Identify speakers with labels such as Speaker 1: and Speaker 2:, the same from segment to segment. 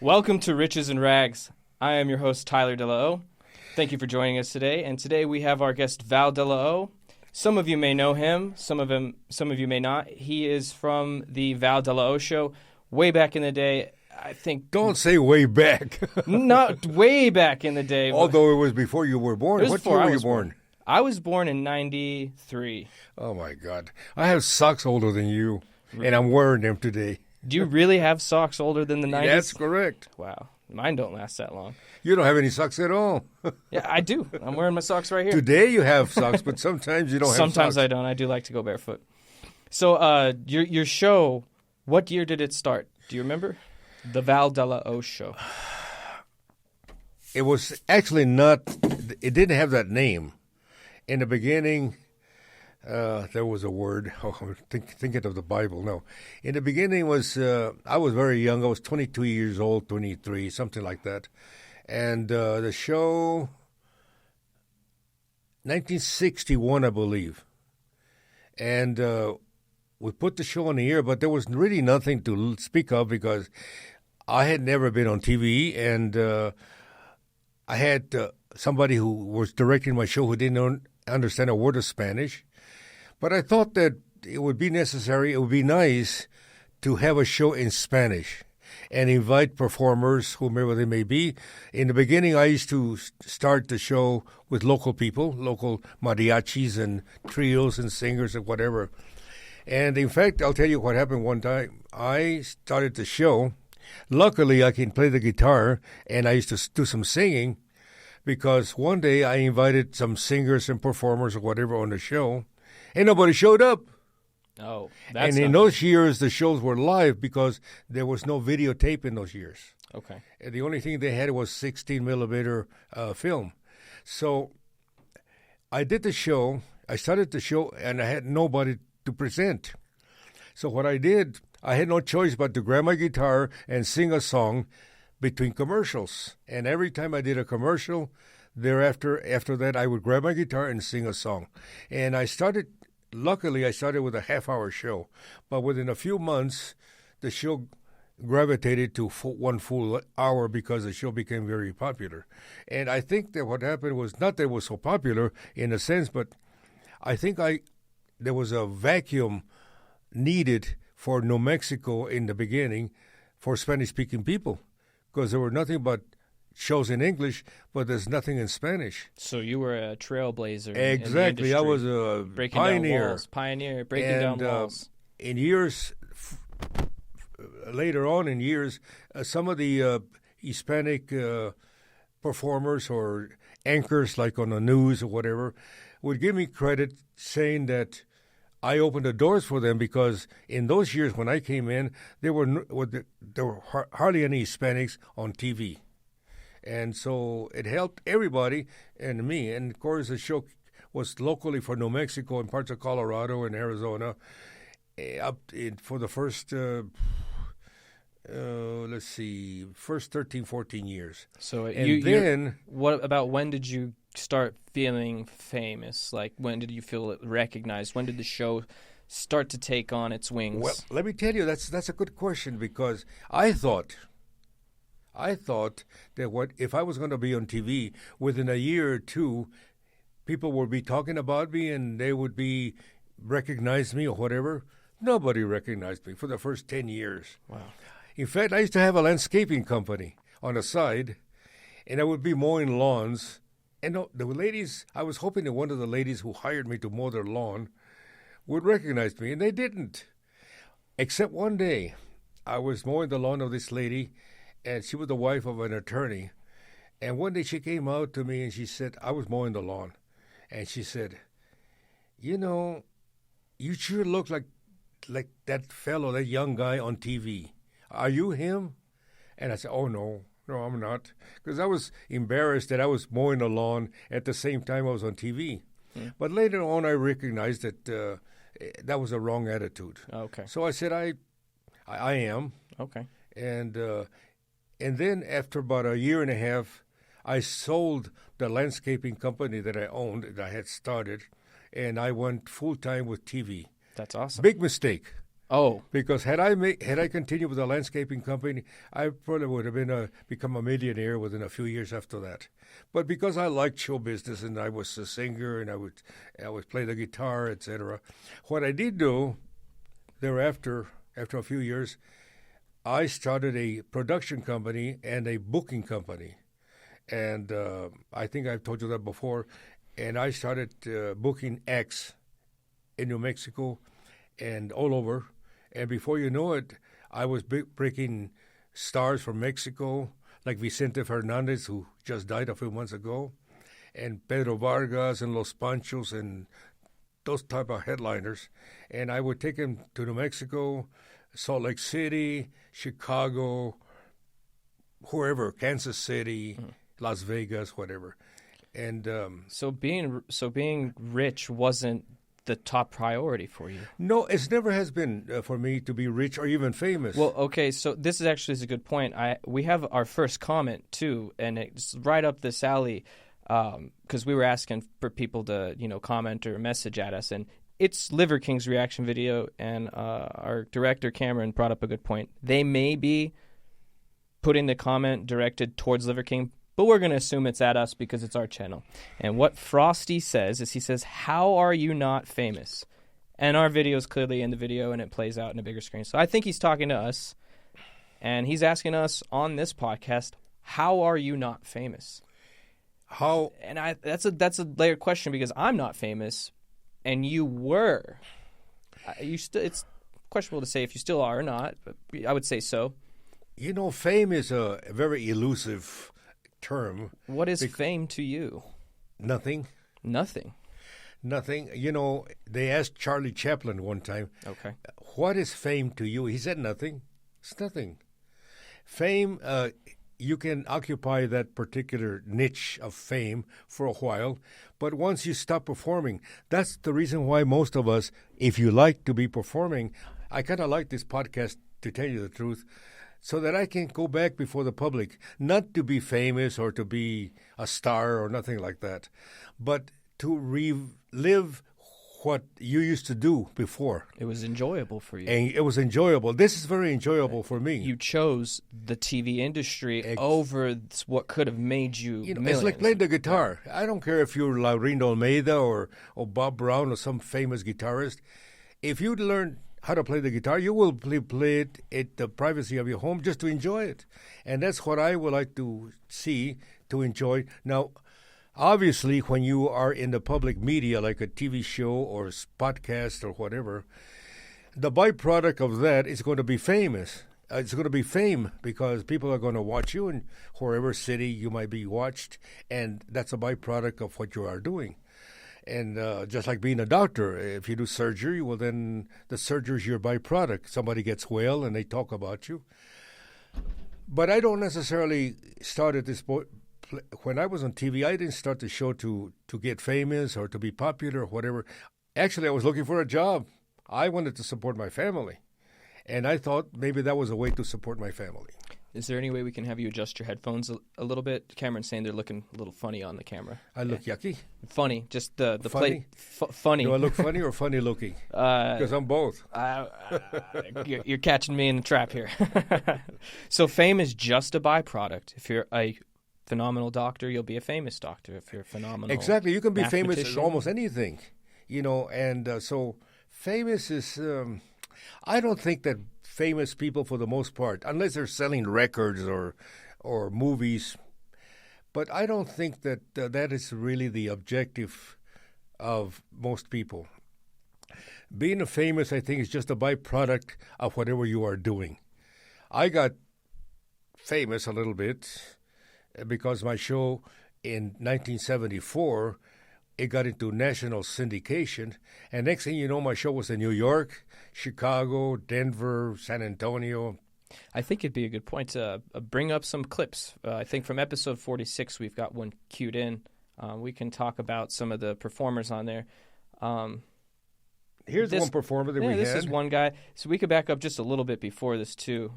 Speaker 1: Welcome to Riches and Rags. I am your host, Tyler Delao. Thank you for joining us today. And today we have our guest, Val Delao. Some of you may know him. Some of you may not. He is from the Val Delao Show way back in the day. I think.
Speaker 2: Don't say way back.
Speaker 1: Not way back in the day.
Speaker 2: Although it was before you were born. What year were you born?
Speaker 1: I was born in 93.
Speaker 2: Oh, my God. I have socks older than you, and I'm wearing them today.
Speaker 1: Do you really have socks older than the 90s?
Speaker 2: That's correct.
Speaker 1: Wow. Mine don't last that long.
Speaker 2: You don't have any socks at all.
Speaker 1: Yeah, I do. I'm wearing my socks right here.
Speaker 2: Today you have socks, but sometimes you don't have socks.
Speaker 1: Sometimes I don't. I do like to go barefoot. So your show, what year did it start? Do you remember? The Val Delao Show.
Speaker 2: It was actually not, it didn't have that name. In the beginning, there was a word. Oh, I'm thinking of the Bible. No. In the beginning I was very young. I was 22 years old, 23, something like that. And the show, 1961, I believe. And we put the show on the air, but there was really nothing to speak of because I had never been on TV, and I had somebody who was directing my show who didn't understand a word of Spanish. But I thought that it would be necessary, it would be nice to have a show in Spanish and invite performers, whomever they may be. In the beginning, I used to start the show with local people, local mariachis and trios and singers and whatever. And in fact, I'll tell you what happened one time. I started the show. Luckily, I can play the guitar, and I used to do some singing because one day I invited some singers and performers or whatever on the show, and nobody showed up.
Speaker 1: Oh, that's
Speaker 2: And in those years, the shows were live because there was no videotape in those years.
Speaker 1: Okay.
Speaker 2: And the only thing they had was 16-millimeter film. So I did the show. I started the show, and I had nobody to present. So what I did, I had no choice but to grab my guitar and sing a song between commercials. And every time I did a commercial, after that, I would grab my guitar and sing a song. And luckily, I started with a half-hour show. But within a few months, the show gravitated to one full hour because the show became very popular. And I think that what happened was not that it was so popular in a sense, but I think there was a vacuum needed for New Mexico in the beginning for Spanish-speaking people because there were nothing but shows in English, but there's nothing in Spanish.
Speaker 1: So you were a trailblazer.
Speaker 2: Exactly. I was a
Speaker 1: breaking
Speaker 2: pioneer.
Speaker 1: Down walls. Pioneer, breaking down walls.
Speaker 2: In years, later on in years, some of the Hispanic performers or anchors, like on the news or whatever, would give me credit saying that I opened the doors for them because in those years when I came in, there were hardly any Hispanics on TV. And so it helped everybody and me. And, of course, the show was locally for New Mexico and parts of Colorado and Arizona for the first, first 13, 14 years.
Speaker 1: So what about when did you start feeling famous? Like, when did you feel recognized? When did the show start to take on its wings?
Speaker 2: Well, let me tell you, that's a good question because I thought that if I was going to be on TV, within a year or two, people would be talking about me and they would recognize me or whatever. Nobody recognized me for the first 10 years.
Speaker 1: Wow.
Speaker 2: In fact, I used to have a landscaping company on the side, and I would be mowing lawns. And the ladies, I was hoping that one of the ladies who hired me to mow their lawn would recognize me, and they didn't. Except one day, I was mowing the lawn of this lady, and she was the wife of an attorney. And one day she came out to me and she said, I was mowing the lawn. And she said, you sure look like that fellow, that young guy on TV. Are you him? And I said, oh, no, I'm not. Because I was embarrassed that I was mowing the lawn at the same time I was on TV. Hmm. But later on, I recognized that that was a wrong attitude.
Speaker 1: Okay.
Speaker 2: So I said, I am.
Speaker 1: Okay.
Speaker 2: And then after about a year and a half, I sold the landscaping company that I owned, that I had started, and I went full-time with TV.
Speaker 1: That's awesome.
Speaker 2: Big mistake.
Speaker 1: Oh,
Speaker 2: Because had I continued with the landscaping company, I probably would have become a millionaire within a few years after that. But because I liked show business and I was a singer and I would play the guitar, etc. What I did do thereafter, after a few years, I started a production company and a booking company. And I think I've told you that before. And I started booking acts in New Mexico and all over. And before you know it, I was breaking stars from Mexico, like Vicente Fernandez, who just died a few months ago, and Pedro Vargas and Los Panchos and those type of headliners. And I would take them to New Mexico, Salt Lake City, Chicago, wherever, Kansas City, Las Vegas, whatever. And
Speaker 1: so being rich wasn't the top priority for you.
Speaker 2: no, it never has been for me to be rich or even famous.
Speaker 1: Well, okay, so this is a good point. We have our first comment too, and it's right up this alley because we were asking for people to comment or message at us, and it's Liver King's reaction video, and our director Cameron brought up a good point. They may be putting the comment directed towards Liver King, but we're going to assume it's at us because it's our channel. And what Frosty says is he says, "How are you not famous?" And our video is clearly in the video, and it plays out in a bigger screen. So I think he's talking to us, and he's asking us on this podcast, "How are you not famous?"
Speaker 2: How?
Speaker 1: And that's a layered question because I'm not famous, and you were. It's questionable to say if you still are or not, but I would say so.
Speaker 2: Fame is a very elusive term.
Speaker 1: What is fame to you?
Speaker 2: Nothing.
Speaker 1: Nothing.
Speaker 2: Nothing. They asked Charlie Chaplin one time,
Speaker 1: Okay.
Speaker 2: "What is fame to you?" He said nothing. It's nothing. Fame, you can occupy that particular niche of fame for a while, but once you stop performing, that's the reason why most of us, if you like to be performing, I kind of like this podcast, to tell you the truth, so that I can go back before the public, not to be famous or to be a star or nothing like that, but to relive what you used to do before.
Speaker 1: It was enjoyable for you.
Speaker 2: And it was enjoyable. This is very enjoyable for me.
Speaker 1: You chose the TV industry over what could have made you millions.
Speaker 2: It's like playing the guitar. I don't care if you're Laurindo Almeida or Bob Brown or some famous guitarist. If you learn how to play the guitar, you will play it at the privacy of your home just to enjoy it. And that's what I would like to see, to enjoy. Now, obviously, when you are in the public media, like a TV show or podcast or whatever, the byproduct of that is going to be famous. It's going to be fame because people are going to watch you in wherever city you might be watched, and that's a byproduct of what you are doing. And just like being a doctor, if you do surgery, well, then the surgery is your byproduct. Somebody gets well and they talk about you. But I don't necessarily start at this point. When I was on TV, I didn't start the show to get famous or to be popular or whatever. Actually, I was looking for a job. I wanted to support my family. And I thought maybe that was a way to support my family.
Speaker 1: Is there any way we can have you adjust your headphones a little bit? Cameron's saying they're looking a little funny on the camera.
Speaker 2: I look yucky?
Speaker 1: Funny. Just the
Speaker 2: Funny?
Speaker 1: plate. Funny.
Speaker 2: Do I look funny or funny looking? Because I'm both.
Speaker 1: You're catching me in the trap here. So fame is just a byproduct. If you're a phenomenal doctor, you'll be a famous doctor. If you're phenomenal,
Speaker 2: exactly, you can be famous at
Speaker 1: mathematician.
Speaker 2: almost anything, and so famous is. I don't think that famous people, for the most part, unless they're selling records or movies, but I don't think that that is really the objective of most people. Being famous, I think, is just a byproduct of whatever you are doing. I got famous a little bit because my show in 1974, it got into national syndication. And next thing you know, my show was in New York, Chicago, Denver, San Antonio.
Speaker 1: I think it'd be a good point to bring up some clips. I think from episode 46, we've got one queued in. We can talk about some of the performers on there.
Speaker 2: Here's one performer that we had.
Speaker 1: This is one guy. So we could back up just a little bit before this, too,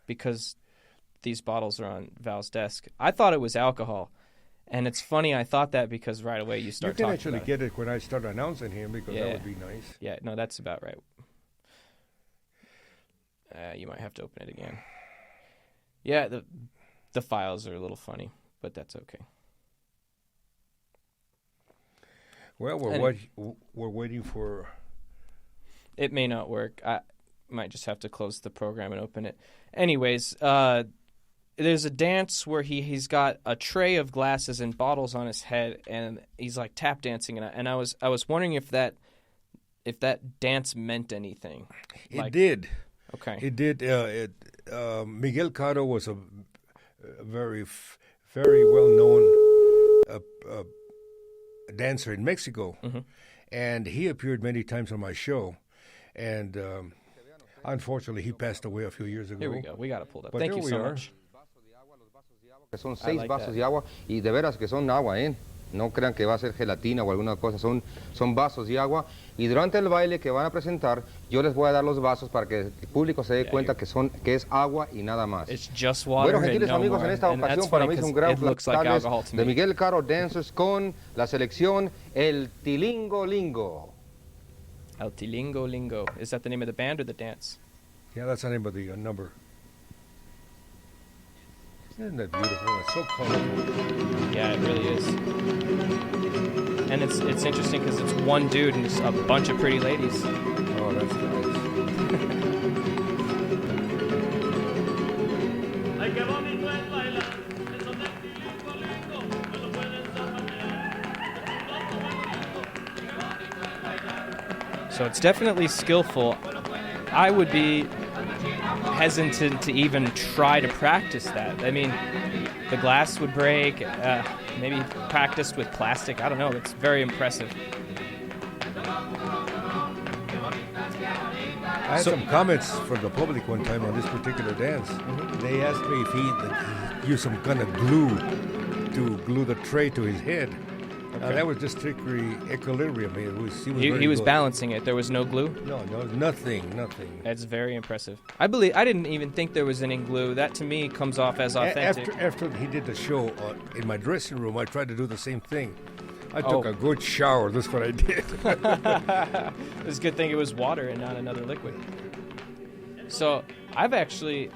Speaker 1: because these bottles are on Val's desk. I thought it was alcohol. And it's funny, I thought that because right away you start talking about
Speaker 2: You can actually get it when I start announcing him because that would be nice.
Speaker 1: Yeah, no, that's about right. You might have to open it again. Yeah, the files are a little funny, but that's okay.
Speaker 2: Well, we're waiting for...
Speaker 1: It may not work. I might just have to close the program and open it. Anyways, there's a dance where he's got a tray of glasses and bottles on his head, and he's like tap dancing. And I was wondering if that dance meant anything.
Speaker 2: It did.
Speaker 1: Okay.
Speaker 2: It did. Miguel Caro was a very well known dancer in Mexico, and he appeared many times on my show. And unfortunately, he passed away a few years ago.
Speaker 1: Here we go. We got it pulled up.
Speaker 2: But
Speaker 1: Thank you so much.
Speaker 3: Que son 6 vasos de agua y de veras que son agua, ¿eh? No crean que va a ser gelatina o alguna cosa, son vasos de agua. Y durante el baile que van a presentar, yo les voy a dar los vasos para que el público se dé cuenta que es agua y nada más.
Speaker 1: It's just water.
Speaker 3: Bueno, gentiles
Speaker 1: and no
Speaker 3: amigos,
Speaker 1: more.
Speaker 3: en esta
Speaker 1: And that's
Speaker 3: ocasión para
Speaker 1: funny
Speaker 3: mí es un
Speaker 1: 'cause
Speaker 3: gran
Speaker 1: it looks like
Speaker 3: placer
Speaker 1: alcohol to
Speaker 3: de
Speaker 1: me.
Speaker 3: Miguel Caro Dancers con la selección El Tilingo Lingo.
Speaker 1: El Tilingo Lingo. Is that the name of the band or the dance?
Speaker 2: Yeah, that's the name of the number. Isn't that beautiful? It's so colorful.
Speaker 1: Yeah, it really is. And it's interesting because it's one dude and just a bunch of pretty ladies.
Speaker 2: Oh, that's nice.
Speaker 1: So it's definitely skillful. I would be hesitant to even try to practice that. I mean, the glass would break. Maybe practice with plastic. I don't know. It's very impressive.
Speaker 2: I had some comments from the public one time on this particular dance. They asked me if he used some kind of glue to glue the tray to his head. That was just strictly equilibrium.
Speaker 1: He was balancing it. There was no glue?
Speaker 2: No, nothing.
Speaker 1: That's very impressive. I didn't even think there was any glue. That to me comes off as authentic.
Speaker 2: After he did the show in my dressing room, I tried to do the same thing. I took a good shower. That's what I did.
Speaker 1: It's a good thing it was water and not another liquid. So I've actually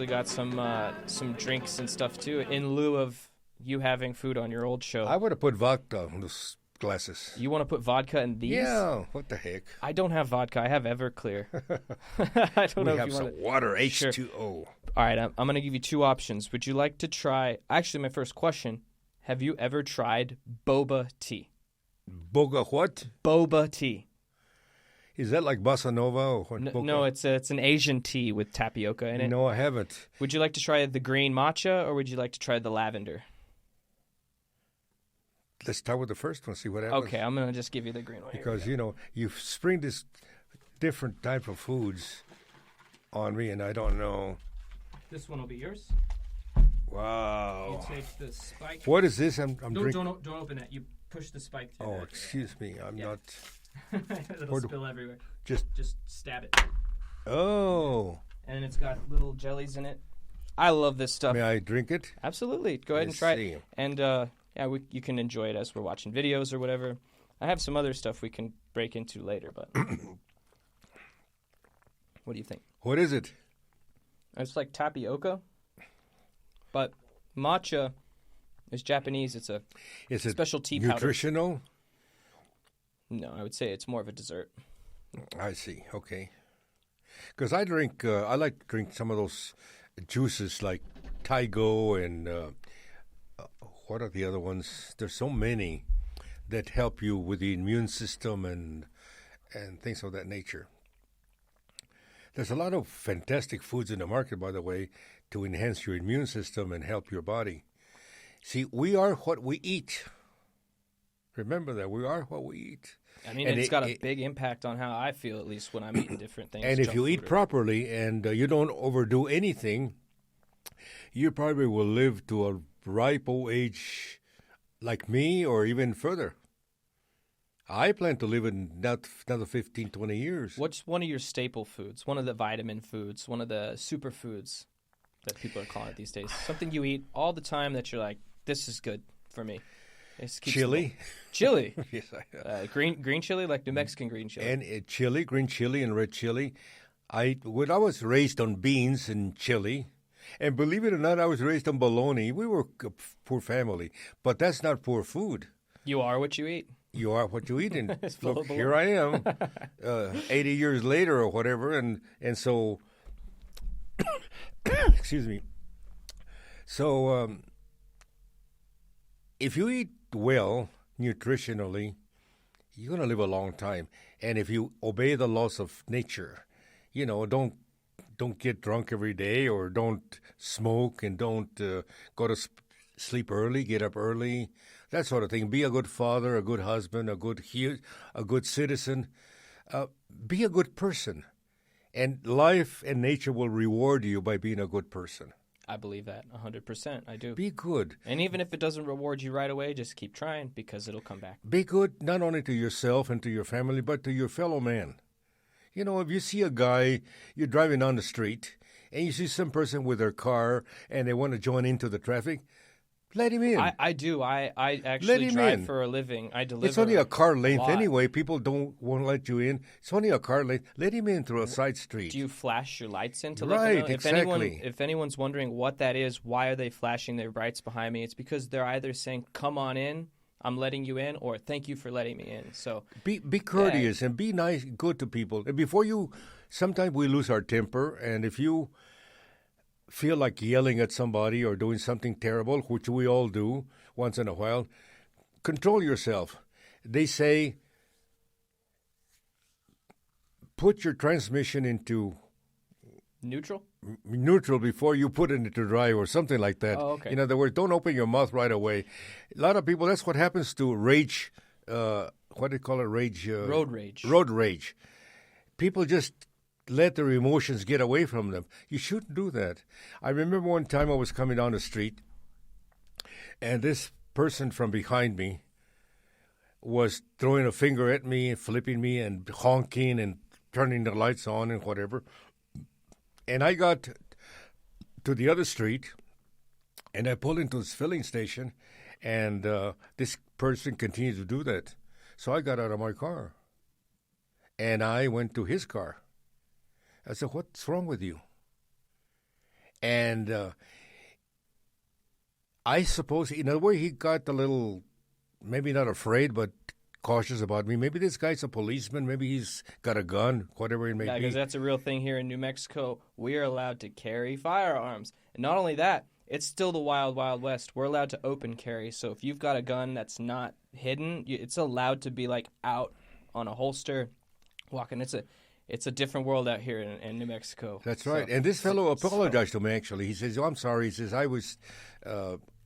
Speaker 1: got some drinks and stuff too in lieu of you having food on your old show.
Speaker 2: I would have put vodka in those glasses.
Speaker 1: You want to put vodka in these?
Speaker 2: Yeah, what the heck?
Speaker 1: I don't have vodka. I have Everclear. I don't know if you want
Speaker 2: some water, H2O.
Speaker 1: Sure. All right, I'm going to give you two options. Would you like to try... Actually, my first question, have you ever tried boba tea?
Speaker 2: Boba what?
Speaker 1: Boba tea.
Speaker 2: Is that like bossa nova or what?
Speaker 1: No, it's an Asian tea with tapioca in it.
Speaker 2: No, I haven't.
Speaker 1: Would you like to try the green matcha or would you like to try the lavender?
Speaker 2: Let's start with the first one, see what happens.
Speaker 1: Okay, I'm going to just give you the green one.
Speaker 2: Because, you spring this different type of foods on me, and I don't know.
Speaker 1: This one will be yours.
Speaker 2: Wow.
Speaker 1: You take the spike.
Speaker 2: What is this? I'm drinking.
Speaker 1: Don't open that. You push the spike through.
Speaker 2: Oh, excuse me. I'm not.
Speaker 1: It'll spill everywhere.
Speaker 2: Just
Speaker 1: stab it.
Speaker 2: Oh.
Speaker 1: And it's got little jellies in it. I love this stuff.
Speaker 2: May I drink it?
Speaker 1: Absolutely. Go ahead and try it. And you can enjoy it as we're watching videos or whatever. I have some other stuff we can break into later, but what do you think?
Speaker 2: What is it?
Speaker 1: It's like tapioca, but matcha is Japanese. It's a special tea powder.
Speaker 2: Nutritional?
Speaker 1: No, I would say it's more of a dessert.
Speaker 2: I see. Okay. Because I like to drink some of those juices like Taigo and what are the other ones? There's so many that help you with the immune system and things of that nature. There's a lot of fantastic foods in the market, by the way, to enhance your immune system and help your body. See, we are what we eat. Remember that. We are what we eat.
Speaker 1: I mean, it's got a big impact on how I feel, at least when I'm eating different things.
Speaker 2: And if you eat properly and you don't overdo anything, you probably will live to a ripe old age like me or even further. I plan to live in another 15, 20 years.
Speaker 1: What's one of your staple foods? One of the vitamin foods? One of the superfoods that people are calling it these days? Something you eat all the time that you're like, this is good for me.
Speaker 2: Chili.
Speaker 1: Chili?
Speaker 2: Yes, I have.
Speaker 1: Green chili, like New Mexican green chili.
Speaker 2: And chili, green chili and red chili. When I was raised on beans and chili, and believe it or not, I was raised on bologna. We were a poor family, but that's not poor food.
Speaker 1: You are what you eat.
Speaker 2: You are what you eat, and look,
Speaker 1: bologna.
Speaker 2: here I am, 80 years later or whatever, and so, excuse me. So, if you eat well, nutritionally, you're going to live a long time. And if you obey the laws of nature, don't get drunk every day, or don't smoke, and don't go to sleep early, get up early, that sort of thing. Be a good father, a good husband, a good citizen. Be a good person. And life and nature will reward you by being a good person.
Speaker 1: I believe that 100%. I do.
Speaker 2: Be good.
Speaker 1: And even if it doesn't reward you right away, just keep trying, because it'll come back.
Speaker 2: Be good not only to yourself and to your family, but to your fellow man. If you see a guy, you're driving down the street, and you see some person with their car, and they want to join into the traffic, let him in.
Speaker 1: I do. I actually drive for a living. I deliver.
Speaker 2: It's only a car length anyway. People won't let you in. It's only a car length. Let him in through a side street.
Speaker 1: Do you flash your lights in to
Speaker 2: let them know?
Speaker 1: Exactly. If anyone's wondering what that is, why are they flashing their lights behind me? It's because they're either saying, "Come on in, I'm letting you in," or "Thank you for letting me in." So
Speaker 2: be courteous and be nice, good to people. And sometimes we lose our temper, and if you feel like yelling at somebody or doing something terrible, which we all do once in a while, control yourself. They say, put your transmission into
Speaker 1: neutral
Speaker 2: before you put it into drive, or something like that.
Speaker 1: Oh, okay.
Speaker 2: In other words, don't open your mouth right away. A lot of people, that's what happens to rage. What do you call it? Rage.
Speaker 1: Road rage.
Speaker 2: Road rage. People just let their emotions get away from them. You shouldn't do that. I remember one time I was coming down the street, and this person from behind me was throwing a finger at me, flipping me, and honking and turning the lights on and whatever. And I got to the other street, and I pulled into this filling station, and this person continued to do that. So I got out of my car, and I went to his car. I said, "What's wrong with you?" And I suppose, in a way, he got a little, maybe not afraid, but cautious about me. Maybe this guy's a policeman. Maybe he's got a gun, whatever it may be.
Speaker 1: Yeah, because that's a real thing here in New Mexico. We are allowed to carry firearms. And not only that, it's still the wild, wild west. We're allowed to open carry. So if you've got a gun that's not hidden, it's allowed to be like out on a holster, walking. It's a different world out here in New Mexico.
Speaker 2: That's right. And this fellow apologized to me, actually. He says, "Oh, I'm sorry." He says,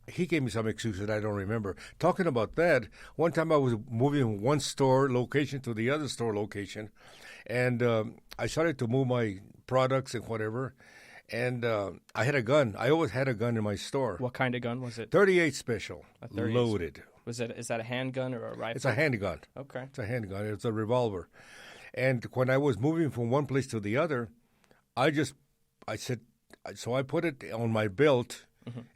Speaker 2: he gave me some excuse that I don't remember. Talking about that, one time I was moving from one store location to the other store location, and I started to move my products and whatever, and I had a gun. I always had a gun in my store.
Speaker 1: What kind of gun was it?
Speaker 2: 38 special,
Speaker 1: a 38
Speaker 2: loaded.
Speaker 1: Is that a handgun or a rifle?
Speaker 2: It's a handgun.
Speaker 1: Okay.
Speaker 2: It's a handgun. It's a revolver. And when I was moving from one place to the other, I put it on my belt,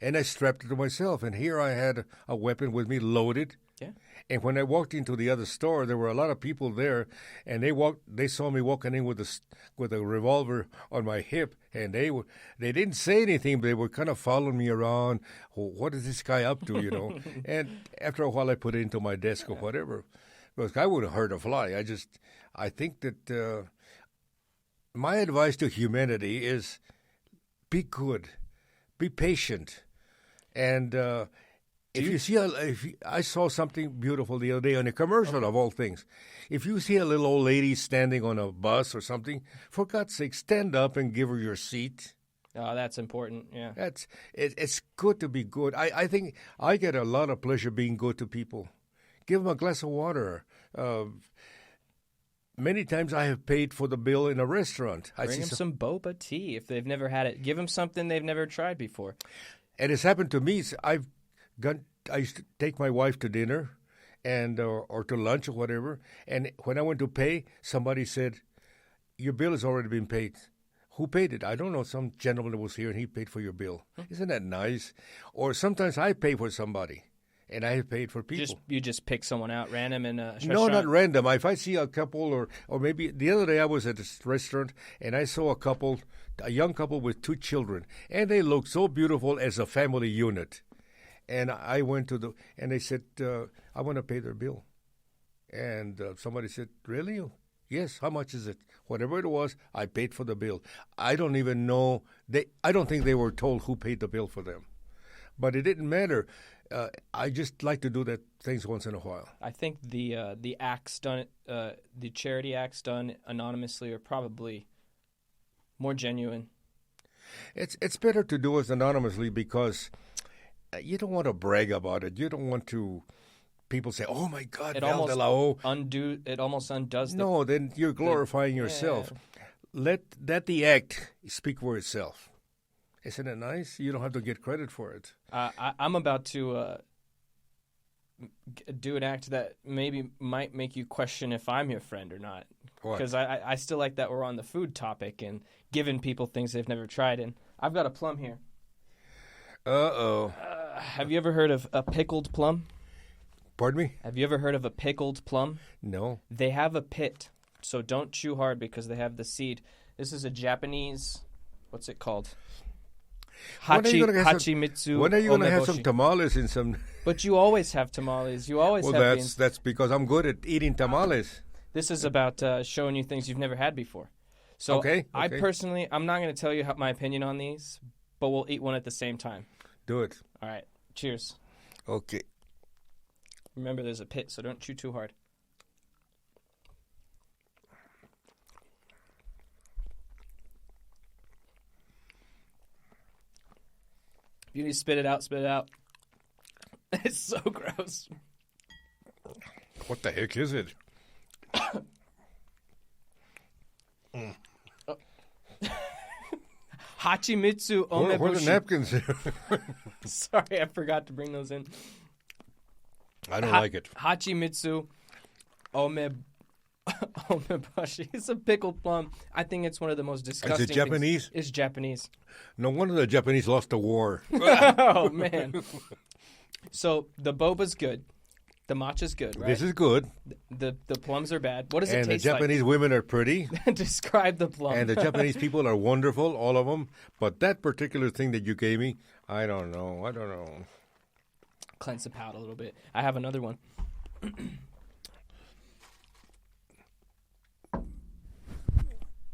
Speaker 2: and I strapped it to myself. And here I had a weapon with me loaded.
Speaker 1: Yeah.
Speaker 2: And when I walked into the other store, there were a lot of people there, and they saw me walking in with a revolver on my hip, and they didn't say anything, but they were kind of following me around. What is this guy up to, And after a while, I put it into my desk or whatever. Because I wouldn't hurt a fly. I think that my advice to humanity is be good, be patient, and I saw something beautiful the other day on a commercial of all things. If you see a little old lady standing on a bus or something, for God's sake, stand up and give her your seat.
Speaker 1: Oh, that's important. Yeah,
Speaker 2: it's good to be good. I think I get a lot of pleasure being good to people. Give them a glass of water. Many times I have paid for the bill in a restaurant.
Speaker 1: Bring them some boba tea if they've never had it. Give them something they've never tried before.
Speaker 2: And it's happened to me. I used to take my wife to dinner, and or to lunch or whatever. And when I went to pay, somebody said, "Your bill has already been paid." Who paid it? I don't know. Some gentleman was here and he paid for your bill. Isn't that nice? Or sometimes I pay for somebody. and I have paid for people.
Speaker 1: You just pick someone out random in a
Speaker 2: No,
Speaker 1: restaurant?
Speaker 2: not random. If I see a couple, or maybe the other day I was at a restaurant and I saw a young couple with 2 children, and they looked so beautiful as a family unit. And I went and they said, I want to pay their bill. And somebody said, really? Yes, how much is it? Whatever it was, I paid for the bill. I don't even know. I don't think they were told who paid the bill for them. But it didn't matter. I just like to do that things once in a while.
Speaker 1: I think the acts done, the charity acts done anonymously are probably more genuine.
Speaker 2: It's better to do it anonymously because you don't want to brag about it. You don't want to. People say, "Oh my God, Val Delao."
Speaker 1: It almost undoes.
Speaker 2: No, then you're glorifying yourself. Let the act speak for itself. Isn't it nice? You don't have to get credit for it.
Speaker 1: I'm about to do an act that maybe might make you question if I'm your friend or not. Because I still like that we're on the food topic and giving people things they've never tried. And I've got a plum here.
Speaker 2: Uh-oh.
Speaker 1: Have you ever heard of a pickled plum?
Speaker 2: Pardon me?
Speaker 1: Have you ever heard of a pickled plum?
Speaker 2: No.
Speaker 1: They have a pit, so don't chew hard because they have the seed. This is a Japanese, what's it called? Hachimitsu-umeboshi.
Speaker 2: When are you going to have some tamales and some...
Speaker 1: But you always have tamales. You always have beans.
Speaker 2: That's because I'm good at eating tamales.
Speaker 1: This is about showing you things you've never had before. So
Speaker 2: okay.
Speaker 1: I personally, I'm not going to tell you my opinion on these, but we'll eat one at the same time.
Speaker 2: Do it.
Speaker 1: All right. Cheers.
Speaker 2: Okay.
Speaker 1: Remember, there's a pit, so don't chew too hard. If you need to spit it out, spit it out. It's so gross.
Speaker 2: What the heck is it?
Speaker 1: Hachimitsu-umeboshi.
Speaker 2: Where are the napkins?
Speaker 1: Sorry, I forgot to bring those in.
Speaker 2: I don't like it.
Speaker 1: Hachimitsu-umeboshi. It's a pickled plum. I think it's one of the most disgusting
Speaker 2: Is it Japanese?
Speaker 1: things. It's Japanese.
Speaker 2: No wonder the Japanese lost the war.
Speaker 1: Oh, man. So the boba's good. The matcha's good, right?
Speaker 2: This is good.
Speaker 1: The plums are bad. What does it taste like?
Speaker 2: And the Japanese women are pretty.
Speaker 1: Describe the plum.
Speaker 2: And the Japanese people are wonderful, all of them. But that particular thing that you gave me, I don't know.
Speaker 1: Cleanse the palate a little bit. I have another one.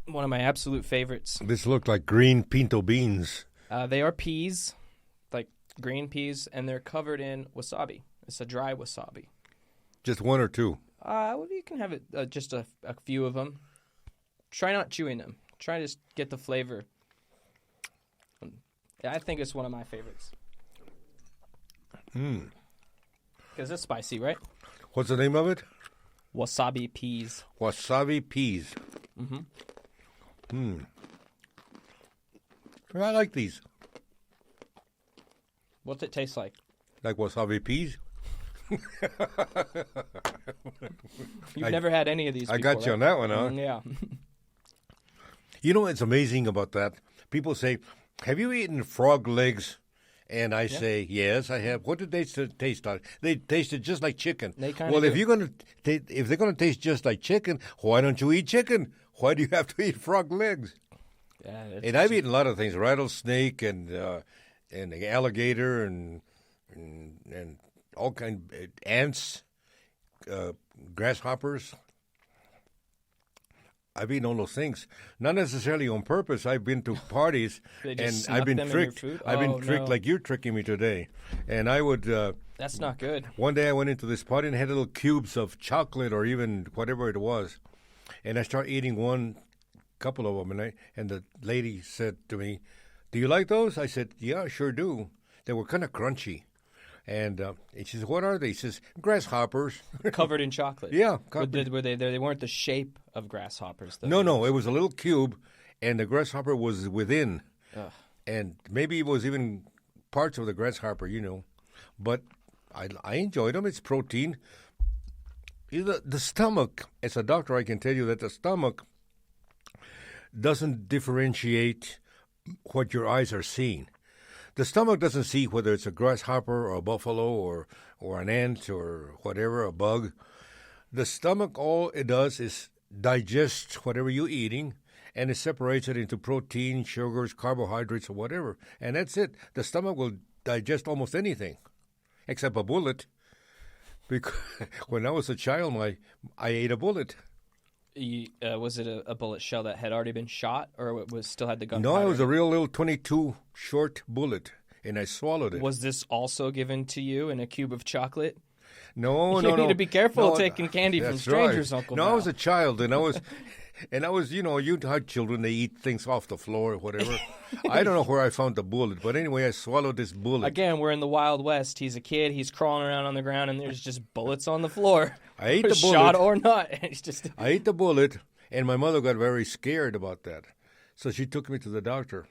Speaker 1: One of my absolute favorites.
Speaker 2: This looked like green pinto beans.
Speaker 1: They are peas, like green peas, and they're covered in wasabi. It's a dry wasabi.
Speaker 2: Just one or two?
Speaker 1: Well, you can have it just a few of them. Try not chewing them. Try to just get the flavor. I think it's one of my favorites. Because it's spicy, right?
Speaker 2: What's the name of it?
Speaker 1: Wasabi peas.
Speaker 2: Wasabi peas. I like these.
Speaker 1: What's it taste like?
Speaker 2: Like wasabi peas?
Speaker 1: You've never had any of these before,
Speaker 2: I got you
Speaker 1: right?
Speaker 2: on that one, huh?
Speaker 1: Yeah.
Speaker 2: You know what's amazing about that? People say, have you eaten frog legs? And I say, yes, I have. What did they taste like? They tasted just like chicken.
Speaker 1: They kind
Speaker 2: well,
Speaker 1: of
Speaker 2: if they're going to taste just like chicken, why don't you eat chicken? Why do you have to eat frog legs?
Speaker 1: Yeah,
Speaker 2: and I've eaten a lot of things: rattlesnake and alligator and all kind ants, grasshoppers. I've eaten all those things, not necessarily on purpose. I've been to parties and I've been tricked. I've been tricked like you're tricking me today. And I would.
Speaker 1: That's not good.
Speaker 2: One day I went into this party and had little cubes of chocolate or even whatever it was, and I started eating one couple of them, and the lady said to me, "Do you like those?" I said, "Yeah, sure do." They were kind of crunchy. And she says, "What are they?" She says, "Grasshoppers."
Speaker 1: Covered in chocolate.
Speaker 2: Yeah.
Speaker 1: Were they weren't the shape of grasshoppers, though.
Speaker 2: No. It was a little cube, and the grasshopper was within.
Speaker 1: Ugh.
Speaker 2: And maybe it was even parts of the grasshopper, But I enjoyed them. It's protein. The stomach, as a doctor, I can tell you that the stomach doesn't differentiate what your eyes are seeing. The stomach doesn't see whether it's a grasshopper or a buffalo or an ant or whatever, a bug. The stomach, all it does is digest whatever you're eating, and it separates it into protein, sugars, carbohydrates, or whatever. And that's it. The stomach will digest almost anything, except a bullet. Because when I was a child, I ate a bullet.
Speaker 1: Was it a bullet shell that had already been shot, or it was still had the gunpowder?
Speaker 2: No, it was a real little 22 short bullet, and I swallowed it.
Speaker 1: Was this also given to you in a cube of chocolate?
Speaker 2: No.
Speaker 1: You need to be careful taking candy from strangers,
Speaker 2: right.
Speaker 1: Uncle
Speaker 2: No,
Speaker 1: Val.
Speaker 2: I was a child, and I was, you had children, they eat things off the floor or whatever. I don't know where I found the bullet, but anyway, I swallowed this bullet.
Speaker 1: Again, we're in the Wild West. He's a kid. He's crawling around on the ground, and there's just bullets on the floor.
Speaker 2: I ate the bullet.
Speaker 1: Shot or not.
Speaker 2: I ate the bullet, and my mother got very scared about that. So she took me to the doctor.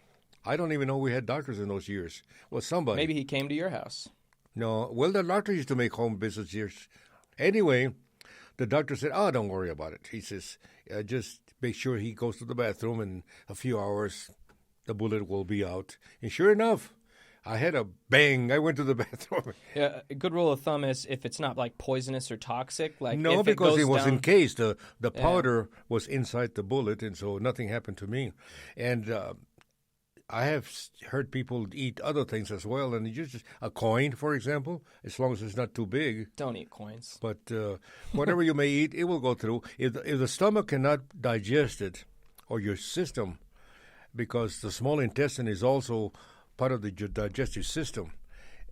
Speaker 2: I don't even know we had doctors in those years. Well, somebody.
Speaker 1: Maybe he came to your house.
Speaker 2: No. Well, the doctor used to make home visits here. Anyway, the doctor said, don't worry about it. He says, just make sure he goes to the bathroom in a few hours. The bullet will be out. And sure enough, I had a bang. I went to the bathroom.
Speaker 1: Yeah, a good rule of thumb is if it's not like poisonous or toxic.
Speaker 2: No, because it was encased. The powder was inside the bullet, and so nothing happened to me. And I have heard people eat other things as well, and you just a coin, for example, as long as it's not too big.
Speaker 1: Don't eat coins.
Speaker 2: But whatever you may eat, it will go through. If the stomach cannot digest it, or your system, because the small intestine is also part of the digestive system,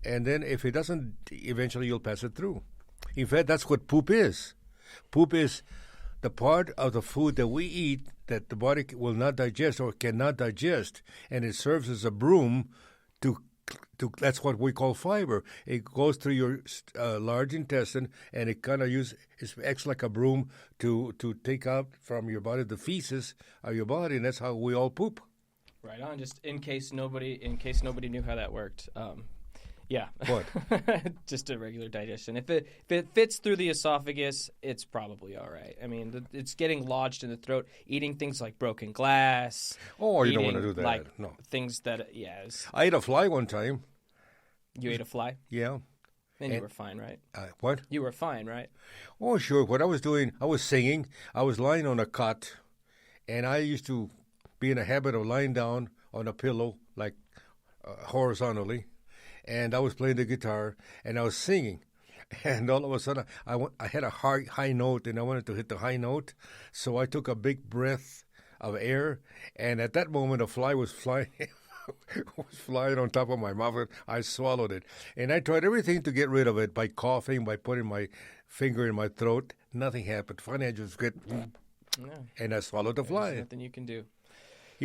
Speaker 2: and then if it doesn't, eventually you'll pass it through. In fact, that's what poop is. Poop is the part of the food that we eat that the body will not digest or cannot digest, and it serves as a broom to that's what we call fiber. It goes through your large intestine, and it kind of acts like a broom to take out from your body the feces of your body, and that's how we all poop.
Speaker 1: Right on. Just in case nobody knew how that worked. Yeah.
Speaker 2: What?
Speaker 1: Just a regular digestion. If it fits through the esophagus, it's probably all right. I mean, it's getting lodged in the throat. Eating things like broken glass.
Speaker 2: Oh, you don't want to do that.
Speaker 1: Like
Speaker 2: no.
Speaker 1: Things that,
Speaker 2: I ate a fly one time.
Speaker 1: You ate a fly?
Speaker 2: Yeah.
Speaker 1: And you were fine, right?
Speaker 2: What?
Speaker 1: You were fine, right?
Speaker 2: Oh, sure. What I was doing, I was singing. I was lying on a cot, and I used to be in a habit of lying down on a pillow, like horizontally. And I was playing the guitar, and I was singing. And all of a sudden, I had a high note, and I wanted to hit the high note. So I took a big breath of air, and at that moment, a fly was flying on top of my mouth, and I swallowed it. And I tried everything to get rid of it by coughing, by putting my finger in my throat. Nothing happened. Finally, I just and I swallowed the fly.
Speaker 1: There's nothing you can do.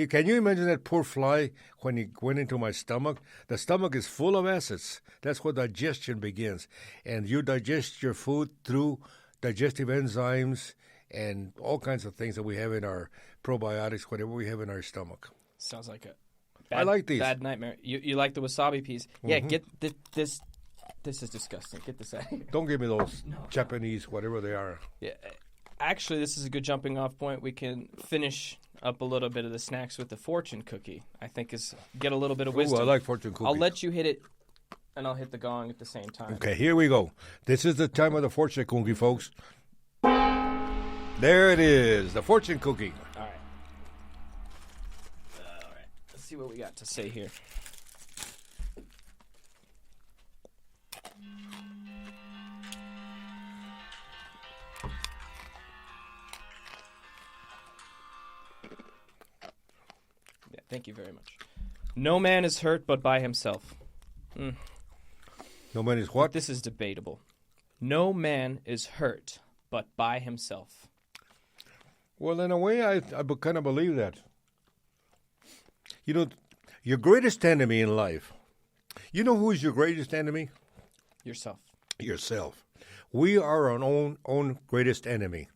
Speaker 2: Can you imagine that poor fly when it went into my stomach? The stomach is full of acids. That's where digestion begins. And you digest your food through digestive enzymes and all kinds of things that we have in our probiotics, whatever we have in our stomach.
Speaker 1: Sounds like
Speaker 2: I like these.
Speaker 1: Bad nightmare. You like the wasabi piece. Mm-hmm. Yeah, get this. This is disgusting. Get this out of here.
Speaker 2: Don't give me those Japanese, whatever they are.
Speaker 1: Yeah. Actually, this is a good jumping off point. We can finish up a little bit of the snacks with the fortune cookie. I think get a little bit of wisdom.
Speaker 2: I like fortune cookies.
Speaker 1: I'll let you hit it, and I'll hit the gong at the same time.
Speaker 2: Okay, here we go. This is the time of the fortune cookie, folks. There it is, the fortune cookie.
Speaker 1: All right. Let's see what we got to say here. Thank you very much. No man is hurt but by himself.
Speaker 2: No man is what?
Speaker 1: This is debatable. No man is hurt but by himself.
Speaker 2: Well, in a way, I kind of believe that. You know, your greatest enemy in life, you know who is your greatest enemy?
Speaker 1: Yourself.
Speaker 2: Yourself. We are our own greatest enemy.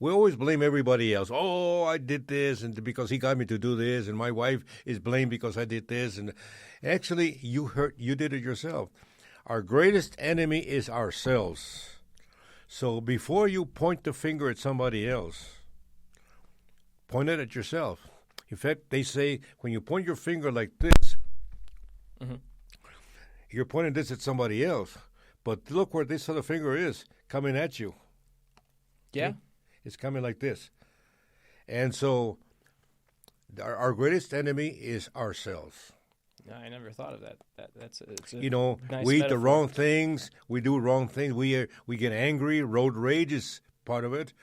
Speaker 2: We always blame everybody else. Oh, I did this, and because he got me to do this, and my wife is blamed because I did this, and actually, you did it yourself. Our greatest enemy is ourselves. So before you point the finger at somebody else, point it at yourself. In fact, they say when you point your finger like this, you're pointing this at somebody else, but look where this other finger is coming at you.
Speaker 1: Yeah.
Speaker 2: Okay? It's coming like this. And so our greatest enemy is ourselves.
Speaker 1: I never thought of that. It's a nice
Speaker 2: we eat
Speaker 1: metaphor.
Speaker 2: the wrong things. We do wrong things. We get angry. Road rage is part of it.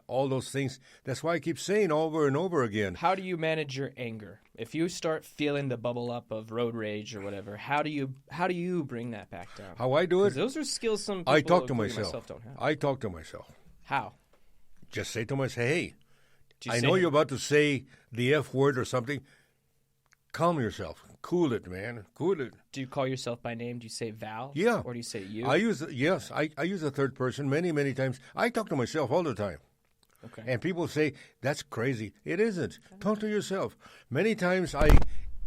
Speaker 2: All those things. That's why I keep saying over and over again.
Speaker 1: How do you manage your anger? If you start feeling the bubble up of road rage or whatever, how do you bring that back down?
Speaker 2: How I do it?
Speaker 1: Those are skills some people,
Speaker 2: I talk to
Speaker 1: including
Speaker 2: myself.
Speaker 1: don't have.
Speaker 2: I talk to myself.
Speaker 1: How?
Speaker 2: Just say to myself, hey,
Speaker 1: Do you
Speaker 2: I
Speaker 1: say-
Speaker 2: know you're about to say the F word or something. Calm yourself. Cool it, man. Cool it.
Speaker 1: Do you call yourself by name? Do you say Val?
Speaker 2: Yeah.
Speaker 1: Or do you say you?
Speaker 2: I use a third person many times. I talk to myself all the time.
Speaker 1: Okay.
Speaker 2: And people say, that's crazy. It isn't. Talk to yourself. Many times I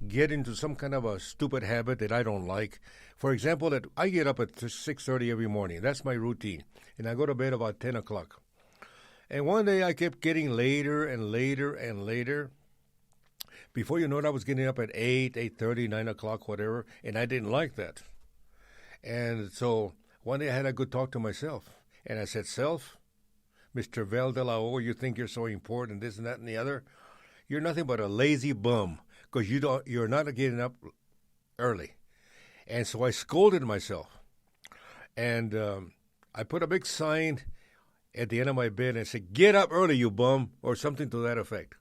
Speaker 2: get into some kind of a stupid habit that I don't like. For example, that I get up at 6:30 every morning. That's my routine. And I go to bed about 10 o'clock. And one day I kept getting later and later and later. Before you know it, I was getting up at 8, 8:30, 9 o'clock, whatever. And I didn't like that. And so one day I had a good talk to myself. And I said, self, Mr. Val de la O, you think you're so important, this and that and the other. You're nothing but a lazy bum because you're not getting up early. And so I scolded myself. And I put a big sign at the end of my bed and said, get up early, you bum, or something to that effect.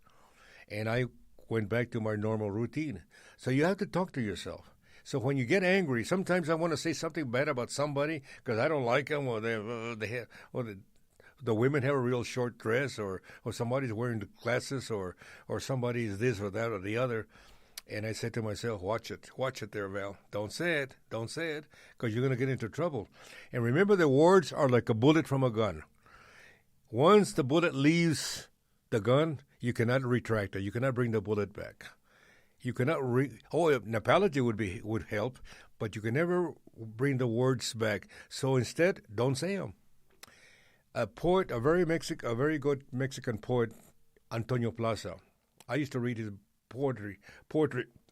Speaker 2: And I went back to my normal routine. So you have to talk to yourself. So when you get angry, sometimes I want to say something bad about somebody because I don't like them, or the women have a real short dress, or somebody's wearing the glasses, or somebody's this or that or the other. And I said to myself, watch it there, Val. Don't say it, because you're going to get into trouble. And remember, the words are like a bullet from a gun. Once the bullet leaves the gun, you cannot retract it. You cannot bring the bullet back. You cannot an apology would help, but you can never bring the words back. So instead, don't say them. A poet, a very good Mexican poet, Antonio Plaza. I used to read his poetry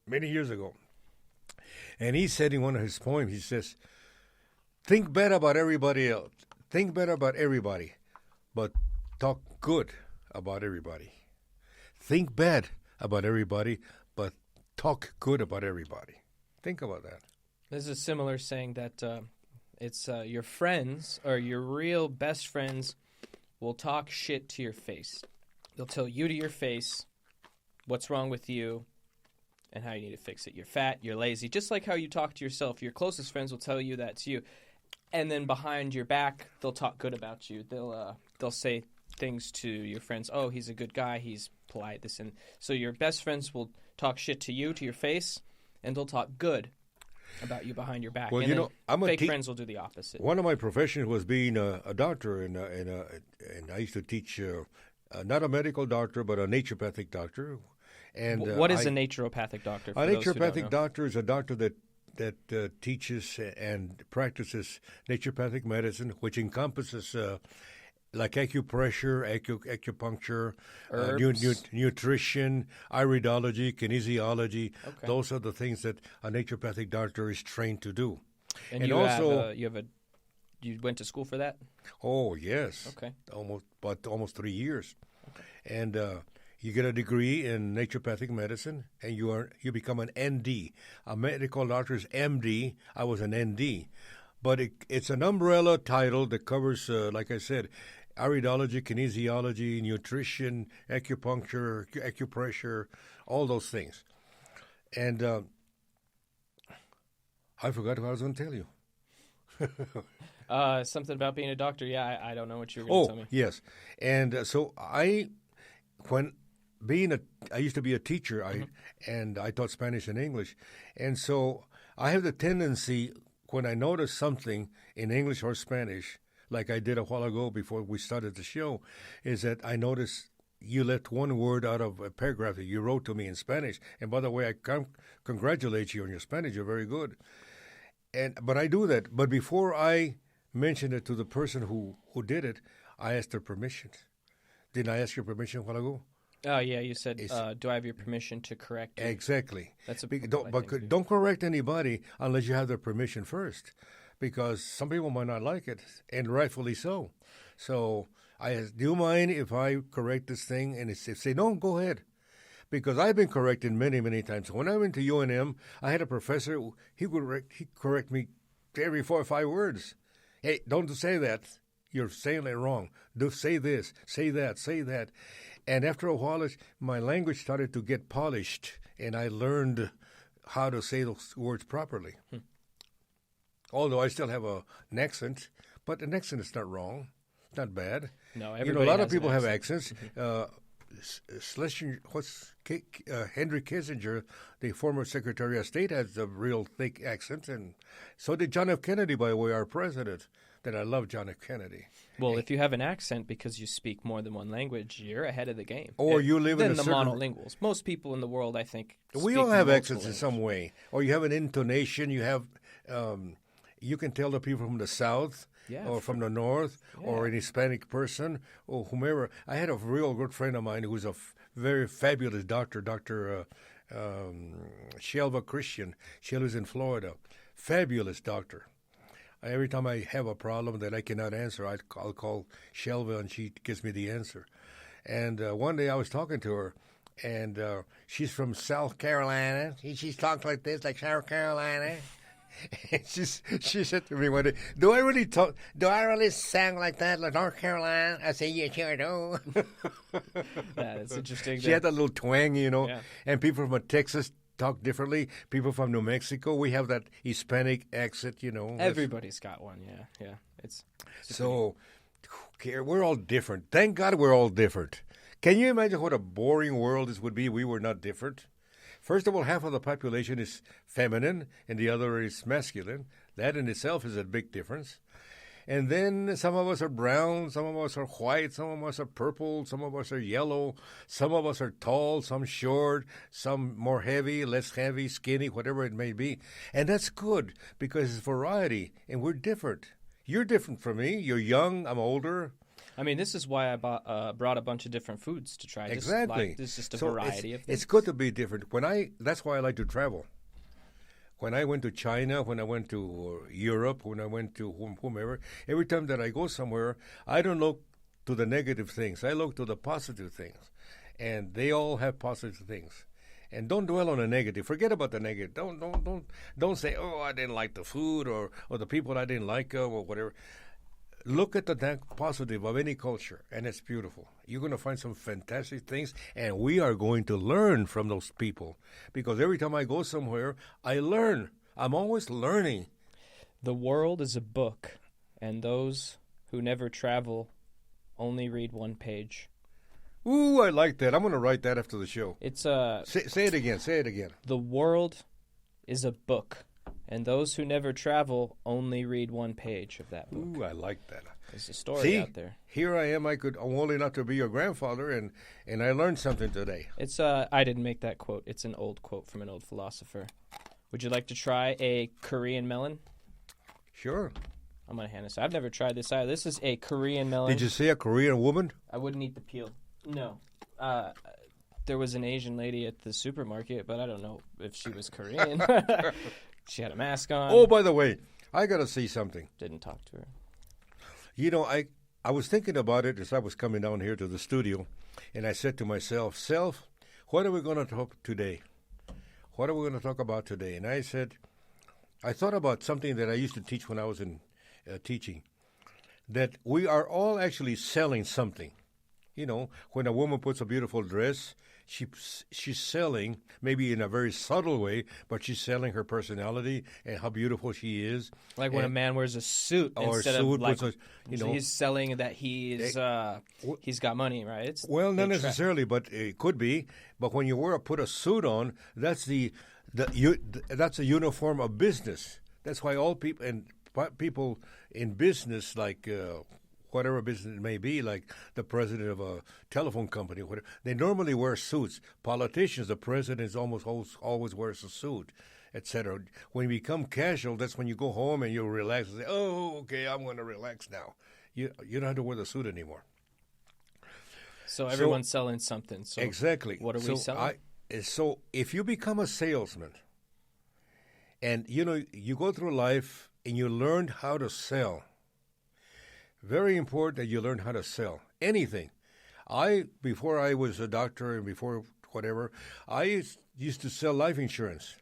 Speaker 2: many years ago. And he said in one of his poems, he says, think bad about everybody else. Think better about everybody, but talk good about everybody. Think bad about everybody, but talk good about everybody. Think about that.
Speaker 1: This is a similar saying that it's your friends or your real best friends will talk shit to your face. They'll tell you to your face what's wrong with you and how you need to fix it. You're fat, you're lazy. Just like how you talk to yourself, your closest friends will tell you that to you. And then behind your back, they'll talk good about you. They'll say things to your friends. Oh, he's a good guy. He's polite. This and so your best friends will talk shit to you to your face, and they'll talk good about you behind your back.
Speaker 2: Well,
Speaker 1: and
Speaker 2: I'm
Speaker 1: fake friends will do the opposite.
Speaker 2: One of my professions was being a doctor, and I used to teach not a medical doctor, but a naturopathic doctor. And
Speaker 1: what is a naturopathic doctor?
Speaker 2: A naturopathic doctor is a doctor that teaches and practices naturopathic medicine, which encompasses like acupressure, acupuncture, nutrition, iridology, kinesiology.
Speaker 1: Okay.
Speaker 2: Those are the things that a naturopathic doctor is trained to do.
Speaker 1: And you also you went to school for that?
Speaker 2: Oh, yes.
Speaker 1: Okay.
Speaker 2: Almost 3 years. Okay. And you get a degree in naturopathic medicine, and you become an ND. A medical doctor's MD. I was an ND. But it's an umbrella title that covers, like I said, iridology, kinesiology, nutrition, acupuncture, acupressure, all those things. And I forgot what I was going to tell you.
Speaker 1: Something about being a doctor. Yeah, I don't know what you were going to tell me.
Speaker 2: Oh, yes. And so I used to be a teacher, and I taught Spanish and English. And so I have the tendency, when I notice something in English or Spanish, like I did a while ago before we started the show, is that I notice you left one word out of a paragraph that you wrote to me in Spanish. And by the way, I congratulate you on your Spanish. You're very good. But I do that. But before I mention it to the person who did it, I asked their permission. Didn't I ask your permission a while ago?
Speaker 1: Oh, yeah, you said, do I have your permission to correct you?
Speaker 2: Exactly.
Speaker 1: That's
Speaker 2: don't correct anybody unless you have their permission first, because some people might not like it, and rightfully so. So do you mind if I correct this thing? And say, no, go ahead. Because I've been corrected many, many times. When I went to UNM, I had a professor, he correct me every 4 or 5 words. Hey, don't say that. You're saying it wrong. Do say this, say that, say that. And after a while, my language started to get polished, and I learned how to say those words properly. Although I still have an accent, but an accent is not wrong. It's not bad.
Speaker 1: No,
Speaker 2: a lot of people have accents. Henry Kissinger, the former Secretary of State, has a real thick accent, and so did John F. Kennedy, by the way, our president. That I love John F. Kennedy.
Speaker 1: Well, if you have an accent because you speak more than one language, you're ahead of the game.
Speaker 2: Or you live in
Speaker 1: the monolinguals. Most people in the world, I think,
Speaker 2: we all have accents in some way. Or you have an intonation. You have, you can tell the people from the South. Or from the North, or an Hispanic person, or whomever. I had a real good friend of mine who was a very fabulous doctor, Dr. Shelva Christian. She lives in Florida. Fabulous doctor. Every time I have a problem that I cannot answer, I'll call Shelva, and she gives me the answer. And one day I was talking to her, and she's from South Carolina. She talks like this, like South Carolina. And she said to me one day, do I really sound like that, like North Carolina? I say, yeah, sure do.
Speaker 1: That's interesting.
Speaker 2: She had that little twang, and people from Texas talk differently. People from New Mexico, we have that Hispanic accent,
Speaker 1: Everybody's got one, yeah.
Speaker 2: So, we're all different. Thank God we're all different. Can you imagine what a boring world this would be if we were not different? First of all, half of the population is feminine and the other is masculine. That in itself is a big difference. And then some of us are brown, some of us are white, some of us are purple, some of us are yellow, some of us are tall, some short, some more heavy, less heavy, skinny, whatever it may be. And that's good because it's variety and we're different. You're different from me. You're young, I'm older.
Speaker 1: I mean, this is why I brought a bunch of different foods to try.
Speaker 2: Exactly.
Speaker 1: This is just a variety of things.
Speaker 2: It's good to be different. That's why I like to travel. When I went to China, when I went to Europe, when I went to whomever, every time that I go somewhere, I don't look to the negative things. I look to the positive things. And they all have positive things. And don't dwell on the negative. Forget about the negative. Don't say, oh, I didn't like the food or the people I didn't like or whatever. Look at the positive of any culture, and it's beautiful. You're going to find some fantastic things, and we are going to learn from those people. Because every time I go somewhere, I learn. I'm always learning.
Speaker 1: The world is a book, and those who never travel only read one page.
Speaker 2: Ooh, I like that. I'm going to write that after the show.
Speaker 1: It's
Speaker 2: Say it again. Say it again.
Speaker 1: The world is a book. And those who never travel only read one page of that book.
Speaker 2: Ooh, I like that.
Speaker 1: There's a story out there.
Speaker 2: Here I am. I'm old enough to be your grandfather, and I learned something today.
Speaker 1: It's I didn't make that quote. It's an old quote from an old philosopher. Would you like to try a Korean melon?
Speaker 2: Sure.
Speaker 1: I'm going to hand this out. I've never tried this either. This is a Korean melon.
Speaker 2: Did you say a Korean woman?
Speaker 1: I wouldn't eat the peel. No. There was an Asian lady at the supermarket, but I don't know if she was Korean. She had a mask on.
Speaker 2: Oh, by the way, I got to see something.
Speaker 1: Didn't talk to her.
Speaker 2: I was thinking about it as I was coming down here to the studio, and I said to myself, Self, what are we going to talk today? What are we going to talk about today? And I thought about something that I used to teach when I was in teaching, that we are all actually selling something. When a woman puts a beautiful dress, she's selling, maybe in a very subtle way, but she's selling her personality and how beautiful she is.
Speaker 1: Like when a man wears a suit instead of like, so he's selling that he's got money, right?
Speaker 2: Not necessarily, but it could be. But when you put a suit on, that's that's a uniform of business. That's why all people in business, like whatever business it may be, like the president of a telephone company, whatever, they normally wear suits. Politicians, the president always wears a suit, etc. When you become casual, that's when you go home and you relax and say, oh, okay, I'm going to relax now. You don't have to wear the suit anymore.
Speaker 1: So everyone's selling something. So
Speaker 2: exactly.
Speaker 1: What are we selling?
Speaker 2: So if you become a salesman, and you go through life and you learn how to sell, very important that you learn how to sell anything. Before I was a doctor and before whatever, I used to sell life insurance.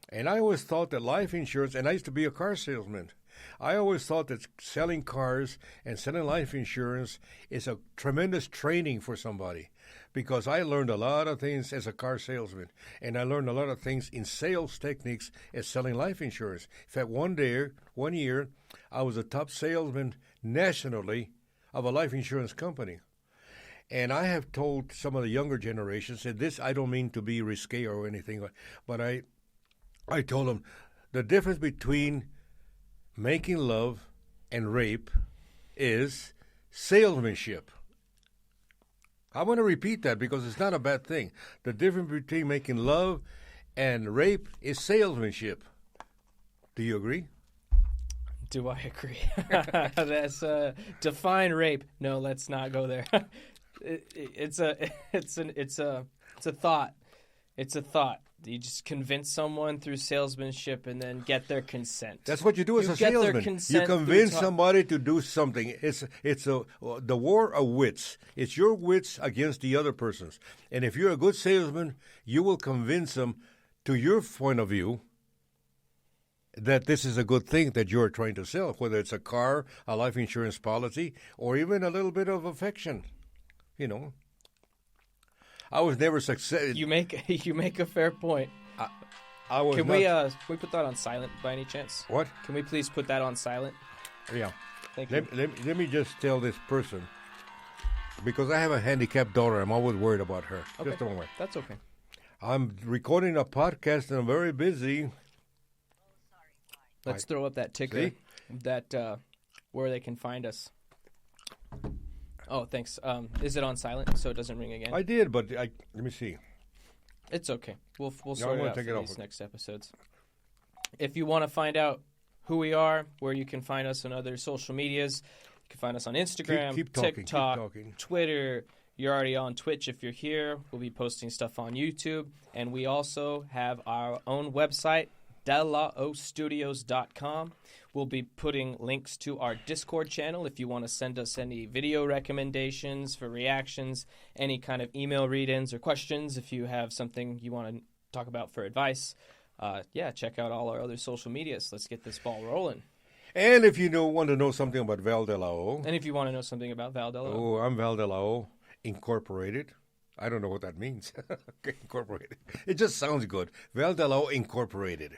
Speaker 2: And I always thought that life insurance, and I used to be a car salesman, I always thought that selling cars and selling life insurance is a tremendous training for somebody, because I learned a lot of things as a car salesman, and I learned a lot of things in sales techniques as selling life insurance. In fact, one year, I was a top salesman nationally of a life insurance company. And I have told some of the younger generations, and this I don't mean to be risque or anything, but I told them the difference between making love and rape is salesmanship. I'm going to repeat that because it's not a bad thing. The difference between making love and rape is salesmanship. Do you agree?
Speaker 1: Do I agree? That's define rape. No, let's not go there. It's a thought. It's a thought. You just convince someone through salesmanship and then get their consent.
Speaker 2: That's what you do as a salesman. You convince somebody to do something. It's the war of wits. It's your wits against the other person's. And if you're a good salesman, you will convince them to your point of view that this is a good thing that you're trying to sell, whether it's a car, a life insurance policy, or even a little bit of affection. I was never successful.
Speaker 1: You make a fair point.
Speaker 2: I was.
Speaker 1: Can we put that on silent by any chance?
Speaker 2: What?
Speaker 1: Can we please put that on silent?
Speaker 2: Yeah.
Speaker 1: Thank you.
Speaker 2: Let me just tell this person, because I have a handicapped daughter. I'm always worried about her.
Speaker 1: Okay.
Speaker 2: Just a moment.
Speaker 1: That's okay.
Speaker 2: I'm recording a podcast and I'm very busy.
Speaker 1: Let's throw up that ticker. That where they can find us. Oh, thanks. Is it on silent so it doesn't ring again?
Speaker 2: I did, but let me see.
Speaker 1: It's okay. We'll sort it out for these next episodes. If you want to find out who we are, where you can find us on other social medias, you can find us on Instagram, TikTok, Twitter. You're already on Twitch if you're here. We'll be posting stuff on YouTube. And we also have our own website, delaostudios.com. We'll be putting links to our Discord channel if you want to send us any video recommendations for reactions, any kind of email read-ins or questions. If you have something you want to talk about for advice, check out all our other social medias. Let's get this ball rolling.
Speaker 2: And if you want to know something about Val Delao.
Speaker 1: And if you want to know something about Val Delao.
Speaker 2: Oh, I'm Val Delao, Incorporated. I don't know what that means. Incorporated. It just sounds good. Val Delao Incorporated.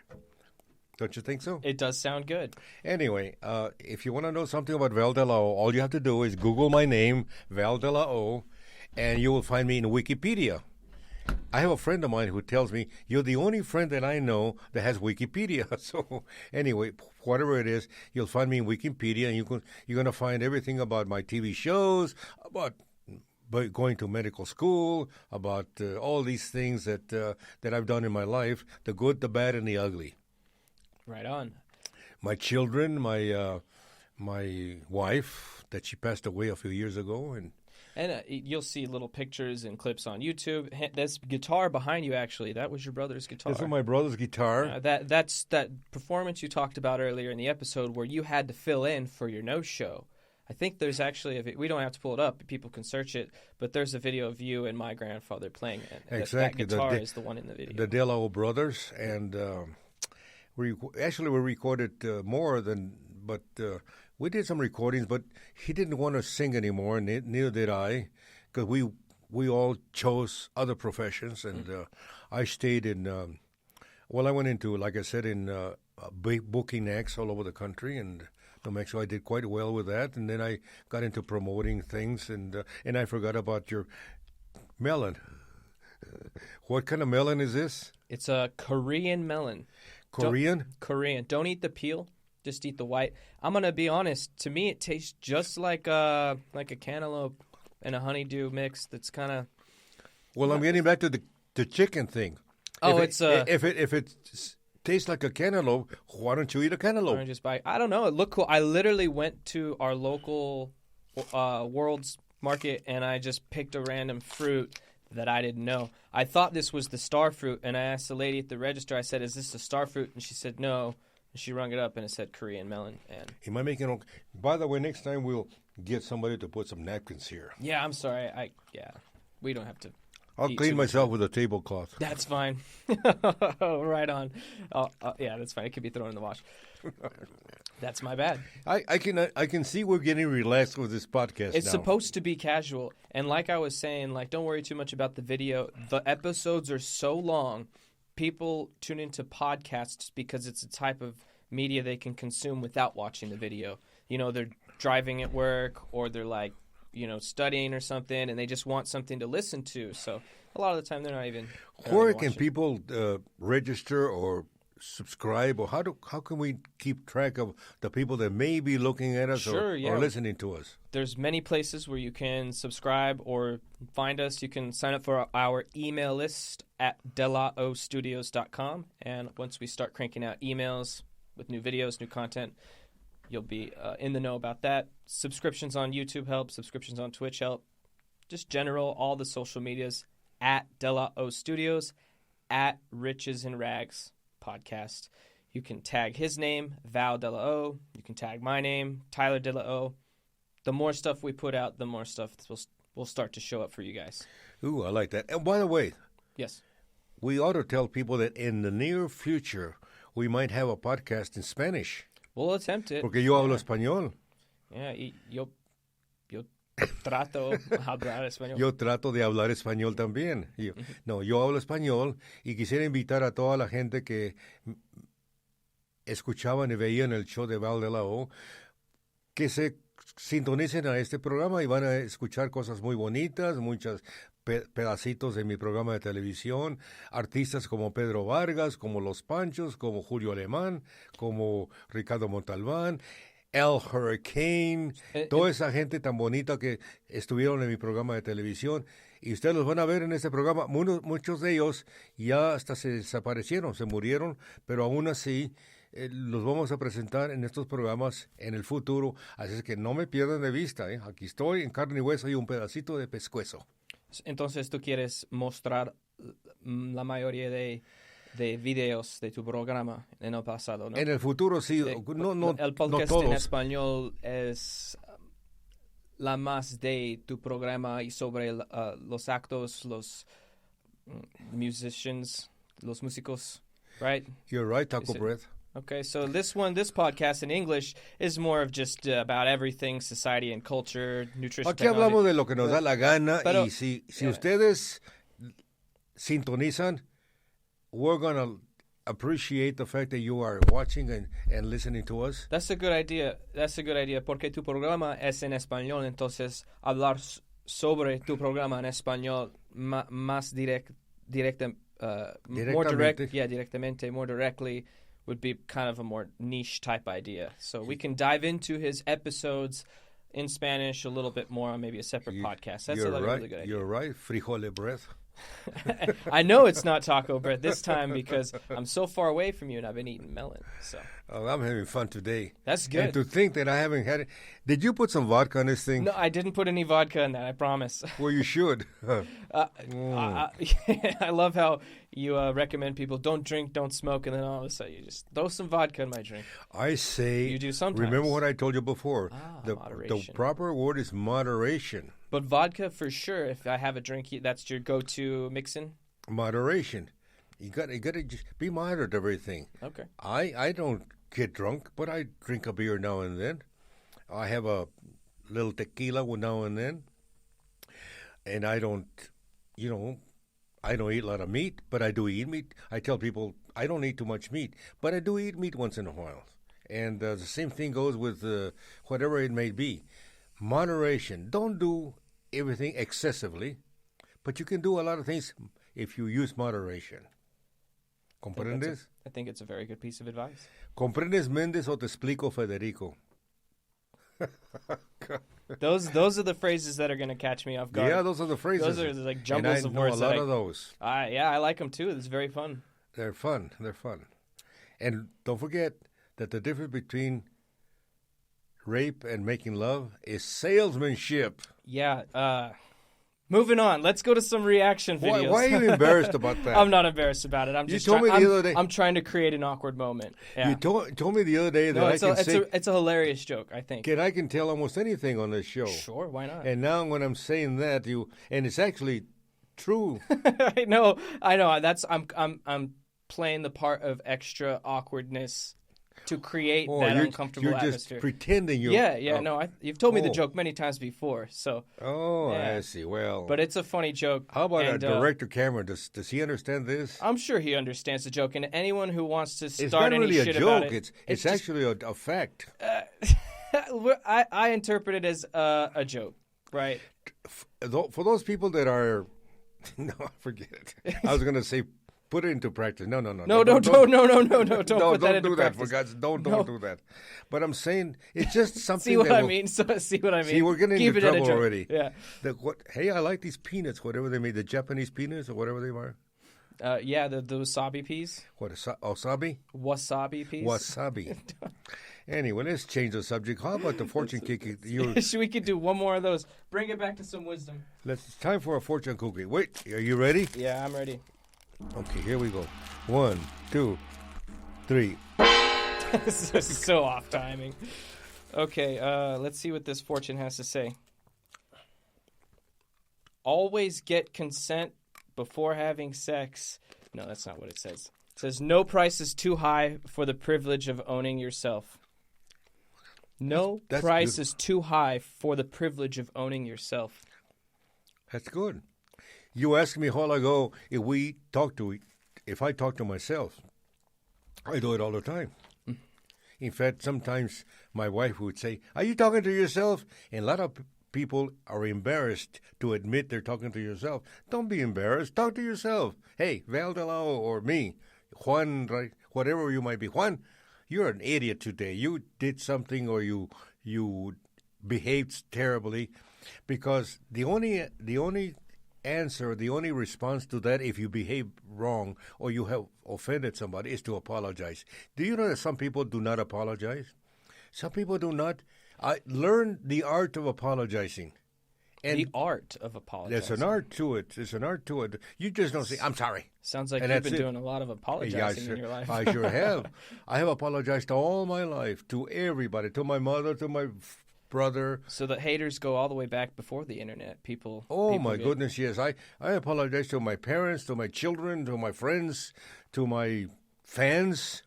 Speaker 2: Don't you think so?
Speaker 1: It does sound good.
Speaker 2: Anyway, if you want to know something about Val Delao, all you have to do is Google my name, Val Delao, and you will find me in Wikipedia. I have a friend of mine who tells me, you're the only friend that I know that has Wikipedia. So anyway, whatever it is, you'll find me in Wikipedia, and you're going to find everything about my TV shows, about going to medical school, about all these things that I've done in my life, the good, the bad, and the ugly.
Speaker 1: Right on.
Speaker 2: My children, my wife, that she passed away a few years ago, and
Speaker 1: you'll see little pictures and clips on YouTube. This guitar behind you, actually, that was your brother's guitar.
Speaker 2: This was my brother's guitar.
Speaker 1: That's that performance you talked about earlier in the episode where you had to fill in for your no-show. I think there's actually we don't have to pull it up. People can search it, but there's a video of you and my grandfather playing it.
Speaker 2: Exactly.
Speaker 1: That guitar is the one in the video.
Speaker 2: The Delao brothers, and we recorded more than, but we did some recordings, but he didn't want to sing anymore, and neither did I, because we all chose other professions, and I stayed in, I went into, like I said, in booking acts all over the country, and New Mexico. I did quite well with that, and then I got into promoting things, and I forgot about your melon. What kind of melon is this?
Speaker 1: It's a Korean melon.
Speaker 2: Korean?
Speaker 1: Korean. Don't eat the peel. Just eat the white. I'm going to be honest. To me, it tastes just like a cantaloupe and a honeydew mix that's kind of...
Speaker 2: Well, I'm getting back to the chicken thing.
Speaker 1: Oh,
Speaker 2: if it tastes like a cantaloupe, why don't you eat a cantaloupe?
Speaker 1: I don't know. It looked cool. I literally went to our local World's market, and I just picked a random fruit that I didn't know. I thought this was the star fruit, and I asked the lady at the register, I said, is this the star fruit? And she said, no. And she rung it up, and it said Korean melon. And
Speaker 2: Am I making okay? By the way, next time we'll get somebody to put some napkins here.
Speaker 1: yeah, I'm sorry. We don't have to.
Speaker 2: I'll clean myself with a tablecloth.
Speaker 1: That's fine. Right on. Yeah, that's fine. It could be thrown in the wash. That's my bad.
Speaker 2: I can see we're getting relaxed with this podcast
Speaker 1: It's
Speaker 2: now.
Speaker 1: supposed to be casual. And like I was saying, like, don't worry too much about the video. The episodes are so long. People tune into podcasts because it's a type of media they can consume without watching the video. You know, they're driving at work, or they're like, you know, studying or something, and they just want something to listen to. So a lot of the time they're not even.
Speaker 2: Where can people register or subscribe, or how can we keep track of the people that may be looking at us or listening to us?
Speaker 1: There's many places where you can subscribe or find us. You can sign up for our email list at delaostudios.com, and once we start cranking out emails with new videos, new content, you'll be in the know about that. Subscriptions on YouTube help. Subscriptions on Twitch help. Just general, all the social medias at delaostudios, at Riches and Rags podcast. You can tag his name, Val Delao. You can tag my name, Tyler Delao. The more stuff we put out, the more stuff will start to show up for you guys.
Speaker 2: Ooh, I like that. And by the way,
Speaker 1: yes,
Speaker 2: we ought to tell people that in the near future we might have a podcast in Spanish.
Speaker 1: We'll attempt it.
Speaker 2: Porque yo hablo español.
Speaker 1: Yeah, yo trato de hablar español.
Speaker 2: Yo trato de hablar español también. Yo hablo español y quisiera invitar a toda la gente que escuchaban y veían el show de Val Delao que se sintonicen a este programa y van a escuchar cosas muy bonitas, muchos pedacitos de mi programa de televisión, artistas como Pedro Vargas, como Los Panchos, como Julio Alemán, como Ricardo Montalbán, El Hurricane, toda esa gente tan bonita que estuvieron en mi programa de televisión. Y ustedes los van a ver en este programa. Muchos de ellos ya hasta se desaparecieron, se murieron, pero aún así los vamos a presentar en estos programas en el futuro. Así es que no me pierdan de vista. Aquí estoy en carne y hueso y un pedacito de pescuezo.
Speaker 1: Entonces, ¿tú quieres mostrar la mayoría de videos de tu programa en el pasado, ¿no?
Speaker 2: En el futuro, sí.
Speaker 1: El podcast en español es la más de tu programa y sobre los actos, los musicians, los músicos, right?
Speaker 2: You're right, Taco Breath.
Speaker 1: Okay, so this podcast in English is more of just about everything, society and culture, nutrition.
Speaker 2: Aquí hablamos de lo que nos da la gana, y si ustedes sintonizan, we're going to appreciate the fact that you are watching and listening to us.
Speaker 1: That's a good idea. Porque tu programa es en español, entonces hablar sobre tu programa en español más directamente, more directly, would be kind of a more niche type idea. So we can dive into his episodes in Spanish a little bit more on maybe a separate podcast. That's a really good idea.
Speaker 2: You're right, frijole breath.
Speaker 1: I know it's not taco bread this time because I'm so far away from you and I've been eating melon. So
Speaker 2: I'm having fun today.
Speaker 1: That's good.
Speaker 2: And to think that I haven't had it. Did you put some vodka on this thing?
Speaker 1: No, I didn't put any vodka in that, I promise.
Speaker 2: Well, you should.
Speaker 1: I love how you recommend people don't drink, don't smoke, and then all of a sudden you just throw some vodka in my drink.
Speaker 2: I say,
Speaker 1: you do sometimes.
Speaker 2: Remember what I told you before.
Speaker 1: Moderation.
Speaker 2: The proper word is moderation.
Speaker 1: But vodka, for sure, if I have a drink, that's your go-to mix-in?
Speaker 2: Moderation. You got to just be moderate to everything.
Speaker 1: Okay.
Speaker 2: I don't get drunk, but I drink a beer now and then. I have a little tequila now and then. And I don't eat a lot of meat, but I do eat meat. I tell people I don't eat too much meat, but I do eat meat once in a while. And the same thing goes with whatever it may be. Moderation. Don't do everything excessively, but you can do a lot of things if you use moderation. ¿Comprendes?
Speaker 1: I think it's a very good piece of advice.
Speaker 2: ¿Comprendes, Méndez, o te explico, Federico?
Speaker 1: Those are the phrases that are going to catch me off guard.
Speaker 2: Yeah, those are the phrases.
Speaker 1: Those are like jumbles of words.
Speaker 2: And I know a lot of those.
Speaker 1: I like them too. It's very fun.
Speaker 2: They're fun. And don't forget that the difference between rape and making love is salesmanship.
Speaker 1: Yeah. Moving on. Let's go to some reaction videos.
Speaker 2: Why are you embarrassed about that?
Speaker 1: I'm not embarrassed about it.
Speaker 2: You told me the other day.
Speaker 1: I'm trying to create an awkward moment. Yeah.
Speaker 2: You told me the other day that
Speaker 1: it's a hilarious joke, I think.
Speaker 2: I can tell almost anything on this show.
Speaker 1: Sure, why not?
Speaker 2: And now when I'm saying that, and it's actually true.
Speaker 1: I know. I'm playing the part of extra awkwardness to create that uncomfortable atmosphere.
Speaker 2: You're just pretending you're...
Speaker 1: Yeah. No, you've told me the joke many times before, so...
Speaker 2: Oh,
Speaker 1: yeah.
Speaker 2: I see. Well...
Speaker 1: But it's a funny joke.
Speaker 2: How about our director, Cameron? Does he understand this?
Speaker 1: I'm sure he understands the joke, and anyone who wants to start
Speaker 2: it's not
Speaker 1: any
Speaker 2: really
Speaker 1: shit
Speaker 2: a joke.
Speaker 1: about it...
Speaker 2: It's actually a fact.
Speaker 1: I interpret it as a joke, right?
Speaker 2: For those people that are... No, forget it. I was going to say... Put it into practice. No. Don't put that into practice. Don't do that. But I'm saying it's just something.
Speaker 1: See what I mean? See what I mean?
Speaker 2: See, we're getting into trouble already.
Speaker 1: Yeah.
Speaker 2: Hey, I like these peanuts. Whatever they made, the Japanese peanuts or whatever they are.
Speaker 1: Yeah, the wasabi peas.
Speaker 2: What wasabi?
Speaker 1: Wasabi peas.
Speaker 2: Wasabi. Anyway, let's change the subject. How about the fortune cookie?
Speaker 1: We could do one more of those. Bring it back to some wisdom.
Speaker 2: It's time for a fortune cookie. Wait, are you ready?
Speaker 1: Yeah, I'm ready.
Speaker 2: Okay, here we go. 1, 2, 3.
Speaker 1: This is so off timing. Okay, let's see what this fortune has to say. Always get consent before having sex. No, that's not what it says. It says no price is too high for the privilege of owning yourself. No price is too high for the privilege of owning yourself.
Speaker 2: That's good. You asked me a while ago if I talk to myself. I do it all the time. In fact, sometimes my wife would say, "Are you talking to yourself?" And a lot of people are embarrassed to admit they're talking to yourself. Don't be embarrassed. Talk to yourself. Hey, Val Delao or me, Juan, right? Whatever you might be. Juan, you're an idiot today. You did something or you behaved terribly, because the only answer, the only response to that, if you behave wrong or you have offended somebody, is to apologize. Do you know that some people do not apologize? Some people do not. I learned the art of apologizing. And
Speaker 1: the art of apologizing.
Speaker 2: There's an art to it. There's an art to it. You just don't say, "I'm sorry."
Speaker 1: Sounds like you've been doing a lot of apologizing in your life.
Speaker 2: I sure have. I have apologized all my life to everybody, to my mother, to my brother.
Speaker 1: So the haters go all the way back before the internet.
Speaker 2: My goodness, yes. I apologize to my parents, to my children, to my friends, to my fans.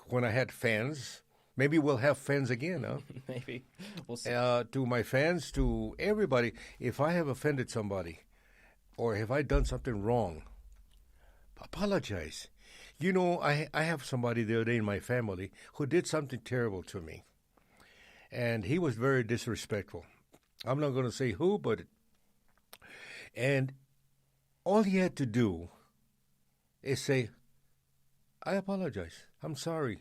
Speaker 2: When I had fans. Maybe we'll have fans again, huh?
Speaker 1: Maybe. We'll see.
Speaker 2: To my fans, to everybody. If I have offended somebody or have I done something wrong, apologize. You know, I have somebody the other day in my family who did something terrible to me. And he was very disrespectful. I'm not going to say who, and all he had to do is say, "I apologize. I'm sorry.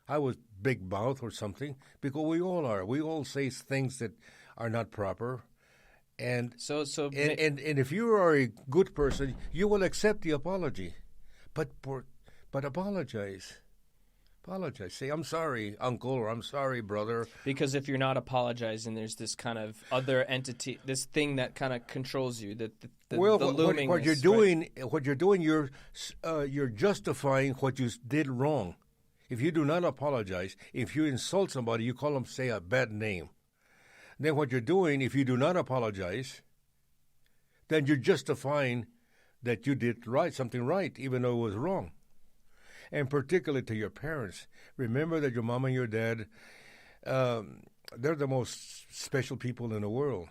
Speaker 2: I was big mouth or something," because we all are. We all say things that are not proper. And and if you are a good person, you will accept the apology. But apologize. Apologize. Say, "I'm sorry, uncle," or "I'm sorry, brother."
Speaker 1: Because if you're not apologizing, there's this kind of other entity, this thing that kind of controls you. The looming.
Speaker 2: What you're doing, you're justifying what you did wrong. If you do not apologize, if you insult somebody, you call them, say, a bad name. Then what you're doing, if you do not apologize, then you're justifying that you did something right, even though it was wrong. And particularly to your parents. Remember that your mom and your dad, they're the most special people in the world.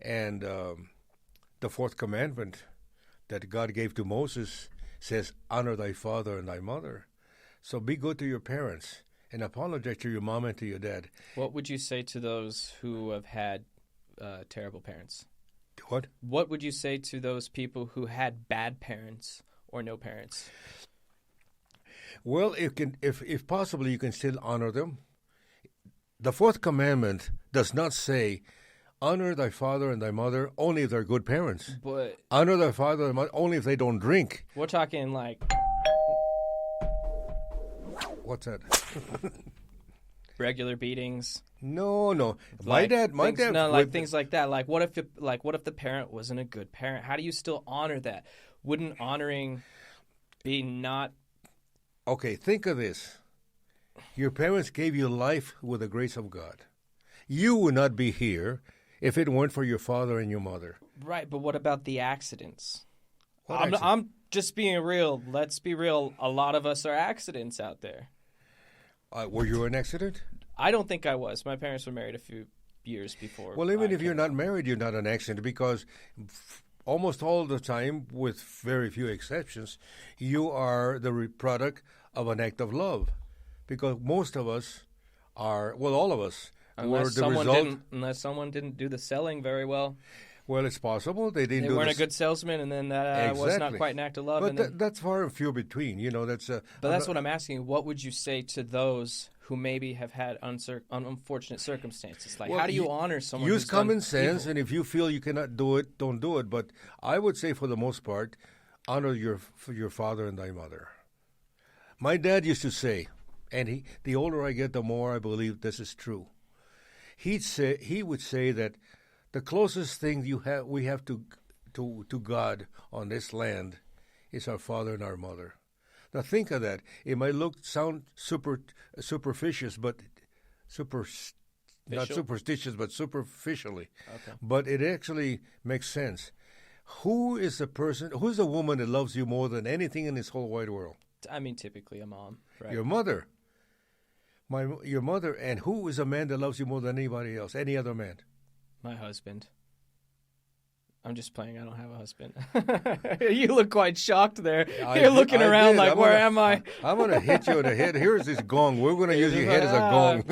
Speaker 2: And the fourth commandment that God gave to Moses says, "Honor thy father and thy mother." So be good to your parents and apologize to your mom and to your dad.
Speaker 1: What would you say to those who have had terrible parents?
Speaker 2: What?
Speaker 1: What would you say to those people who had bad parents or no parents?
Speaker 2: Well, if possible, you can still honor them. The fourth commandment does not say, "Honor thy father and thy mother," only if they're good parents.
Speaker 1: But
Speaker 2: honor thy father and mother only if they don't drink.
Speaker 1: We're talking like...
Speaker 2: What's that?
Speaker 1: regular beatings.
Speaker 2: No. My dad.
Speaker 1: No, like things like that. Like what if the parent wasn't a good parent? How do you still honor that? Wouldn't honoring be not?
Speaker 2: Okay, think of this. Your parents gave you life with the grace of God. You would not be here if it weren't for your father and your mother.
Speaker 1: Right, but what about the accidents?
Speaker 2: What
Speaker 1: I'm just being real. Let's be real. A lot of us are accidents out there.
Speaker 2: Were you an accident?
Speaker 1: I don't think I was. My parents were married a few years before.
Speaker 2: Well, even if you're not married, you're not an accident because almost all the time, with very few exceptions, you are the product of an act of love. Because most of us are, well, all of us were the result.
Speaker 1: Unless someone didn't do the selling very well.
Speaker 2: Well, it's possible they didn't.
Speaker 1: They weren't a good salesman, and then that was not quite an act of love.
Speaker 2: But that's far and few between. You know, that's.
Speaker 1: But that's what I'm asking. What would you say to those who maybe have had unfortunate circumstances? Like, how do you honor someone?
Speaker 2: Use common sense,
Speaker 1: evil?
Speaker 2: and if you feel you cannot do it, don't do it. But I would say, for the most part, honor your father and thy mother. My dad used to say, and the older I get, the more I believe this is true. He would say that the closest thing we have to God on this land is our father and our mother. Now think of that. It might sound superstitious, but not superstitious, but superficially.
Speaker 1: Okay.
Speaker 2: But it actually makes sense. Who's the woman that loves you more than anything in this whole wide world?
Speaker 1: I mean, typically a mom, right?
Speaker 2: Your mother. Your mother. And who is a man that loves you more than anybody else, any other man?
Speaker 1: My husband. I'm just playing. I don't have a husband. You look quite shocked there. You're looking around like, where am I?
Speaker 2: I'm going to hit you in the head. Here's this gong. We're going to use your head as a gong.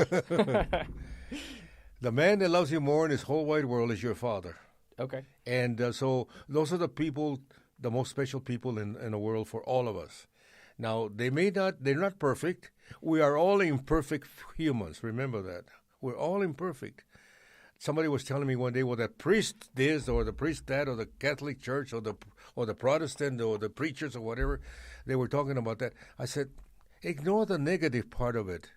Speaker 2: The man that loves you more in this whole wide world is your father.
Speaker 1: Okay.
Speaker 2: And so those are the people, the most special people in the world for all of us. Now, they're not perfect. We are all imperfect humans. Remember that. We're all imperfect. Somebody was telling me one day, well, that priest this or the priest that or the Catholic Church or the Protestant or the preachers or whatever, they were talking about that. I said, ignore the negative part of it.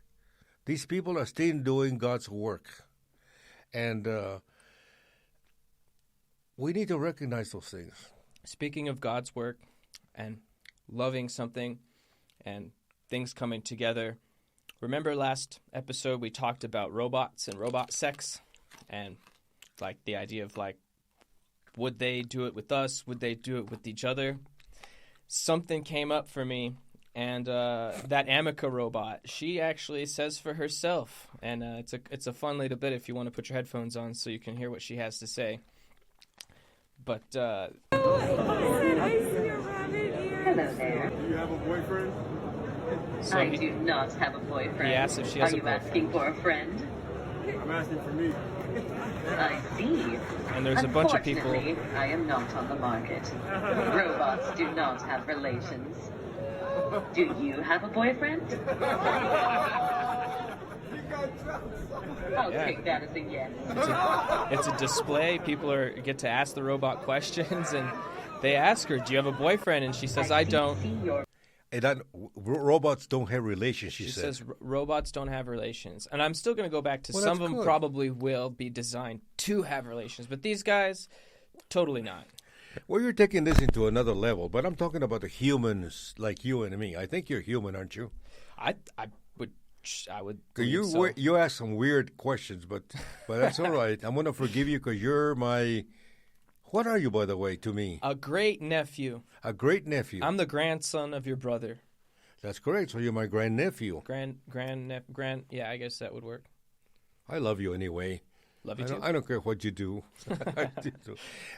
Speaker 2: These people are still doing God's work. And we need to recognize those things.
Speaker 1: Speaking of God's work and loving something and things coming together, remember last episode we talked about robots and robot sex? And like the idea of like, would they do it with us? Would they do it with each other? Something came up for me, and that Amica robot, she actually says for herself, and it's a fun little bit if you want to put your headphones on so you can hear what she has to say. But
Speaker 4: I see a rabbit here.
Speaker 5: Hello there.
Speaker 6: Do you have a boyfriend?
Speaker 1: so
Speaker 5: I do not have a boyfriend.
Speaker 1: He asked if she has
Speaker 5: Are
Speaker 1: a
Speaker 5: you
Speaker 1: boyfriend.
Speaker 5: asking for a friend?
Speaker 6: I'm asking for me.
Speaker 5: I see.
Speaker 1: And there's a bunch of people.
Speaker 5: Unfortunately, I am not on the market. Robots do not have relations. Do you have a boyfriend? I'll take that as a yes.
Speaker 1: It's a display. People get to ask the robot questions, and they ask her, "Do you have a boyfriend?" And she says, "I don't."
Speaker 2: Robots don't have relations, she
Speaker 1: says robots don't have relations. And I'm still going to go back to
Speaker 2: Well,
Speaker 1: some of
Speaker 2: that's
Speaker 1: them
Speaker 2: good.
Speaker 1: probably will be designed to have relations. But these guys, totally not.
Speaker 2: Well, you're taking this into another level, but I'm talking about the humans like you and me. I think you're human, aren't you?
Speaker 1: I would
Speaker 2: 'Cause
Speaker 1: believe so.
Speaker 2: you ask some weird questions, but that's all right. I'm going to forgive you because you're my... What are you, by the way, to me?
Speaker 1: A great nephew.
Speaker 2: A great nephew.
Speaker 1: I'm the grandson of your brother.
Speaker 2: That's correct. So you're my grandnephew.
Speaker 1: Yeah, I guess that would work.
Speaker 2: I love you anyway.
Speaker 1: Love you too.
Speaker 2: I don't care what you do.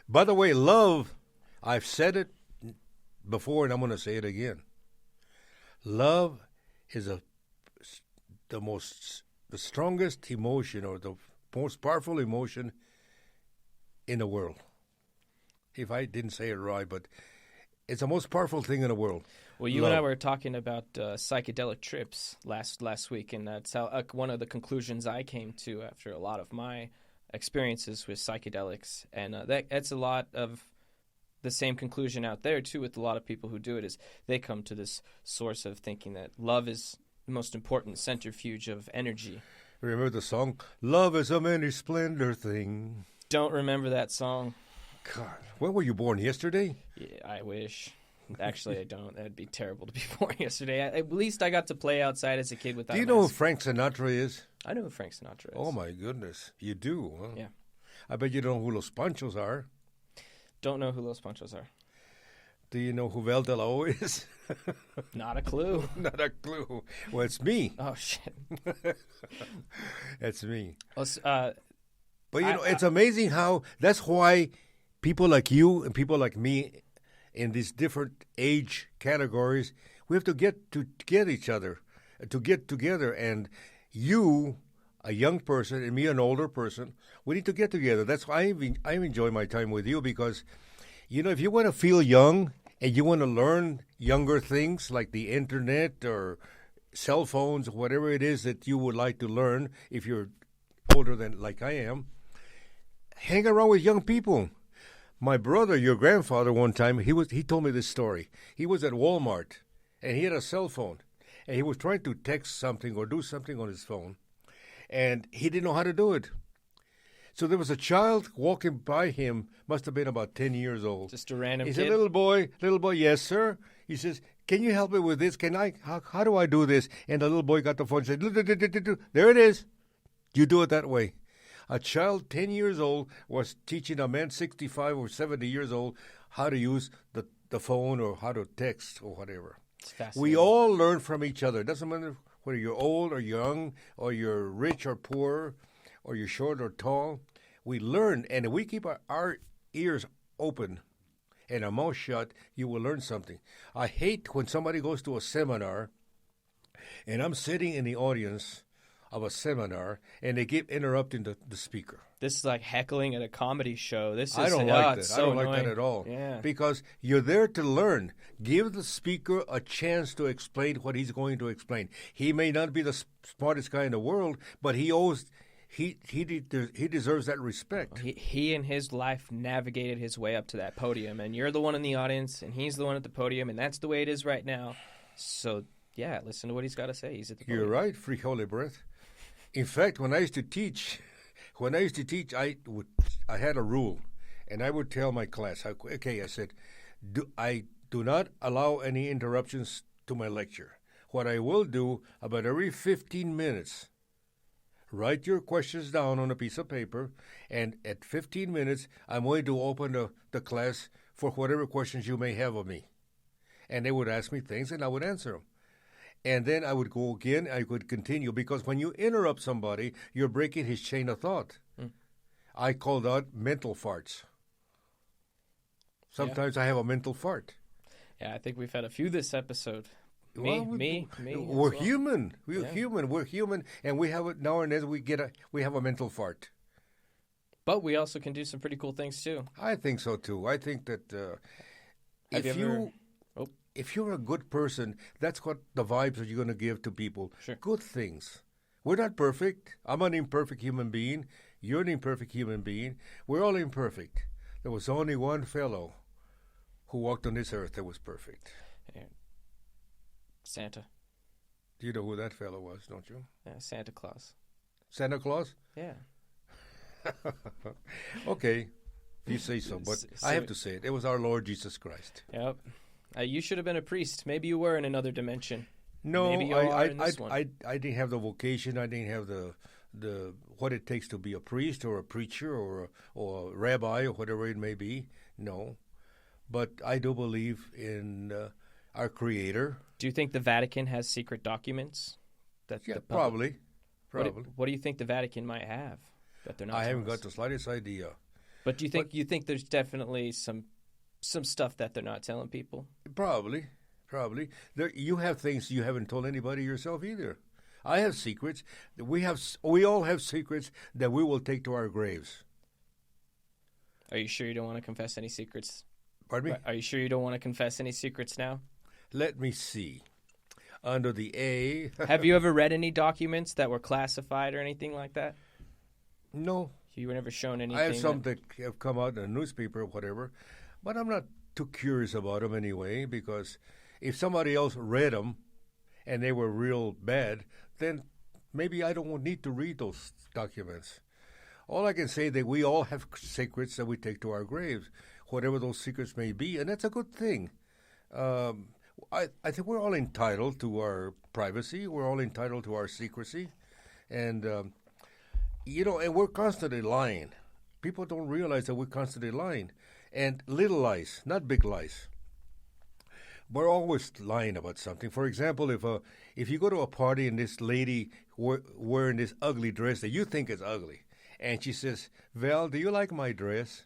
Speaker 2: By the way, love, I've said it before and I'm going to say it again. Love is the strongest emotion or the most powerful emotion in the world. If I didn't say it right, but it's the most powerful thing in the world.
Speaker 1: Well, you and I were talking about psychedelic trips last week, and that's how one of the conclusions I came to after a lot of my experiences with psychedelics, and that's a lot of the same conclusion out there too with a lot of people who do it. Is they come to this source of thinking that love is most important centrifuge of energy.
Speaker 2: Remember the song, Love is a many splendor thing?
Speaker 1: Don't remember that song.
Speaker 2: God, when were you born? Yesterday?
Speaker 1: Yeah, I wish. Actually, I don't. That'd be terrible to be born yesterday. At least I got to play outside as a kid without
Speaker 2: Do you
Speaker 1: a
Speaker 2: know who
Speaker 1: mask.
Speaker 2: Frank Sinatra is?
Speaker 1: I know who Frank Sinatra is.
Speaker 2: Oh, my goodness. You do, huh?
Speaker 1: Yeah.
Speaker 2: I bet you don't know who Los Panchos are.
Speaker 1: Don't know who Los Panchos are.
Speaker 2: Do you know who Val Delao is?
Speaker 1: Not a clue.
Speaker 2: Not a clue. Well, it's me.
Speaker 1: Oh, shit.
Speaker 2: It's me.
Speaker 1: Well,
Speaker 2: But, it's amazing how that's why people like you and people like me in these different age categories, we have to get each other, to get together. And you, a young person, and me, an older person, we need to get together. That's why I enjoy my time with you because, if you want to feel young and you want to learn younger things like the internet or cell phones, whatever it is that you would like to learn if you're older than like I am, hang around with young people. My brother, your grandfather, one time, he told me this story. He was at Walmart, and he had a cell phone, and he was trying to text something or do something on his phone, and he didn't know how to do it. So there was a child walking by him, must have been about 10 years old.
Speaker 1: just a random
Speaker 2: He
Speaker 1: kid.
Speaker 2: said, little boy, yes, sir. He says, can you help me with this? How do I do this? And the little boy got the phone and said, there it is. You do it that way. A child 10 years old was teaching a man 65 or 70 years old how to use the phone or how to text or whatever.
Speaker 1: It's fascinating.
Speaker 2: We all learn from each other. It doesn't matter whether you're old or young or you're rich or poor or you're short or tall. We learn, and if we keep our ears open and our mouth shut, you will learn something. I hate when somebody goes to a seminar and I'm sitting in the audience of a seminar, and they keep interrupting the speaker.
Speaker 1: This is like heckling at a comedy show.
Speaker 2: I don't like that.
Speaker 1: It's
Speaker 2: I
Speaker 1: so
Speaker 2: don't like
Speaker 1: annoying.
Speaker 2: that at all.
Speaker 1: Yeah.
Speaker 2: Because you're there to learn. Give the speaker a chance to explain what he's going to explain. He may not be the smartest guy in the world, but he deserves that respect.
Speaker 1: He in his life navigated his way up to that podium, and you're the one in the audience, and he's the one at the podium, and that's the way it is right now. So, yeah, listen to what he's got to say. He's at the podium.
Speaker 2: You're right, free holy breath. In fact, when I used to teach, I had a rule, and I would tell my class, I said, I do not allow any interruptions to my lecture. What I will do, about every 15 minutes, write your questions down on a piece of paper, and at 15 minutes, I'm going to open the class for whatever questions you may have of me. And they would ask me things, and I would answer them. And then I would go again, I would continue, because when you interrupt somebody, you're breaking his chain of thought. I call that mental farts. Sometimes I have a mental fart.
Speaker 1: Yeah, I think we've had a few this episode.
Speaker 2: We're human. We're human, and we have it now and then. We have a mental fart.
Speaker 1: But we also can do some pretty cool things too.
Speaker 2: I think so too. I think that if you're a good person, that's what the vibes that you're going to give to people.
Speaker 1: Sure.
Speaker 2: Good things. We're not perfect. I'm an imperfect human being. You're an imperfect human being. We're all imperfect. There was only one fellow who walked on this earth that was perfect.
Speaker 1: Yeah. Santa.
Speaker 2: Do you know who that fellow was, don't you?
Speaker 1: Yeah, Santa Claus.
Speaker 2: Santa Claus?
Speaker 1: Yeah.
Speaker 2: Okay, you say so, but I have to say it. It was our Lord Jesus Christ.
Speaker 1: Yep. You should have been a priest. Maybe you were in another dimension.
Speaker 2: No,
Speaker 1: Maybe you are in this one.
Speaker 2: I didn't have the vocation. I didn't have the what it takes to be a priest or a preacher or a rabbi or whatever it may be. No, but I do believe in our Creator.
Speaker 1: Do you think the Vatican has secret documents?
Speaker 2: Probably.
Speaker 1: What do you think the Vatican might have that they're not?
Speaker 2: I haven't
Speaker 1: telling us?
Speaker 2: got the slightest idea.
Speaker 1: But do you think there's definitely some stuff that they're not telling people?
Speaker 2: Probably. You have things you haven't told anybody yourself either. I have secrets. We all have secrets that we will take to our graves.
Speaker 1: Are you sure you don't want to confess any secrets?
Speaker 2: Pardon me?
Speaker 1: Are you sure you don't want to confess any secrets now?
Speaker 2: Let me see. Under the A.
Speaker 1: Have you ever read any documents that were classified or anything like that?
Speaker 2: No.
Speaker 1: You were never shown anything?
Speaker 2: I have some that have come out in a newspaper or whatever, but I'm not too curious about them anyway, because if somebody else read them and they were real bad, then maybe I don't need to read those documents. All I can say is that we all have secrets that we take to our graves, whatever those secrets may be, and that's a good thing. I think we're all entitled to our privacy. We're all entitled to our secrecy. And, and we're constantly lying. People don't realize that we're constantly lying. And little lies, not big lies. We're always lying about something. For example, if you go to a party and this lady wearing this ugly dress that you think is ugly, and she says, "Val, do you like my dress?"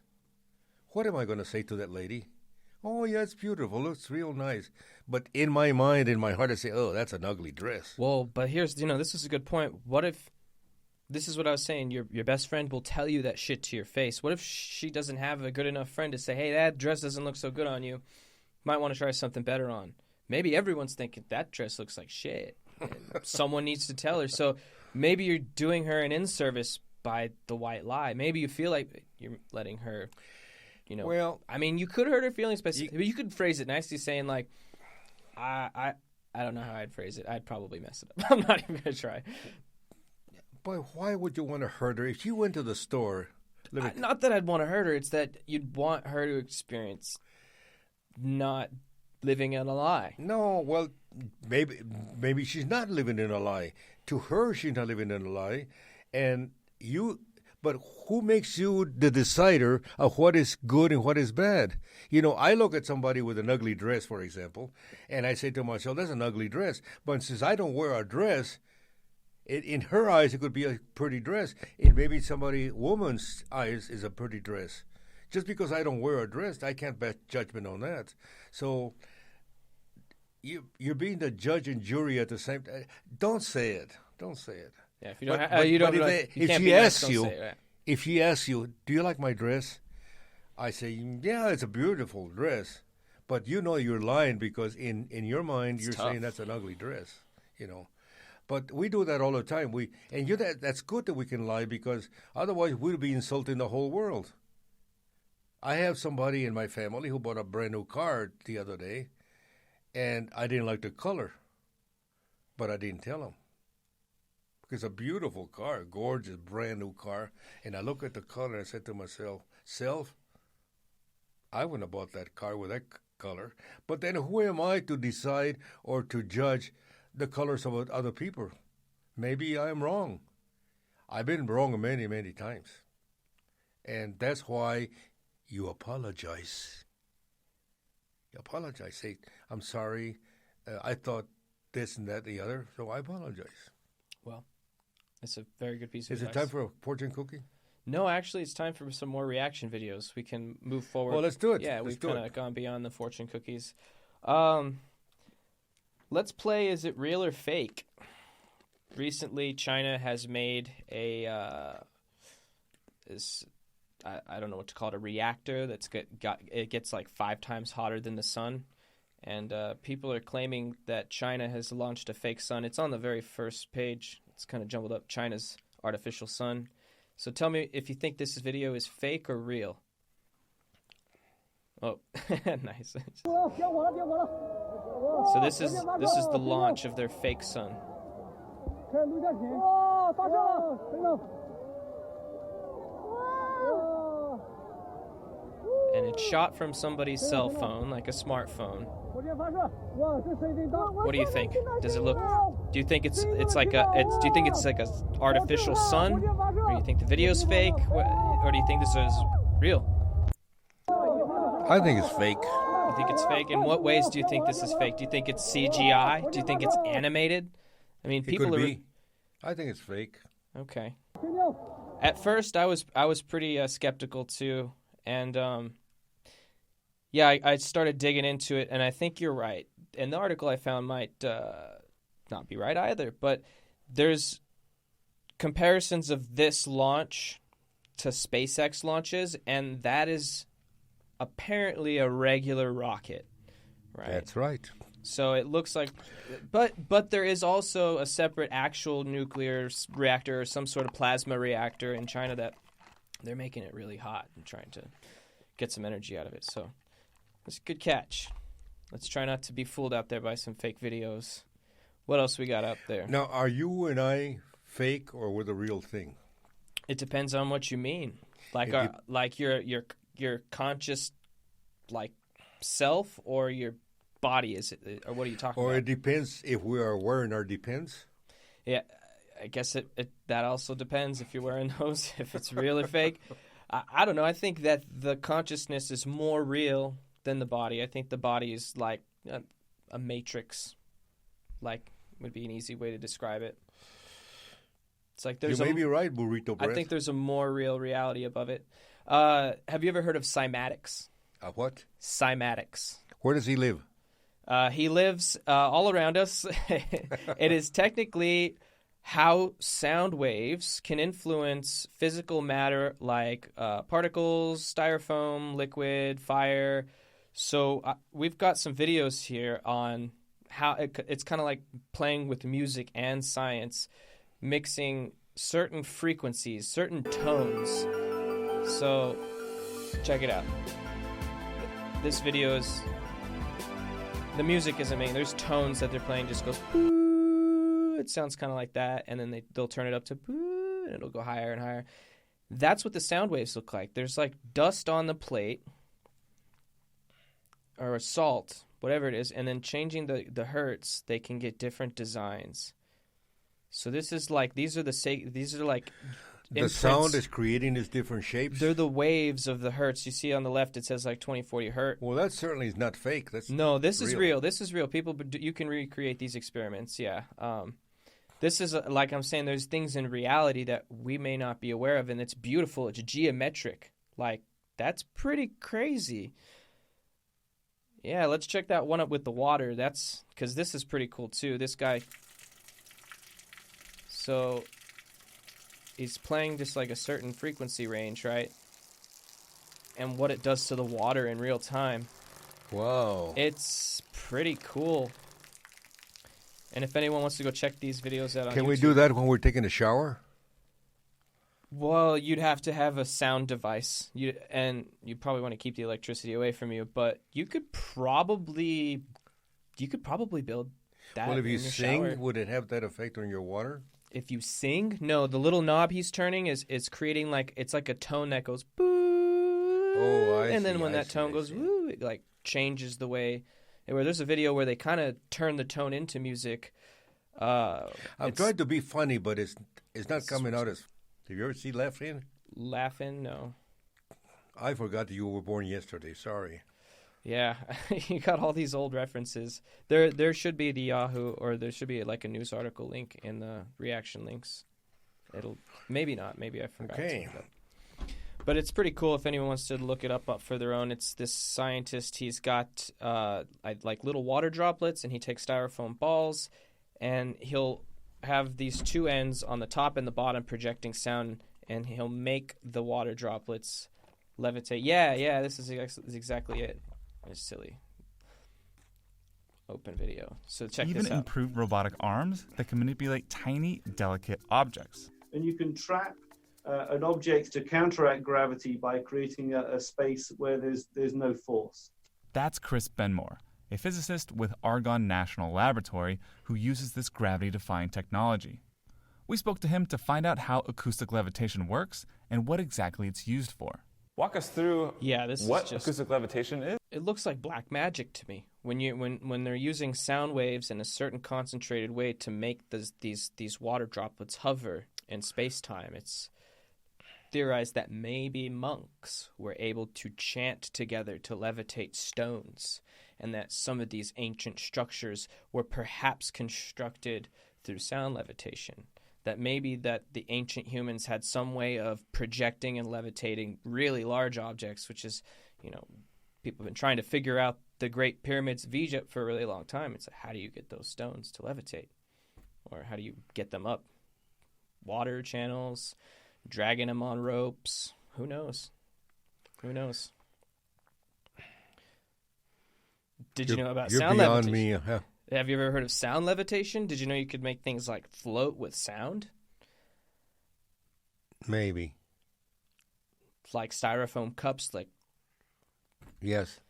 Speaker 2: What am I going to say to that lady? "Oh, yeah, it's beautiful. Looks real nice." But in my mind, in my heart, I say, "Oh, that's an ugly dress."
Speaker 1: Well, but here's, this is a good point. What if, this is what I was saying, your best friend will tell you that shit to your face. What if she doesn't have a good enough friend to say, "Hey, that dress doesn't look so good on you. Might want to try something better on." Maybe everyone's thinking, that dress looks like shit. Someone needs to tell her. So maybe you're doing her an in-service by the white lie. Maybe you feel like you're letting her...
Speaker 2: Well,
Speaker 1: I mean, you could hurt her feelings, but you could phrase it nicely, saying like, I don't know how I'd phrase it. I'd probably mess it up. I'm not even gonna try.
Speaker 2: But why would you want to hurt her if you went to the store?
Speaker 1: Not that I'd want to hurt her. It's that you'd want her to experience not living in a lie.
Speaker 2: No, well, maybe she's not living in a lie. To her, she's not living in a lie, and you. But who makes you the decider of what is good and what is bad? I look at somebody with an ugly dress, for example, and I say to myself, "That's an ugly dress." But since I don't wear a dress, in her eyes, it could be a pretty dress. In maybe woman's eyes, is a pretty dress. Just because I don't wear a dress, I can't pass judgment on that. So you're being the judge and jury at the same time. Don't say it. Don't say it.
Speaker 1: Yeah, if you don't,
Speaker 2: if she asks you, "Do you like my dress?" I say, "Yeah, it's a beautiful dress," but you're lying because in your mind you're saying that's an ugly dress, But we do that all the time. That's good that we can lie because otherwise we'd be insulting the whole world. I have somebody in my family who bought a brand new car the other day, and I didn't like the color, but I didn't tell him. It's a beautiful car, gorgeous, brand new car. And I look at the color and I said to myself, I wouldn't have bought that car with that color. But then who am I to decide or to judge the colors of other people? Maybe I'm wrong. I've been wrong many, many times. And that's why you apologize. You apologize. Say, "I'm sorry. I thought this and that, the other, so I apologize."
Speaker 1: Well, it's a very good piece of
Speaker 2: advice. Is it time for a fortune cookie?
Speaker 1: No, actually, it's time for some more reaction videos. We can move forward.
Speaker 2: Well, let's do it.
Speaker 1: Yeah, we've kind of gone beyond the fortune cookies. Let's play Is It Real or Fake? Recently, China has made I don't know what to call it, a reactor that's it gets like 5 times hotter than the sun. And people are claiming that China has launched a fake sun. It's on the very first page. It's kind of jumbled up. China's artificial sun. So tell me if you think this video is fake or real. Oh, nice. So this is the launch of their fake sun. And it's shot from somebody's cell phone, like a smartphone. What do you think? Does it look? Do you think it's like a artificial sun, or do you think the video's fake, or do you think this is real?
Speaker 2: I think it's fake.
Speaker 1: You think it's fake? In what ways do you think this is fake? Do you think it's CGI? Do you think it's animated? I mean, people
Speaker 2: could be. I think it's fake.
Speaker 1: Okay. At first, I was pretty skeptical too, and I started digging into it, and I think you're right. And the article I found might not be right either, but there's comparisons of this launch to SpaceX launches, and that is apparently a regular rocket, right?
Speaker 2: That's right.
Speaker 1: So it looks like, but there is also a separate actual nuclear reactor or some sort of plasma reactor in China that they're making it really hot and trying to get some energy out of it. So it's a good catch. Let's try not to be fooled out there by some fake videos. What else we got up there?
Speaker 2: Now, are you and I fake or we're the real thing?
Speaker 1: It depends on what you mean. Like like your conscious like self or your body is it, or what are you talking
Speaker 2: Or
Speaker 1: about?
Speaker 2: it depends if we are wearing our depends.
Speaker 1: Yeah, I guess that also depends if you're wearing those, if it's real or fake. I don't know. I think that the consciousness is more real than the body. I think the body is like a matrix, like would be an easy way to describe it. It's like there's
Speaker 2: You may be right, Burrito Breath.
Speaker 1: I think there's a more real reality above it. Have you ever heard of Cymatics?
Speaker 2: What?
Speaker 1: Cymatics.
Speaker 2: Where does he live?
Speaker 1: He lives all around us. It is technically how sound waves can influence physical matter like particles, styrofoam, liquid, fire. So we've got some videos here on how it's kind of like playing with music and science, mixing certain frequencies, certain tones. So check it out. This video is... The music isn't amazing. There's tones that they're playing just goes... It sounds kind of like that, and then they'll turn it up to boo, and it'll go higher and higher. That's what the sound waves look like. There's like dust on the plate, or salt, whatever it is, and then changing the hertz, they can get different designs. So this is like these are like
Speaker 2: the
Speaker 1: imprints.
Speaker 2: sound is creating these different shapes.
Speaker 1: They're the waves of the hertz. You see on the left, it says like 2040 hertz.
Speaker 2: Well, that certainly is not fake. That's
Speaker 1: this is real. This is real. People, you can recreate these experiments. Yeah. This is like I'm saying. There's things in reality that we may not be aware of, and it's beautiful. It's geometric. Like that's pretty crazy. Yeah, let's check that one up with the water. That's because this is pretty cool too. This guy. So he's playing just like a certain frequency range, right? And what it does to the water in real time.
Speaker 2: Wow.
Speaker 1: It's pretty cool. And if anyone wants to go check these videos out on
Speaker 2: Can
Speaker 1: YouTube,
Speaker 2: we do that when we're taking a shower?
Speaker 1: Well, you'd have to have a sound device. And you probably want to keep the electricity away from you, but you could probably build that.
Speaker 2: Well, if
Speaker 1: in
Speaker 2: you
Speaker 1: your
Speaker 2: sing,
Speaker 1: shower.
Speaker 2: would it have that effect on your water?
Speaker 1: If you sing, no, the little knob he's turning is creating like it's like a tone that goes boo.
Speaker 2: Oh, I see.
Speaker 1: And then when
Speaker 2: I
Speaker 1: that
Speaker 2: see,
Speaker 1: tone
Speaker 2: I
Speaker 1: goes
Speaker 2: see.
Speaker 1: woo, it like changes the way. Where there's a video where they kind of turn the tone into music.
Speaker 2: I'm trying to be funny, but it's not coming out as. Have you ever seen Laughing?
Speaker 1: Laughing, no.
Speaker 2: I forgot that you were born yesterday. Sorry.
Speaker 1: Yeah, you got all these old references. There should be the Yahoo, or there should be like a news article link in the reaction links. It'll maybe not. Maybe I forgot.
Speaker 2: Okay.
Speaker 1: But it's pretty cool if anyone wants to look it up for their own. It's this scientist. He's got like little water droplets, and he takes styrofoam balls, and he'll have these two ends on the top and the bottom projecting sound, and he'll make the water droplets levitate. Yeah, this is exactly it. It's silly. Open video. So check
Speaker 7: Even
Speaker 1: this out.
Speaker 7: improved robotic arms that can manipulate tiny, delicate objects.
Speaker 6: And you can trap an object to counteract gravity by creating a space where there's no force.
Speaker 7: That's Chris Benmore, a physicist with Argonne National Laboratory who uses this gravity-defying technology. We spoke to him to find out how acoustic levitation works and what exactly it's used for.
Speaker 8: Walk us through what acoustic levitation is.
Speaker 1: It looks like black magic to me. When they're using sound waves in a certain concentrated way to make these water droplets hover in space-time, it's theorized that maybe monks were able to chant together to levitate stones, and that some of these ancient structures were perhaps constructed through sound levitation. That maybe that the ancient humans had some way of projecting and levitating really large objects, which is, people have been trying to figure out the Great Pyramids of Egypt for a really long time. It's like, how do you get those stones to levitate? Or how do you get them up? Water channels, dragging them on ropes. Who knows? Did you know about sound levitation?
Speaker 2: You're beyond me.
Speaker 1: Have you ever heard of sound levitation? Did you know you could make things like float with sound?
Speaker 2: Maybe.
Speaker 1: Like styrofoam cups, like.
Speaker 2: Yes.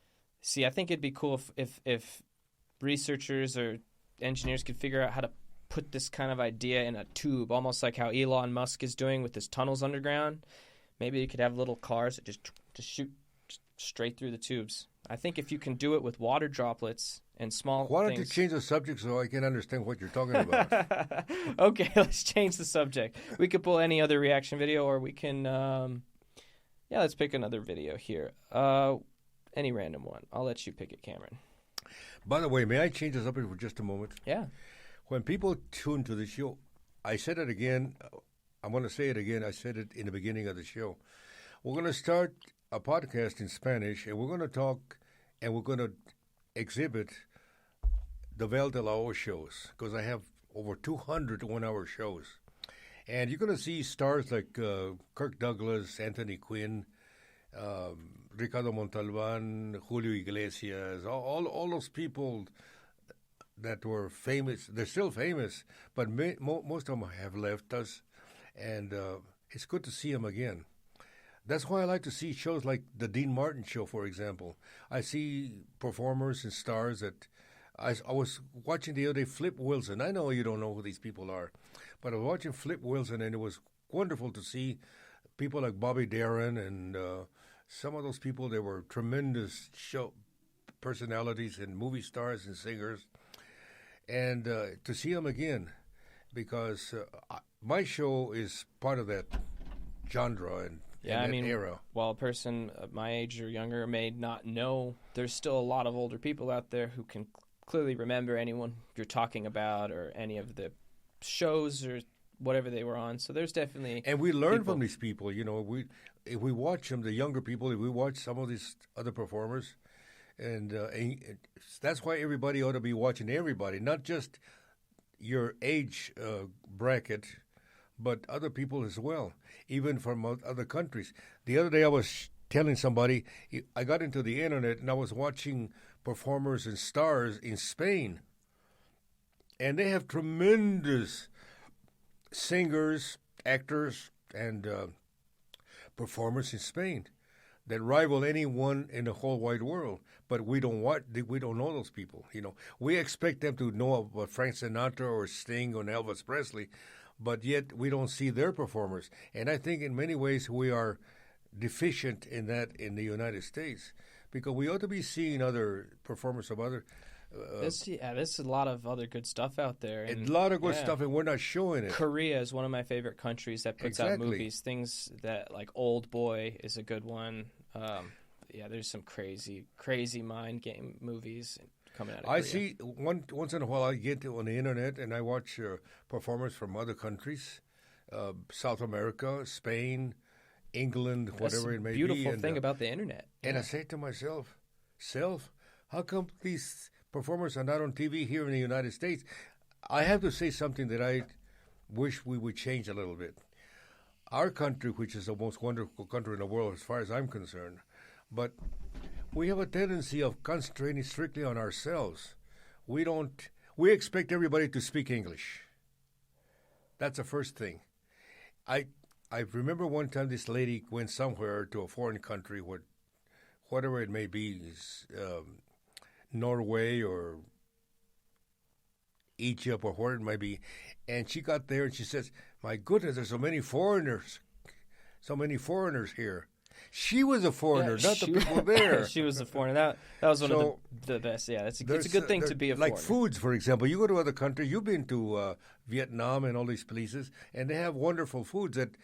Speaker 1: See, I think it'd be cool if researchers or engineers could figure out how to put this kind of idea in a tube, almost like how Elon Musk is doing with his tunnels underground. Maybe you could have little cars that just shoot straight through the tubes. I think if you can do it with water droplets and small
Speaker 2: Why don't
Speaker 1: things...
Speaker 2: you change the subject so I can understand what you're talking about?
Speaker 1: Okay, let's change the subject. We could pull any other reaction video, or we can... let's pick another video here. Any random one. I'll let you pick it, Cameron.
Speaker 2: By the way, may I change the subject for just a moment?
Speaker 1: Yeah.
Speaker 2: When people tune to the show, I said it again. I'm going to say it again. I said it in the beginning of the show. We're going to start a podcast in Spanish, and we're going to talk and we're going to exhibit the Val de la O shows, because I have over 200 one-hour shows. And you're going to see stars like Kirk Douglas, Anthony Quinn, Ricardo Montalban, Julio Iglesias, all those people that were famous. They're still famous, but most of them have left us, and it's good to see them again. That's why I like to see shows like the Dean Martin Show, for example. I see performers and stars that I was watching the other day, Flip Wilson. I know you don't know who these people are, but I was watching Flip Wilson, and it was wonderful to see people like Bobby Darin and some of those people. They were tremendous show personalities and movie stars and singers. And to see them again, because my show is part of that genre and era.
Speaker 1: While a person of my age or younger may not know, there's still a lot of older people out there who can clearly remember anyone you're talking about or any of the shows or whatever they were on. So there's definitely...
Speaker 2: And we learn from these people. If we watch them, the younger people, if we watch some of these other performers, and that's why everybody ought to be watching everybody, not just your age bracket, but other people as well, even from other countries. The other day I was telling somebody, I got into the internet and I was watching performers and stars in Spain. And they have tremendous singers, actors, and performers in Spain that rival anyone in the whole wide world. But we don't know those people. We expect them to know about Frank Sinatra or Sting or Elvis Presley, but yet we don't see their performers. And I think in many ways we are deficient in that in the United States, because we ought to be seeing other performers of other.
Speaker 1: There's a lot of other good stuff out there.
Speaker 2: And a lot of good stuff, and we're not showing it.
Speaker 1: Korea is one of my favorite countries that puts out movies. Things that, like Old Boy is a good one. There's some crazy mind game movies coming out of Korea.
Speaker 2: I see once in a while I get on the internet and I watch performers from other countries, South America, Spain, England, whatever it may be.
Speaker 1: That's the beautiful thing about the internet.
Speaker 2: And I say to myself, how come these performers are not on TV here in the United States? I have to say something that I wish we would change a little bit. Our country, which is the most wonderful country in the world as far as I'm concerned, but we have a tendency of concentrating strictly on ourselves. We expect everybody to speak English. That's the first thing. I remember one time this lady went somewhere to a foreign country, whatever it may be, Norway or Egypt or where it might be, and she got there and she says, "My goodness, there's so many foreigners here." She was a foreigner, not the people there.
Speaker 1: She was a foreigner. That was one of the best. Yeah, it's a good thing to be a foreigner.
Speaker 2: Like foods, for example. You go to other countries. You've been to Vietnam and all these places, and they have wonderful foods that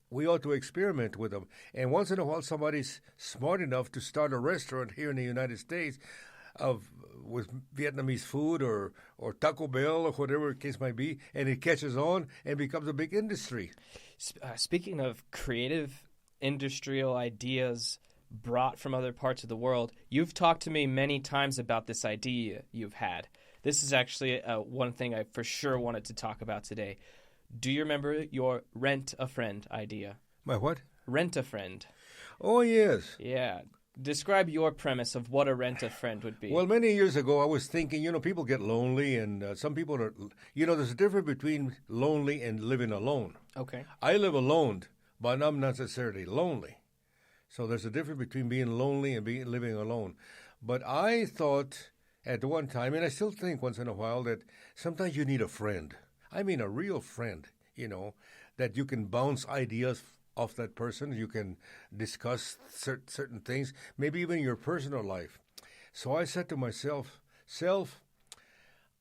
Speaker 2: we ought to experiment with them. And once in a while, somebody's smart enough to start a restaurant here in the United States with Vietnamese food or Taco Bell or whatever the case might be, and it catches on and becomes a big industry.
Speaker 1: Speaking of creative industrial ideas brought from other parts of the world, you've talked to me many times about this idea you've had. This is actually one thing I for sure wanted to talk about today. Do you remember your rent a friend idea?
Speaker 2: My what?
Speaker 1: Rent a friend.
Speaker 2: Oh, yes.
Speaker 1: Yeah. Describe your premise of what a rent a friend would be.
Speaker 2: Well, many years ago, I was thinking, people get lonely, and some people are, there's a difference between lonely and living alone.
Speaker 1: Okay.
Speaker 2: I live alone, but I'm not necessarily lonely. So there's a difference between being lonely and living alone. But I thought, at one time, and I still think once in a while that sometimes you need a friend. I mean, a real friend, that you can bounce ideas off that person. You can discuss certain things, maybe even your personal life. So I said to myself,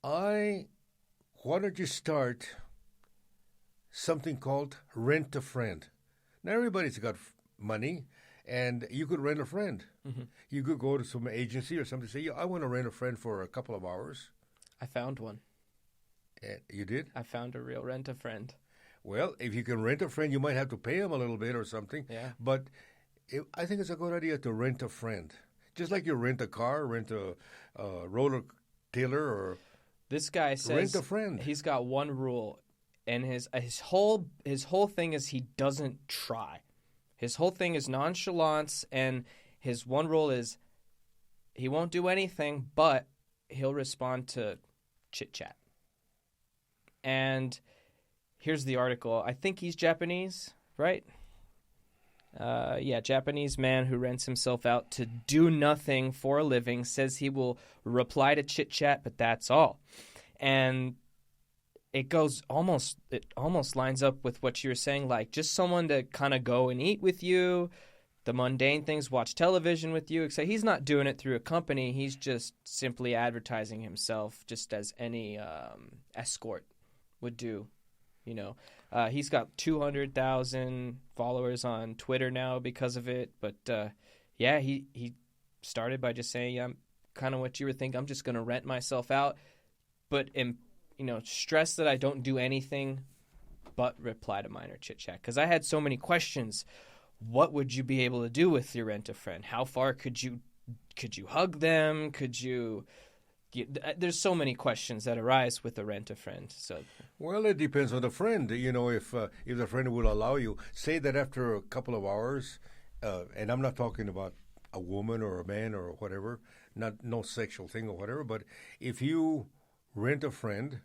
Speaker 2: why don't you start something called Rent a Friend? Now, everybody's got money, and you could rent a friend. Mm-hmm. You could go to some agency or something, say, I want to rent a friend for a couple of hours.
Speaker 1: I found one.
Speaker 2: You did?
Speaker 1: I found a real Rent a Friend.
Speaker 2: Well, if you can rent a friend, you might have to pay him a little bit or something.
Speaker 1: Yeah.
Speaker 2: But I think it's a good idea to rent a friend. Just like you rent a car, rent a roller tiller, or
Speaker 1: this guy says
Speaker 2: rent a friend.
Speaker 1: He's got one rule, and his whole thing is he doesn't try. His whole thing is nonchalance, and his one rule is he won't do anything, but he'll respond to chit-chat. And here's the article. I think he's Japanese, right? Japanese man who rents himself out to do nothing for a living, says he will reply to chit-chat, but that's all. And it almost lines up with what you were saying, like just someone to kind of go and eat with you, the mundane things, watch television with you. Except he's not doing it through a company. He's just simply advertising himself just as any escort would do, He's got 200,000 followers on Twitter now because of it. But, he started by just saying, I'm kind of what you were thinking. I'm just going to rent myself out, but stress that I don't do anything but reply to minor chit-chat. Because I had so many questions. What would you be able to do with your rent-a-friend? How far could you hug them? There's so many questions that arise with a rent-a-friend. So,
Speaker 2: well, it depends on the friend. If the friend will allow you. Say that after a couple of hours, and I'm not talking about a woman or a man or whatever, no sexual thing or whatever, but if you rent a friend,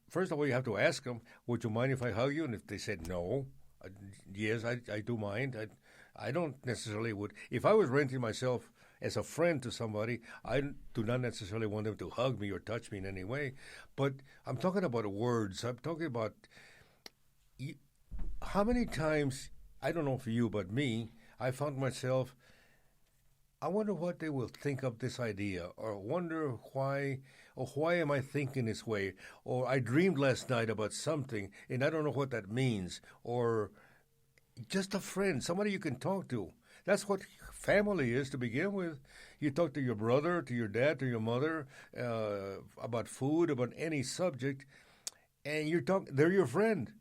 Speaker 2: first of all, you have to ask them, would you mind if I hug you? And if they said no, yes, I do mind. I don't necessarily would. If I was renting myself as a friend to somebody, I do not necessarily want them to hug me or touch me in any way. But I'm talking about words. I'm talking about how many times, I don't know for you, but me, I found myself, I wonder what they will think of this idea, or wonder why am I thinking this way, or I dreamed last night about something, and I don't know what that means, or just a friend, somebody you can talk to. That's what family is to begin with. You talk to your brother, to your dad, to your mother about food, about any subject, and they're your friend.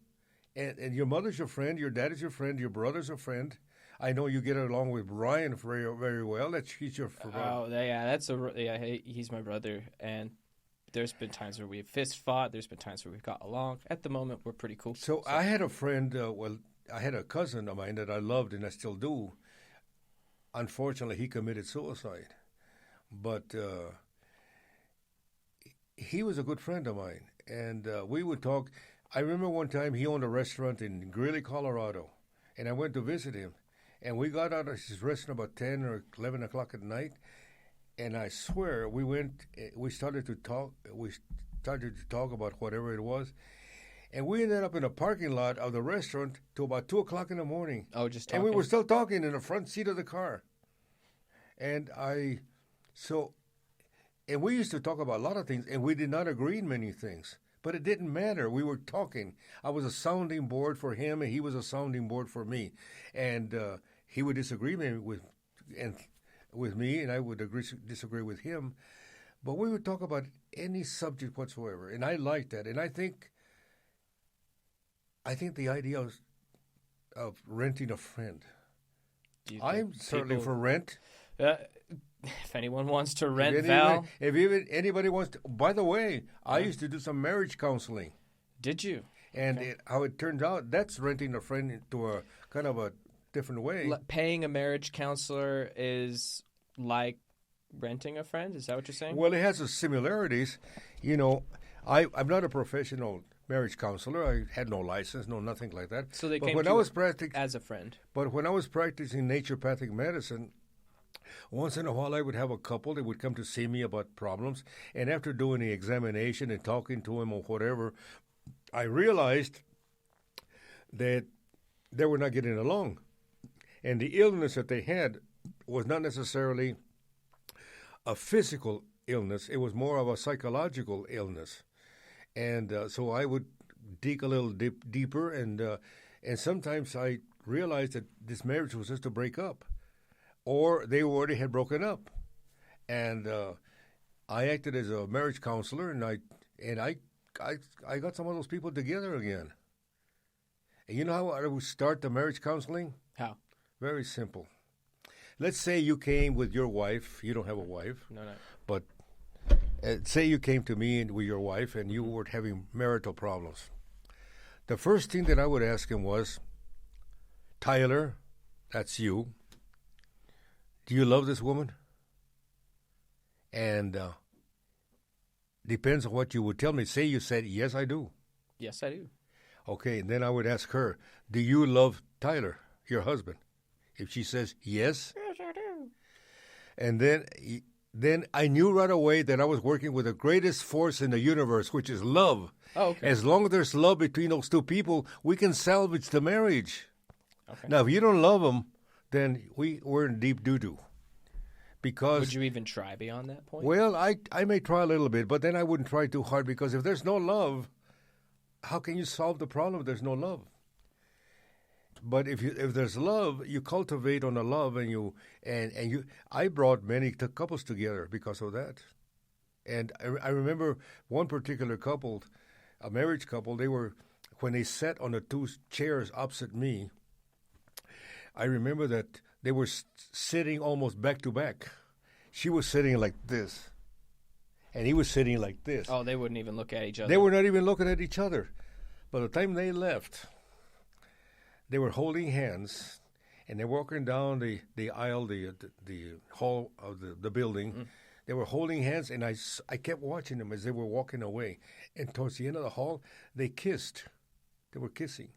Speaker 2: And your mother's your friend, your dad is your friend, your brother's a friend. I know you get along with Brian very, very well. He's your friend.
Speaker 1: Oh, yeah, he's my brother. And there's been times where we've fist fought. There's been times where we've got along. At the moment, we're pretty cool.
Speaker 2: So I had a friend, I had a cousin of mine that I loved and I still do. Unfortunately, he committed suicide. But he was a good friend of mine. And we would talk. I remember one time he owned a restaurant in Greeley, Colorado. And I went to visit him. And we got out of his restaurant about 10 or 11 o'clock at night. And I swear, we started to talk. We started to talk about whatever it was. And we ended up in a parking lot of the restaurant till about 2 o'clock in the morning.
Speaker 1: Oh, just talking?
Speaker 2: And we were still talking in the front seat of the car. And we used to talk about a lot of things, and we did not agree in many things. But it didn't matter. We were talking. I was a sounding board for him, and he was a sounding board for me. And he would disagree with me, and I would disagree with him. But we would talk about any subject whatsoever, and I liked that. And I think the idea of renting a friend. I'm certainly for rent.
Speaker 1: If anyone wants to rent Val.
Speaker 2: If even anybody wants to. By the way, I used to do some marriage counseling.
Speaker 1: Did you?
Speaker 2: And how it turns out, that's renting a friend into a kind of a different way.
Speaker 1: Paying a marriage counselor is like renting a friend? Is that what you're saying?
Speaker 2: Well, it has its similarities. I'm not a professional marriage counselor. I had no license, nothing like that.
Speaker 1: So they
Speaker 2: but
Speaker 1: came
Speaker 2: when
Speaker 1: to
Speaker 2: I
Speaker 1: you
Speaker 2: was
Speaker 1: as a friend.
Speaker 2: But when I was practicing naturopathic medicine, Once in a while, I would have a couple that would come to see me about problems. And after doing the examination and talking to him or whatever, I realized that they were not getting along. And the illness that they had was not necessarily a physical illness. It was more of a psychological illness. And so I would dig a little deeper. And sometimes I realized that this marriage was just to break up. Or they already had broken up. And I acted as a marriage counselor, and I got some of those people together again. And you know how I would start the marriage counseling?
Speaker 1: How?
Speaker 2: Very simple. Let's say you came with your wife. You don't have a wife.
Speaker 1: No.
Speaker 2: But say you came to me with your wife, and you were having marital problems. The first thing that I would ask him was, Tyler, that's you. Do you love this woman? And depends on what you would tell me. Say you said, yes, I do.
Speaker 1: Yes, I do.
Speaker 2: Okay, and then I would ask her, do you love Tyler, your husband? If she says yes.
Speaker 1: Yes, I do.
Speaker 2: And then I knew right away that I was working with the greatest force in the universe, which is love.
Speaker 1: Oh, okay.
Speaker 2: As long as there's love between those two people, we can salvage the marriage.
Speaker 1: Okay.
Speaker 2: Now, if you don't love them, then we're in deep doo-doo. Because
Speaker 1: would you even try beyond that point?
Speaker 2: Well, I may try a little bit, but then I wouldn't try too hard, because if there's no love, how can you solve the problem if there's no love? But if there's love, you cultivate on the love, and I brought many couples together because of that. And I remember one particular couple, a marriage couple, when they sat on the two chairs opposite me, I remember that they were sitting almost back to back. She was sitting like this, and he was sitting like this.
Speaker 1: Oh, they wouldn't even look at each other.
Speaker 2: They were not even looking at each other. By the time they left, they were holding hands, and they're walking down the aisle, the hall of the building. Mm. They were holding hands, and I kept watching them as they were walking away. And towards the end of the hall, they kissed. They were kissing.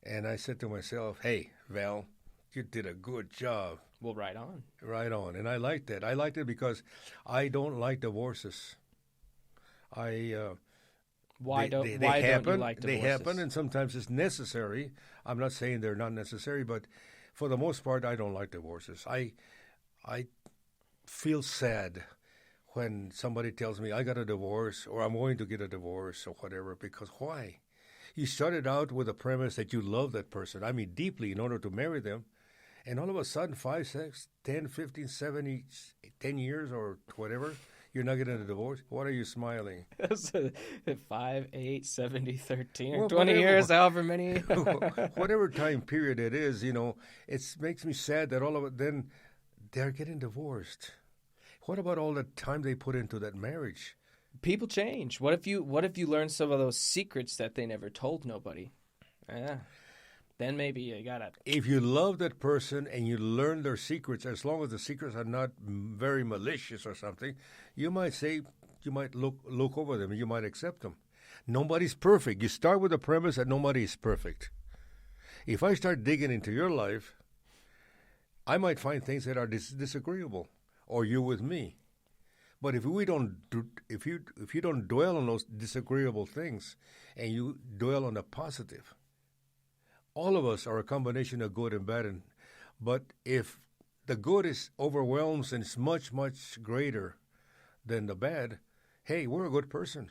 Speaker 2: And I said to myself, hey, Val, you did a good job.
Speaker 1: Well, right on.
Speaker 2: Right on. And I liked that. I liked it because I don't like divorces.
Speaker 1: Why don't you like divorces?
Speaker 2: They happen, and sometimes it's necessary. I'm not saying they're not necessary, but for the most part, I don't like divorces. I feel sad when somebody tells me I got a divorce or I'm going to get a divorce or whatever, because why? You started out with the premise that you love that person, I mean deeply, in order to marry them. And all of a sudden, 5, 6, 10, 15, 70, 10 years or whatever, you're not getting a divorce? What are you smiling?
Speaker 1: 5, 8, 70, 13,
Speaker 2: well,
Speaker 1: 20 years, however many.
Speaker 2: Whatever time period it is, it makes me sad that all of it, then they're getting divorced. What about all the time they put into that marriage?
Speaker 1: People change. What if you learn some of those secrets that they never told nobody? Then maybe you gotta.
Speaker 2: If you love that person and you learn their secrets, as long as the secrets are not very malicious or something, you might look over them and you might accept them. Nobody's perfect. You start with the premise that nobody is perfect. If I start digging into your life, I might find things that are disagreeable, or you with me. But if you don't dwell on those disagreeable things, and you dwell on the positive, all of us are a combination of good and bad. But if the good overwhelms and is much, much greater than the bad, hey, we're a good person.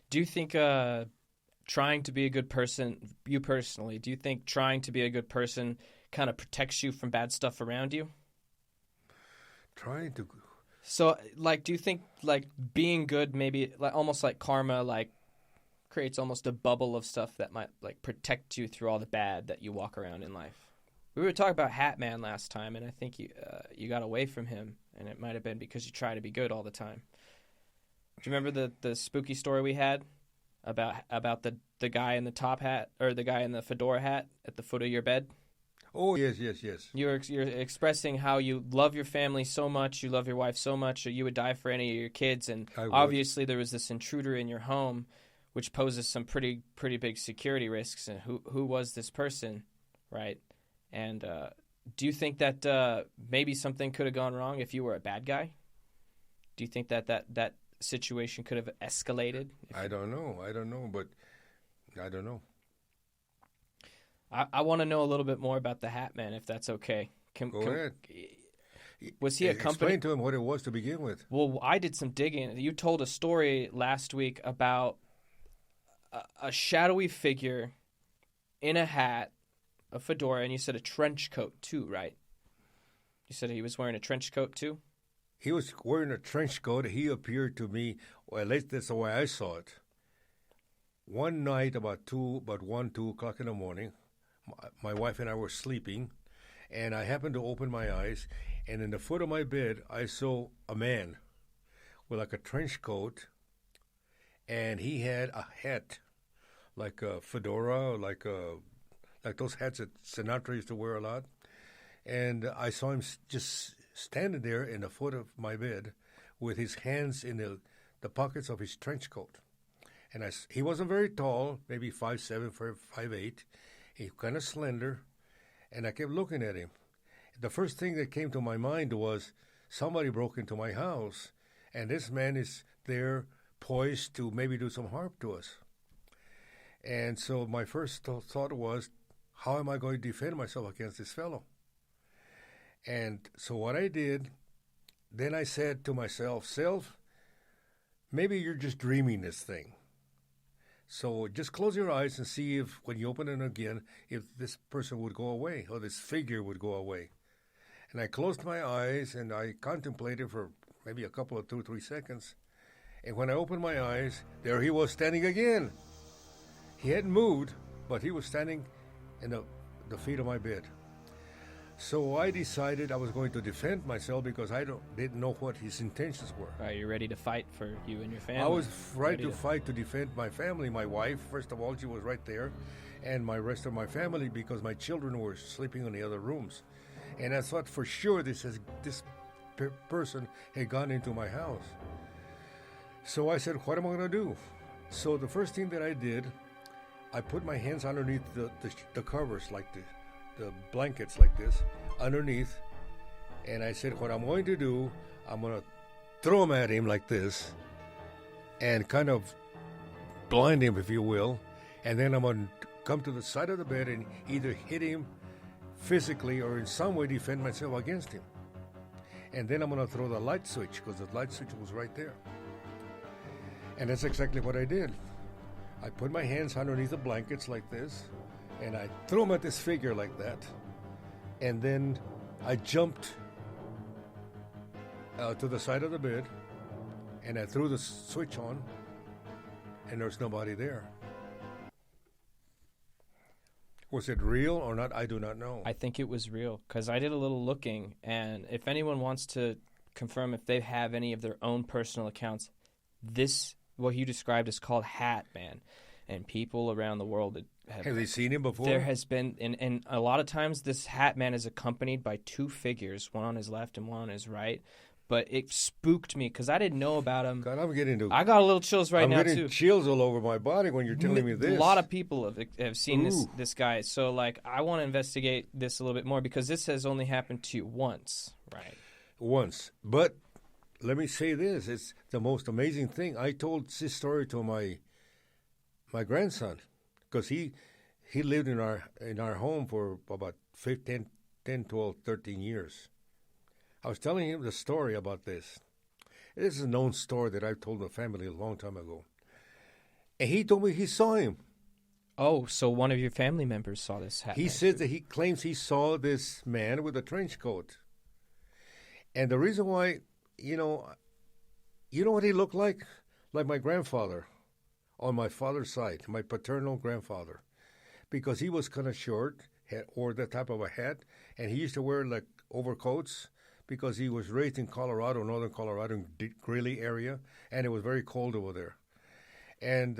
Speaker 1: Do you think trying to be a good person, you personally, do you think trying to be a good person kind of protects you from bad stuff around you?
Speaker 2: Trying to.
Speaker 1: So, do you think, being good, maybe almost like karma, creates almost a bubble of stuff that might, protect you through all the bad that you walk around in life? We were talking about Hat Man last time, and I think you got away from him, and it might have been because you try to be good all the time. Do you remember the spooky story we had about the guy in the top hat, or the guy in the fedora hat at the foot of your bed?
Speaker 2: Oh, yes.
Speaker 1: You're expressing how you love your family so much, you love your wife so much, or you would die for any of your kids, and obviously there was this intruder in your home, which poses some pretty big security risks. And who was this person, right? And Do you think that maybe something could have gone wrong if you were a bad guy? Do you think that situation could have escalated?
Speaker 2: I don't know, but I don't know.
Speaker 1: I want to know a little bit more about the Hat Man, if that's okay.
Speaker 2: Go ahead.
Speaker 1: Was he a company?
Speaker 2: Explain to him what it was to begin with.
Speaker 1: Well, I did some digging. You told a story last week about a shadowy figure in a hat, a fedora, and you said a trench coat too, right? You said he was wearing a trench coat too?
Speaker 2: He was wearing a trench coat. He appeared to me, well, at least that's the way I saw it. One night about 1, 2 o'clock in the morning, my wife and I were sleeping, and I happened to open my eyes, and in the foot of my bed, I saw a man with like a trench coat, and he had a hat, like a fedora, like those hats that Sinatra used to wear a lot. And I saw him just standing there in the foot of my bed with his hands in the pockets of his trench coat. And he wasn't very tall, maybe 5'7", 5'8". He kind of slender, and I kept looking at him. The first thing that came to my mind was somebody broke into my house, and this man is there poised to maybe do some harm to us. And so my first thought was, how am I going to defend myself against this fellow? And so what I did, then I said to myself, Self, maybe you're just dreaming this thing. So just close your eyes and see if, when you open it again, if this person would go away or this figure would go away. And I closed my eyes and I contemplated for maybe a couple of 2 or 3 seconds. And when I opened my eyes, there he was standing again. He hadn't moved, but he was standing in the feet of my bed. So I decided I was going to defend myself because I didn't know what his intentions were.
Speaker 1: Right, you're ready to fight for you and your family.
Speaker 2: I was ready to fight to defend my family. My wife, first of all, she was right there, and my rest of my family because my children were sleeping in the other rooms. And I thought for sure this person had gone into my house. So I said, what am I going to do? So the first thing that I did, I put my hands underneath the covers like the blankets like this underneath, and I said, what I'm going to do, I'm going to throw them at him like this and kind of blind him, if you will, and then I'm going to come to the side of the bed and either hit him physically or in some way defend myself against him. And then I'm going to throw the light switch because the light switch was right there. And that's exactly what I did. I put my hands underneath the blankets like this, and I threw him at this figure like that. And then I jumped to the side of the bed, and I threw the switch on, and there's nobody there. Was it real or not? I do not know.
Speaker 1: I think it was real because I did a little looking, and if anyone wants to confirm if they have any of their own personal accounts, this, what you described, is called Hat Man. And people around the world have
Speaker 2: they seen him before?
Speaker 1: There has been, and a lot of times this Hat Man is accompanied by 2 figures, one on his left and one on his right. But it spooked me because I didn't know about him.
Speaker 2: God,
Speaker 1: I got a little chills now, too.
Speaker 2: I'm getting chills all over my body when you're telling me this.
Speaker 1: A lot of people have seen this guy. So, like, I want to investigate this a little bit more because this has only happened to you once, right?
Speaker 2: Once. But let me say this. It's the most amazing thing. I told this story to my grandson, because he lived in our home for about 10, 12, 13 years. I was telling him the story about this. This is a known story that I've told the family a long time ago. And he told me he saw him.
Speaker 1: Oh, so one of your family members saw this happen.
Speaker 2: He said that he claims he saw this man with a trench coat. And the reason why, you know what he looked like? Like my grandfather. On my father's side, my paternal grandfather, because he was kind of short, wore that type of a hat, and he used to wear like overcoats because he was raised in Colorado, northern Colorado, in Greeley area, and it was very cold over there. And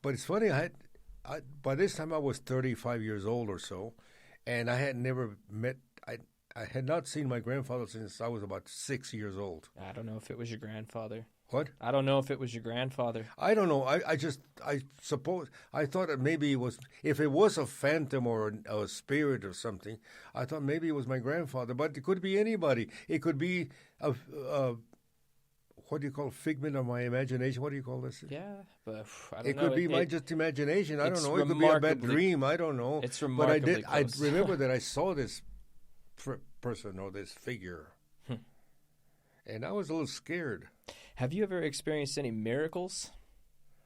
Speaker 2: but it's funny, I by this time I was 35 years old or so, and I had never met. I had not seen my grandfather since I was about 6 years old.
Speaker 1: I don't know if it was your grandfather.
Speaker 2: What?
Speaker 1: I don't know if it was your grandfather.
Speaker 2: I don't know. I suppose, I thought that maybe it was, if it was a phantom or a spirit or something, I thought maybe it was my grandfather, but it could be anybody. It could be a what do you call, figment of my imagination? What do you call this?
Speaker 1: Yeah, but I don't know.
Speaker 2: It could be my just imagination. I don't know. It could be a bad dream. I don't know.
Speaker 1: It's remarkably
Speaker 2: But I remember that I saw this person or this figure, and I was a little scared.
Speaker 1: Have you ever experienced any miracles?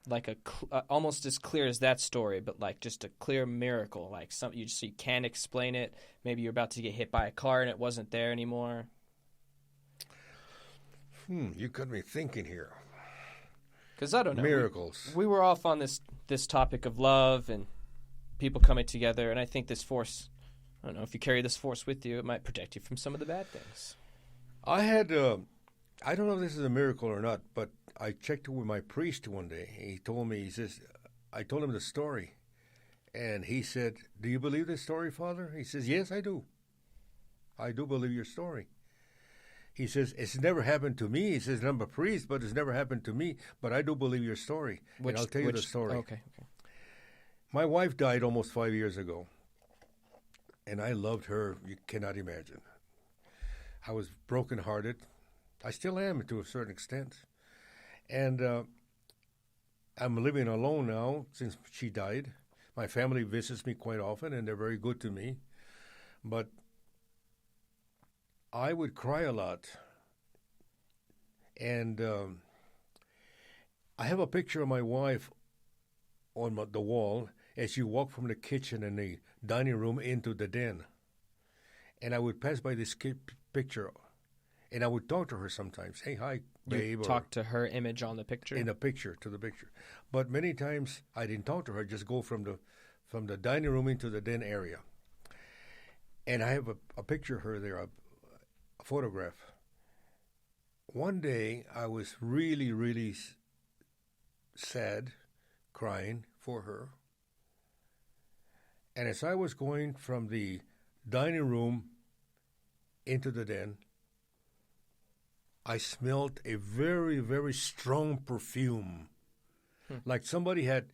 Speaker 1: Like almost as clear as that story, but like just a clear miracle, like something you can't explain it. Maybe you're about to get hit by a car and it wasn't there anymore.
Speaker 2: You got me thinking here.
Speaker 1: Because I don't know.
Speaker 2: Miracles.
Speaker 1: We were off on this topic of love and people coming together, and I think this force, I don't know, if you carry this force with you, it might protect you from some of the bad things.
Speaker 2: I had, I don't know if this is a miracle or not, but I checked with my priest one day. He told me, he says, I told him the story, and he said, "Do you believe this story, Father?" He says, "Yes, I do. I do believe your story." He says, "It's never happened to me." He says, "I'm a priest, but it's never happened to me, but I do believe your story." And I'll tell you the story.
Speaker 1: Okay.
Speaker 2: My wife died almost 5 years ago, and I loved her. You cannot imagine. I was brokenhearted. I still am to a certain extent. And I'm living alone now since she died. My family visits me quite often, and they're very good to me. But I would cry a lot. And I have a picture of my wife on the wall as she walked from the kitchen and the dining room into the den. And I would pass by this picture, and I would talk to her sometimes. "Hey, hi, babe."
Speaker 1: You talk to her image on the picture?
Speaker 2: In the picture, to the picture. But many times I didn't talk to her, just go from the dining room into the den area. And I have a picture of her there, a photograph. One day I was really, really sad, crying for her. And as I was going from the dining room into the den, I smelled a very, very strong perfume. Like somebody had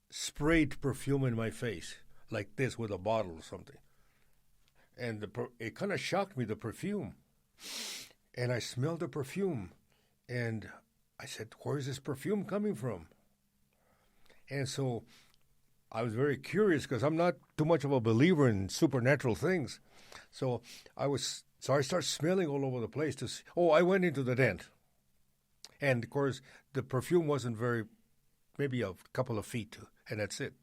Speaker 2: sprayed perfume in my face, like this with a bottle or something. And it kind of shocked me, the perfume. And I smelled the perfume. And I said, "Where is this perfume coming from?" And so I was very curious because I'm not too much of a believer in supernatural things. So I started smelling all over the place. I went into the den. And, of course, the perfume wasn't maybe a couple of feet, and that's it.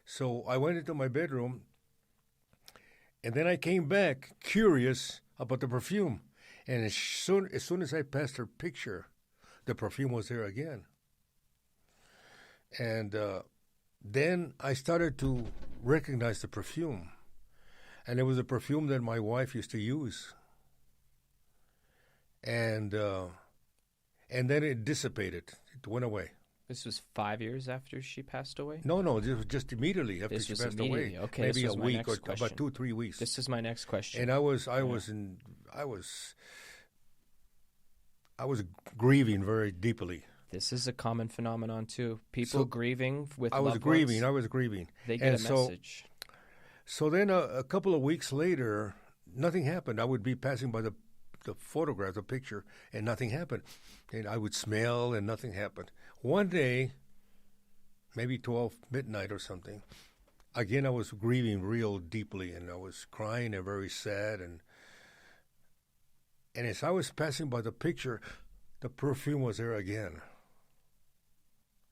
Speaker 2: So I went into my bedroom, and then I came back curious about the perfume. And as soon as I passed her picture, the perfume was there again. And then I started to recognize the perfume. And it was a perfume that my wife used to use. And then it dissipated. It went away.
Speaker 1: This was 5 years after she passed away?
Speaker 2: No, just immediately after she passed away.
Speaker 1: Okay,
Speaker 2: maybe a week or about 2-3 weeks.
Speaker 1: This is my next question.
Speaker 2: And I was grieving very deeply.
Speaker 1: This is a common phenomenon too. People grieving with
Speaker 2: I was grieving.
Speaker 1: They get a message.
Speaker 2: So then a couple of weeks later, nothing happened. I would be passing by the photograph, the picture, and nothing happened. And I would smell, and nothing happened. One day, maybe 12 midnight or something, again I was grieving real deeply, and I was crying and very sad. And as I was passing by the picture, the perfume was there again.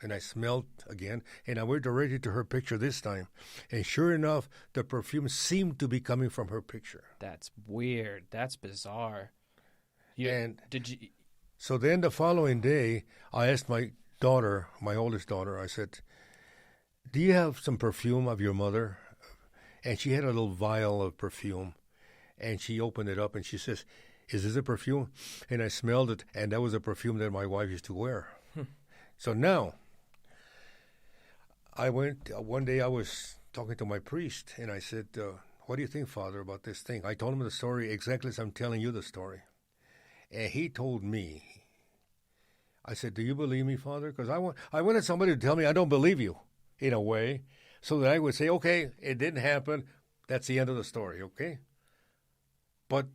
Speaker 2: And I smelled again, and I went directly to her picture this time. And sure enough, the perfume seemed to be coming from her picture.
Speaker 1: That's weird. That's bizarre.
Speaker 2: So then the following day, I asked my daughter, my oldest daughter, I said, "Do you have some perfume of your mother?" And she had a little vial of perfume, and she opened it up, and she says, "Is this a perfume?" And I smelled it, and that was a perfume that my wife used to wear. So now, one day I was talking to my priest, and I said, what do you think, Father, about this thing? I told him the story exactly as I'm telling you the story. And he told me, I said, do you believe me, Father? Because I wanted somebody to tell me I don't believe you, in a way, so that I would say, okay, it didn't happen. That's the end of the story, okay? But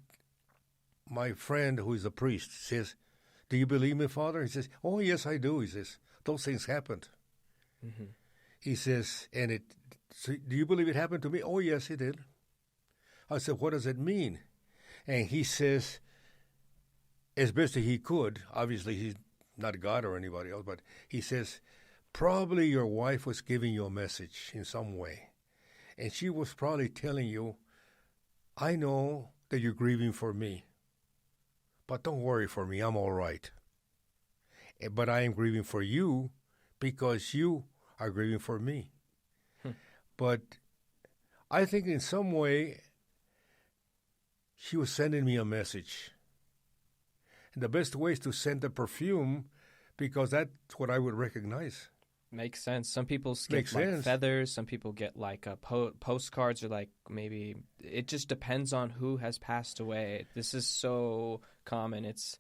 Speaker 2: my friend, who is a priest, says, do you believe me, Father? He says, oh, yes, I do. He says, those things happened. Mm-hmm. He says, so do you believe it happened to me? Oh, yes, it did. I said, what does it mean? And he says, as best as he could, obviously he's not God or anybody else, but he says, probably your wife was giving you a message in some way. And she was probably telling you, I know that you're grieving for me, but don't worry for me, I'm all right. But I am grieving for you because you are grieving for me. But I think in some way, she was sending me a message. And the best way is to send a perfume because that's what I would recognize.
Speaker 1: Makes sense. Some people get like feathers. Some people get like postcards, or like maybe it just depends on who has passed away. This is so common. It's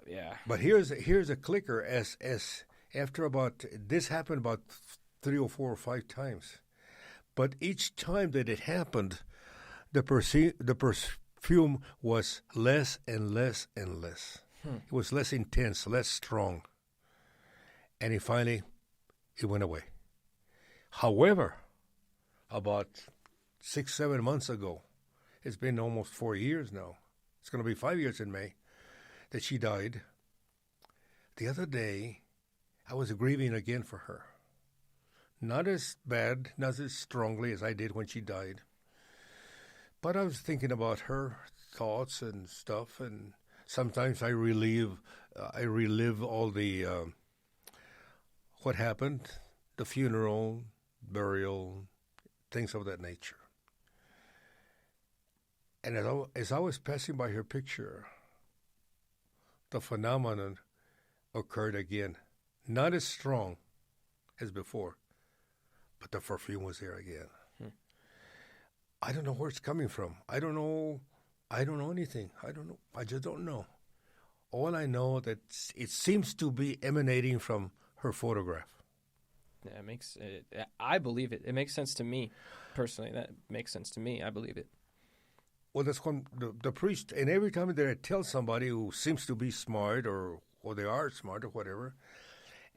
Speaker 1: yeah.
Speaker 2: But here's a clicker. As after this happened about 3 or 4 or 5 times, but each time that it happened, the perfume was less and less and less. It was less intense, less strong. And it went away. However, about 6-7 months ago, it's been almost 4 years now. It's going to be 5 years in May that she died. The other day, I was grieving again for her. Not as bad, not as strongly as I did when she died. But I was thinking about her thoughts and stuff, and sometimes I relive all the what happened, the funeral, burial, things of that nature. And as I was passing by her picture, the phenomenon occurred again. Not as strong as before, but the perfume was there again. I don't know where it's coming from. I don't know anything. I just don't know. All I know that it seems to be emanating from her photograph.
Speaker 1: Yeah, I believe it. It makes sense to me, personally. That makes sense to me. I believe it.
Speaker 2: Well, that's when the priest, and every time that I tell somebody who seems to be smart or they are smart or whatever,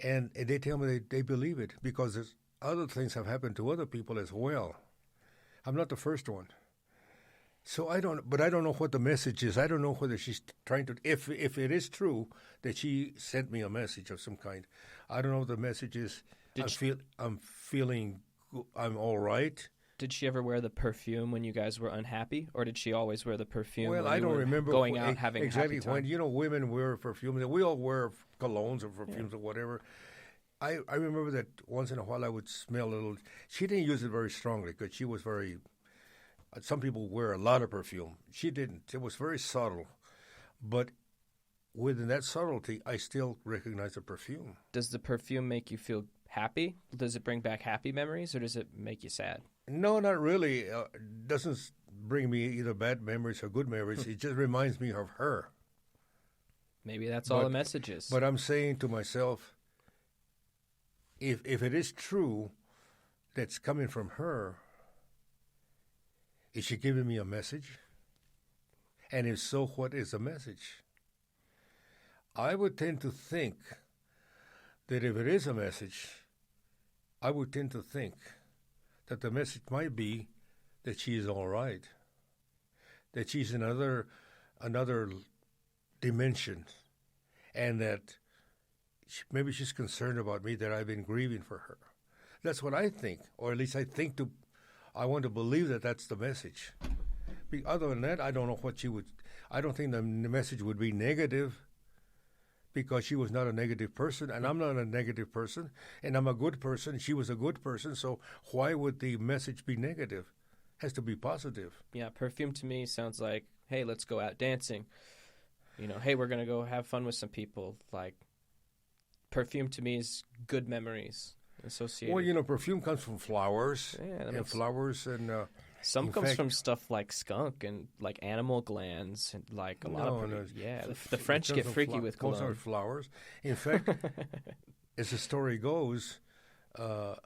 Speaker 2: and they tell me they believe it because other things have happened to other people as well. I'm not the first one. So I don't know what the message is. I don't know whether she's trying to, if it is true that she sent me a message of some kind. I don't know what the message is. I'm feeling I'm all right.
Speaker 1: Did she ever wear the perfume when you guys were unhappy, or did she always wear the perfume?
Speaker 2: Well, I don't remember
Speaker 1: going out having
Speaker 2: exactly
Speaker 1: a happy time?
Speaker 2: when women wear perfume. We all wear colognes or perfumes or whatever. I remember that once in a while I would smell a little. She didn't use it very strongly because she was very. Some people wear a lot of perfume. She didn't. It was very subtle, but within that subtlety, I still recognize the perfume.
Speaker 1: Does the perfume make you feel happy? Does it bring back happy memories, or does it make you sad?
Speaker 2: No, not really. It doesn't bring me either bad memories or good memories. It just reminds me of her.
Speaker 1: Maybe that's all the message is.
Speaker 2: But I'm saying to myself, if it is true that's coming from her, is she giving me a message? And if so, what is the message? I would tend to think that if it is a message, I would tend to think that the message might be that she is all right, that she's in another dimension, and that maybe she's concerned about me, that I've been grieving for her. That's what I think, or at least I want to believe that that's the message. Other than that, I don't know what she would. I don't think the message would be negative, because she was not a negative person, and I'm not a negative person, and I'm a good person. She was a good person, so why would the message be negative? It has to be positive.
Speaker 1: Yeah, perfume to me sounds like, hey, let's go out dancing. Hey, we're going to go have fun with some people. Like, perfume to me is good memories associated.
Speaker 2: Well, perfume comes from flowers.
Speaker 1: Yeah,
Speaker 2: and flowers and
Speaker 1: Some comes from stuff like skunk and like animal glands and like a lot of the French get freaky with cologne.
Speaker 2: Most are flowers. In fact, as the story goes, our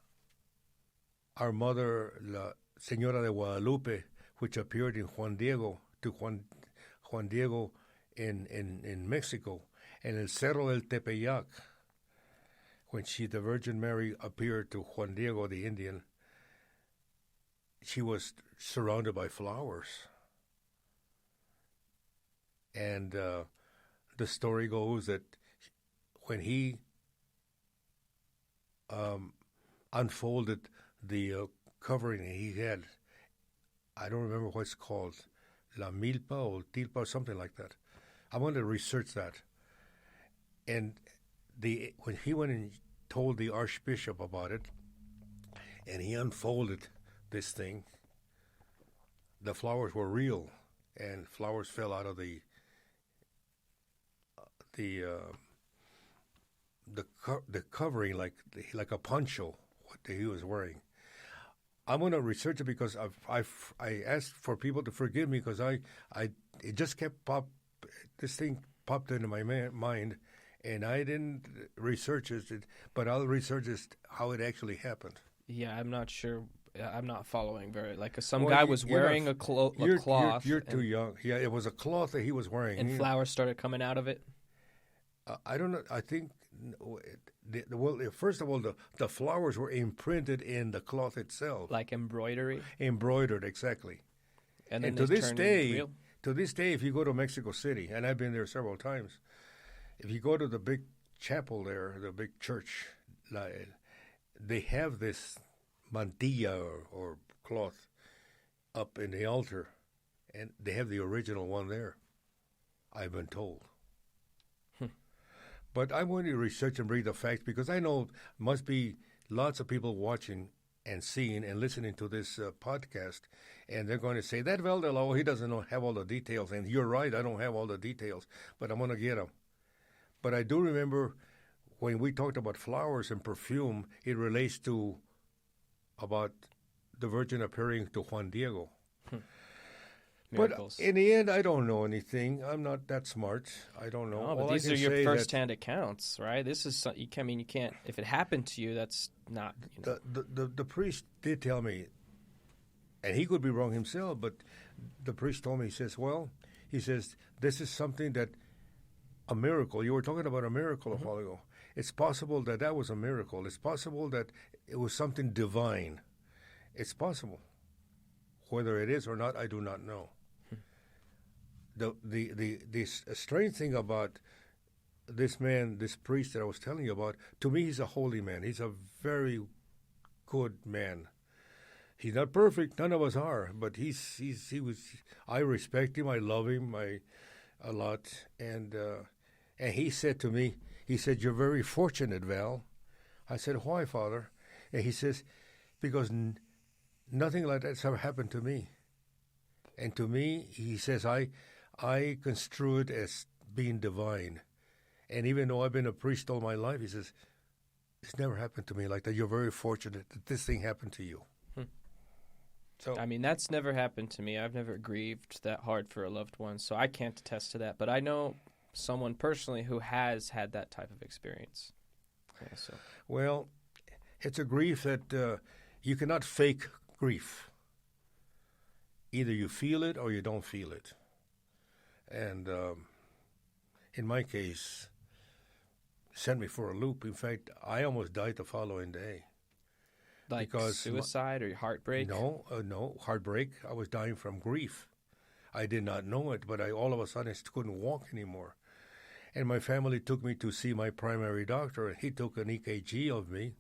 Speaker 2: mother, La Señora de Guadalupe, which appeared in Juan Diego in Mexico, and El Cerro del Tepeyac, when the Virgin Mary appeared to Juan Diego the Indian, she was surrounded by flowers. And the story goes that when he unfolded the covering he had, I don't remember what it's called, La Milpa or Tilpa or something like that. I wanted to research that. And when he went and told the Archbishop about it, and he unfolded this thing, the flowers were real, and flowers fell out of the covering like a poncho what he was wearing. I'm going to research it because I asked for people to forgive me because it just kept this thing popped into my mind, and I didn't research it, but I'll research how it actually happened.
Speaker 1: Yeah, I'm not sure. I'm not following some guy was wearing a cloth.
Speaker 2: You're too young. Yeah, it was a cloth that he was wearing.
Speaker 1: And flowers started coming out of it?
Speaker 2: I don't know. I think, first of all, the flowers were imprinted in the cloth itself.
Speaker 1: Like embroidery?
Speaker 2: Embroidered, exactly.
Speaker 1: And then
Speaker 2: to this day, if you go to Mexico City, and I've been there several times, if you go to the big chapel there, the big church, they have this mantilla or cloth up in the altar, and they have the original one there, I've been told. But I'm going to research and read the facts because I know must be lots of people watching and seeing and listening to this podcast, and they're going to say, that Val DeLo, he doesn't have all the details. And you're right, I don't have all the details, but I'm going to get them. But I do remember when we talked about flowers and perfume, it relates to about the Virgin appearing to Juan Diego.
Speaker 1: Miracles.
Speaker 2: But in the end, I don't know anything. I'm not that smart. I don't know.
Speaker 1: No, but these are your first-hand accounts, right? This is you can't. If it happened to you, that's not.
Speaker 2: The priest did tell me, and he could be wrong himself, but the priest told me. He says, this is something that a miracle. You were talking about a miracle a while ago. It's possible that was a miracle. It's possible that it was something divine. It's possible. Whether it is or not, I do not know. The strange thing about this man, this priest that I was telling you about, to me, he's a holy man. He's a very good man. He's not perfect. None of us are, but he was. I respect him. I love him. A lot. And he said to me, "You're very fortunate, Val." I said, "Why, Father?" And he says, "Because nothing like that's ever happened to me." And to me, he says, I construe it as being divine. And even though I've been a priest all my life, he says, it's never happened to me like that. You're very fortunate that this thing happened to you.
Speaker 1: So, I mean, that's never happened to me. I've never grieved that hard for a loved one, so I can't attest to that. But I know someone personally who has had that type of experience. Yeah, so.
Speaker 2: Well, it's a grief that you cannot fake grief. Either you feel it or you don't feel it. And in my case, sent me for a loop. In fact, I almost died the following day.
Speaker 1: Like suicide or heartbreak?
Speaker 2: No, heartbreak. I was dying from grief. I did not know it, but all of a sudden I couldn't walk anymore. And my family took me to see my primary doctor, and he took an EKG of me.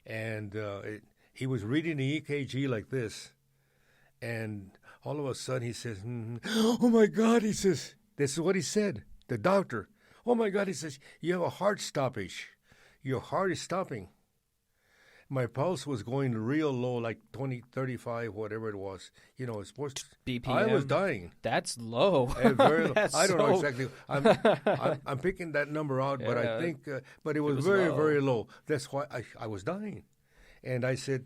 Speaker 2: And he was reading the EKG like this. And all of a sudden he says, "Oh my God," he says, this is what he said, the doctor. "Oh my God," he says, "you have a heart stoppage. Your heart is stopping." My pulse was going real low, like 20, 35, whatever it was. It's supposed to.
Speaker 1: BPM.
Speaker 2: I was dying.
Speaker 1: That's low.
Speaker 2: Very low. I don't know exactly. I'm picking that number out, but I think, but it was very, very low. That's why I was dying. And I said,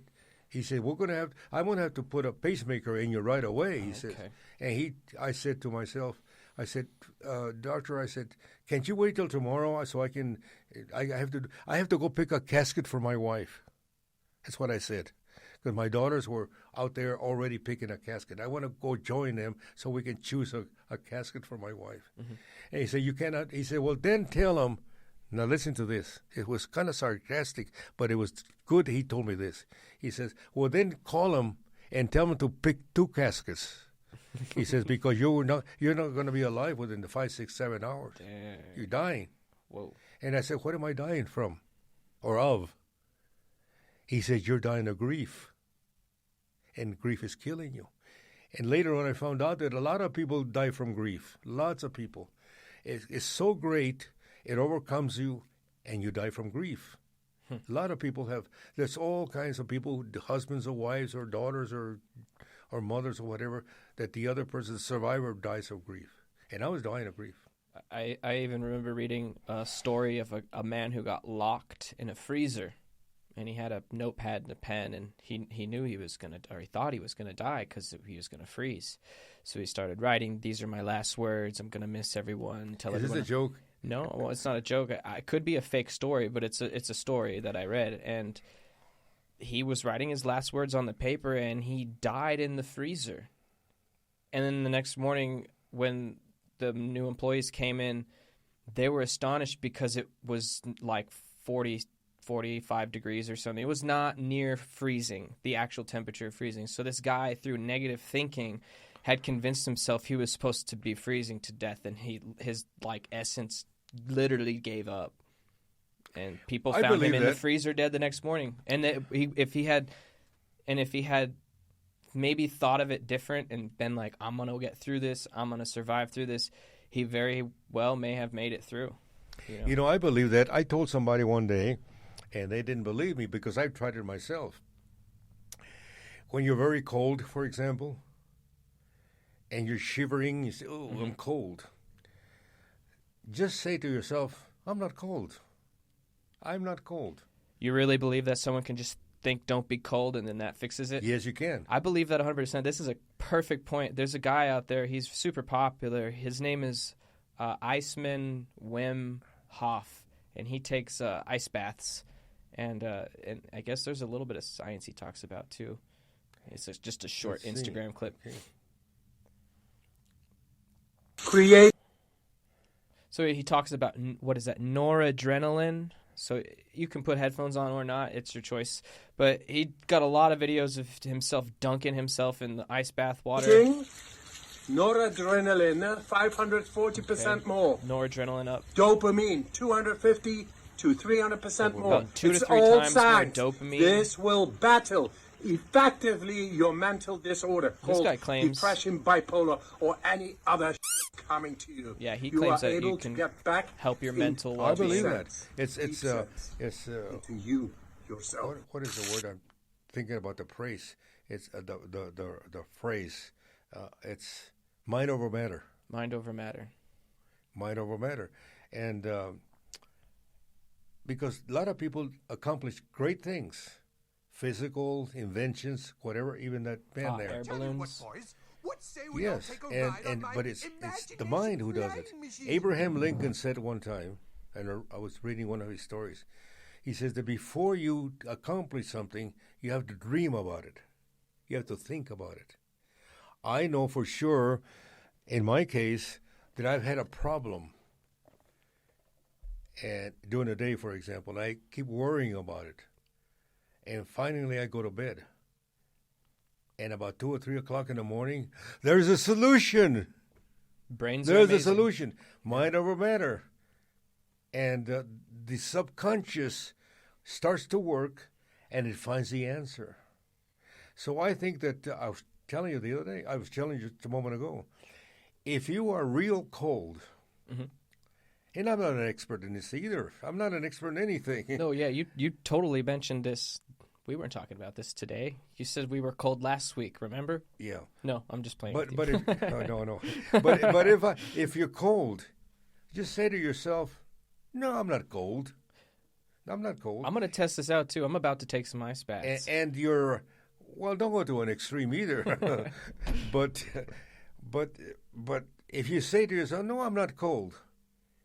Speaker 2: He said, I'm going to have to put a pacemaker in you right away, he said. And I said to myself, I said, doctor, I said, can't you wait till tomorrow so I have to go pick a casket for my wife. That's what I said. Because my daughters were out there already picking a casket. I want to go join them so we can choose a casket for my wife. Mm-hmm. And he said, you cannot. He said, well, then tell them. Now listen to this. It was kind of sarcastic, but it was good he told me this. He says, well, then call them and tell them to pick 2 caskets. He says, because you're not going to be alive within the 5, 6, 7 hours.
Speaker 1: Dang.
Speaker 2: You're dying.
Speaker 1: Whoa.
Speaker 2: And I said, what am I dying from or of? He said, you're dying of grief. And grief is killing you. And later on I found out that a lot of people die from grief. Lots of people. It's so great, it overcomes you, and you die from grief. A lot of people there's all kinds of people, husbands or wives or daughters or mothers or whatever, that the other person, the survivor, dies of grief. And I was dying of grief.
Speaker 1: I even remember reading a story of a man who got locked in a freezer. And he had a notepad and a pen, and he knew he was going to, or he thought he was going to die because he was going to freeze. So he started writing, these are my last words, I'm going to miss everyone.
Speaker 2: Is this a joke?
Speaker 1: No, well, it's not a joke. It could be a fake story, but it's a story that I read. And he was writing his last words on the paper, and he died in the freezer. And then the next morning, when the new employees came in, they were astonished because it was like 45 degrees or something. It was not near freezing, the actual temperature of freezing. So this guy, through negative thinking, had convinced himself he was supposed to be freezing to death, and his essence literally gave up. And people found him in the freezer dead the next morning. And if he had maybe thought of it different and been like, I'm going to get through this, I'm going to survive through this, he very well may have made it through.
Speaker 2: You know, I believe that. I told somebody one day, and they didn't believe me because I've tried it myself. When you're very cold, for example, and you're shivering, you say, oh, I'm cold. Just say to yourself, I'm not cold. I'm not cold.
Speaker 1: You really believe that someone can just think, don't be cold, and then that fixes it?
Speaker 2: Yes, you can.
Speaker 1: I believe that 100%. This is a perfect point. There's a guy out there. He's super popular. His name is Iceman Wim Hof, and he takes ice baths. And I guess there's a little bit of science he talks about, too. It's just a short Instagram clip. Okay.
Speaker 9: Create.
Speaker 1: So he talks about, what is that, noradrenaline? So you can put headphones on or not. It's your choice. But he got a lot of videos of himself dunking himself in the ice bath water.
Speaker 9: Noradrenaline, 540% more.
Speaker 1: Noradrenaline up.
Speaker 9: Dopamine, 250 to 300% more.
Speaker 1: About 2 to 3 times more dopamine.
Speaker 9: This will battle effectively your mental disorder.
Speaker 1: This guy claims
Speaker 9: depression, bipolar, or any other coming to you.
Speaker 1: Yeah, he claims that you can
Speaker 9: get back
Speaker 1: help your mental
Speaker 2: well-being. I believe that. It's
Speaker 9: into you yourself.
Speaker 2: What is the word I'm thinking about? The phrase. It's the phrase. It's mind over matter.
Speaker 1: Mind over matter.
Speaker 2: Mind over matter, and because a lot of people accomplish great things, physical inventions, whatever. Even that man there.
Speaker 1: Air balloons.
Speaker 2: Yes, but it's the mind who does it. Abraham Lincoln said one time, and I was reading one of his stories. He says that before you accomplish something, you have to dream about it. You have to think about it. I know for sure, in my case, that I've had a problem. And during the day, for example, I keep worrying about it. And finally, I go to bed. And about 2 or 3 o'clock in the morning, there's a solution. There's a solution. Mind over matter. And the subconscious starts to work, and it finds the answer. So I think that I was telling you the other day, I was telling you just a moment ago, if you are real cold, and I'm not an expert in this either. I'm not an expert in anything.
Speaker 1: No, yeah, you totally mentioned this. We weren't talking about this today. You said we were cold last week, remember?
Speaker 2: Yeah.
Speaker 1: No, I'm just playing.
Speaker 2: But if, no. But if you're cold, just say to yourself, "No, I'm not cold. I'm not cold."
Speaker 1: I'm going to test this out too. I'm about to take some ice baths.
Speaker 2: And your Well, don't go to an extreme either. but if you say to yourself, "No, I'm not cold,"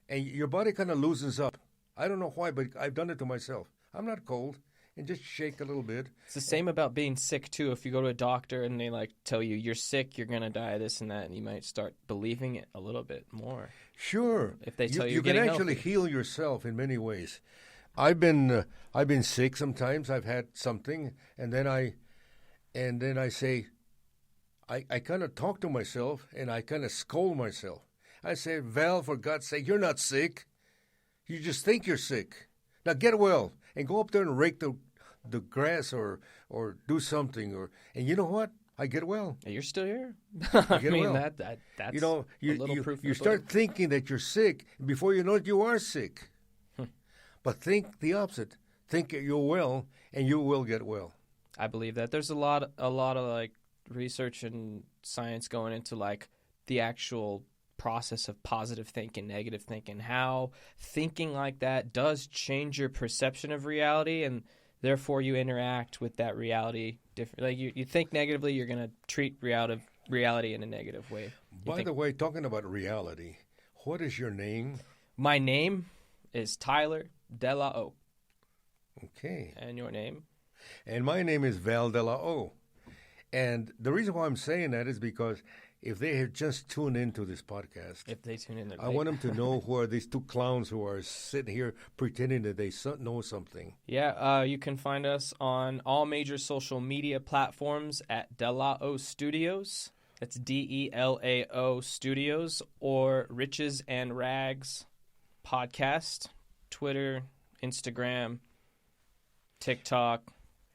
Speaker 2: and your body kind of loosens up. I don't know why, but I've done it to myself. I'm not cold, and just shake a little bit.
Speaker 1: It's the same about being sick too. If you go to a doctor and they tell you you're sick, you're gonna die, this and that, and you might start believing it a little bit more.
Speaker 2: Sure.
Speaker 1: If they tell
Speaker 2: you can actually
Speaker 1: healthy.
Speaker 2: heal yourself in many ways. I've been sick sometimes. I've had something, and then I say, I kind of talk to myself, and I kind of scold myself. I say, Val, for God's sake, you're not sick. You just think you're sick. Now get well and go up there and rake the grass or do something. And you know what? I get well.
Speaker 1: You're still here.
Speaker 2: I get well.
Speaker 1: That's
Speaker 2: you start thinking that you're sick. Before you know it, you are sick. But think the opposite. Think you're well, and you will get well.
Speaker 1: I believe that. There's a lot of research and science going into the actual process of positive thinking, negative thinking, how thinking like that does change your perception of reality, and therefore you interact with that reality differently. You think negatively, you're going to treat reality in a negative way.
Speaker 2: By the way, talking about reality, what is your name?
Speaker 1: My name is Tyler DeLaO.
Speaker 2: Okay.
Speaker 1: And your name?
Speaker 2: And my name is Val DeLaO. And the reason why I'm saying that is because if they have just tuned into this podcast,
Speaker 1: if they tune in,
Speaker 2: I want them to know who are these two clowns who are sitting here pretending that they know something.
Speaker 1: Yeah, you can find us on all major social media platforms at delaostudios. That's DELAO Studios, or Riches and Rags Podcast, Twitter, Instagram, TikTok,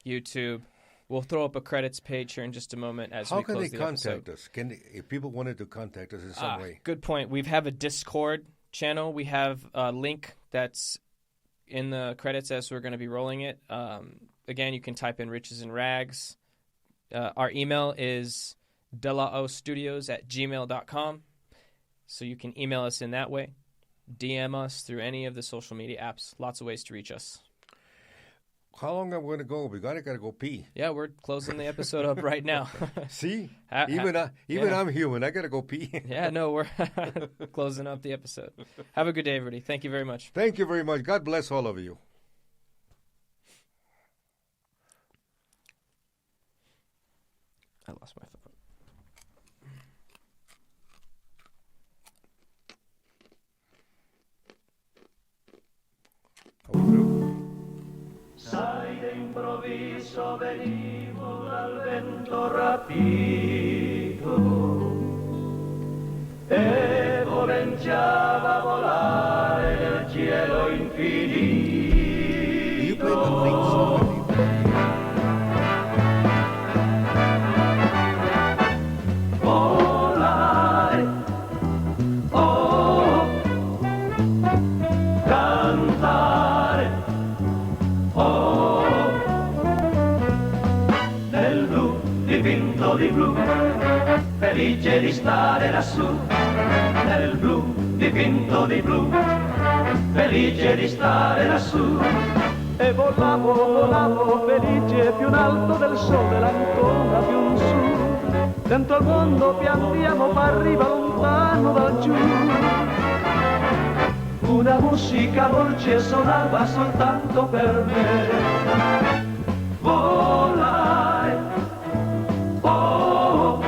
Speaker 1: YouTube. We'll throw up a credits page here in just a moment as we close the episode.
Speaker 2: How can they contact us? If people wanted to contact us in some way?
Speaker 1: Good point. We have a Discord channel. We have a link that's in the credits as we're going to be rolling it. Again, you can type in Riches and Rags. Our email is delaostudios@gmail.com. So you can email us in that way. DM us through any of the social media apps. Lots of ways to reach us.
Speaker 2: How long are we going to go? We got to go pee.
Speaker 1: Yeah, we're closing the episode up right now.
Speaker 2: See? Even I'm human. I got to go pee.
Speaker 1: Yeah, no, we're closing up the episode. Have a good day, everybody. Thank you very much.
Speaker 2: Thank you very much. God bless all of you.
Speaker 1: I lost my phone.
Speaker 10: Sai d'improvviso venivo dal vento rapito e cominciava a volare nel cielo infinito. Volare, oh, cantare, oh, nel blu dipinto di blu, felice di stare lassù, nel blu dipinto di blu, felice di stare lassù. E volavo, volavo felice più in alto del sole, ancora più in su, dentro al mondo pian piano parriva lontano da giù. Una musica dolce suonava soltanto per me. Volare, oh,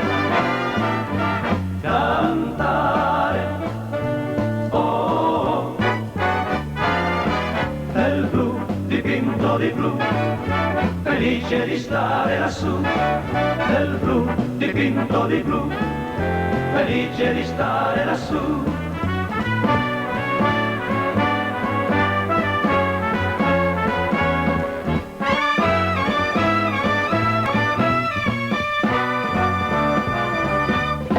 Speaker 10: cantare, oh, nel blu dipinto di blu, felice di stare lassù, nel blu dipinto di blu, felice di stare lassù.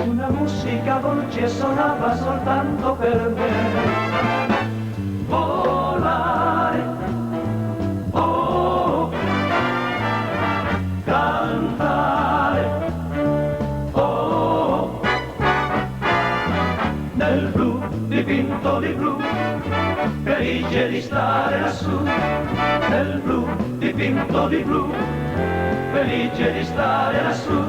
Speaker 10: Una musica dolce suonava soltanto per me. Volare, oh, cantare, oh, nel blu dipinto di blu, felice di stare lassù, nel blu dipinto di blu, felice di stare lassù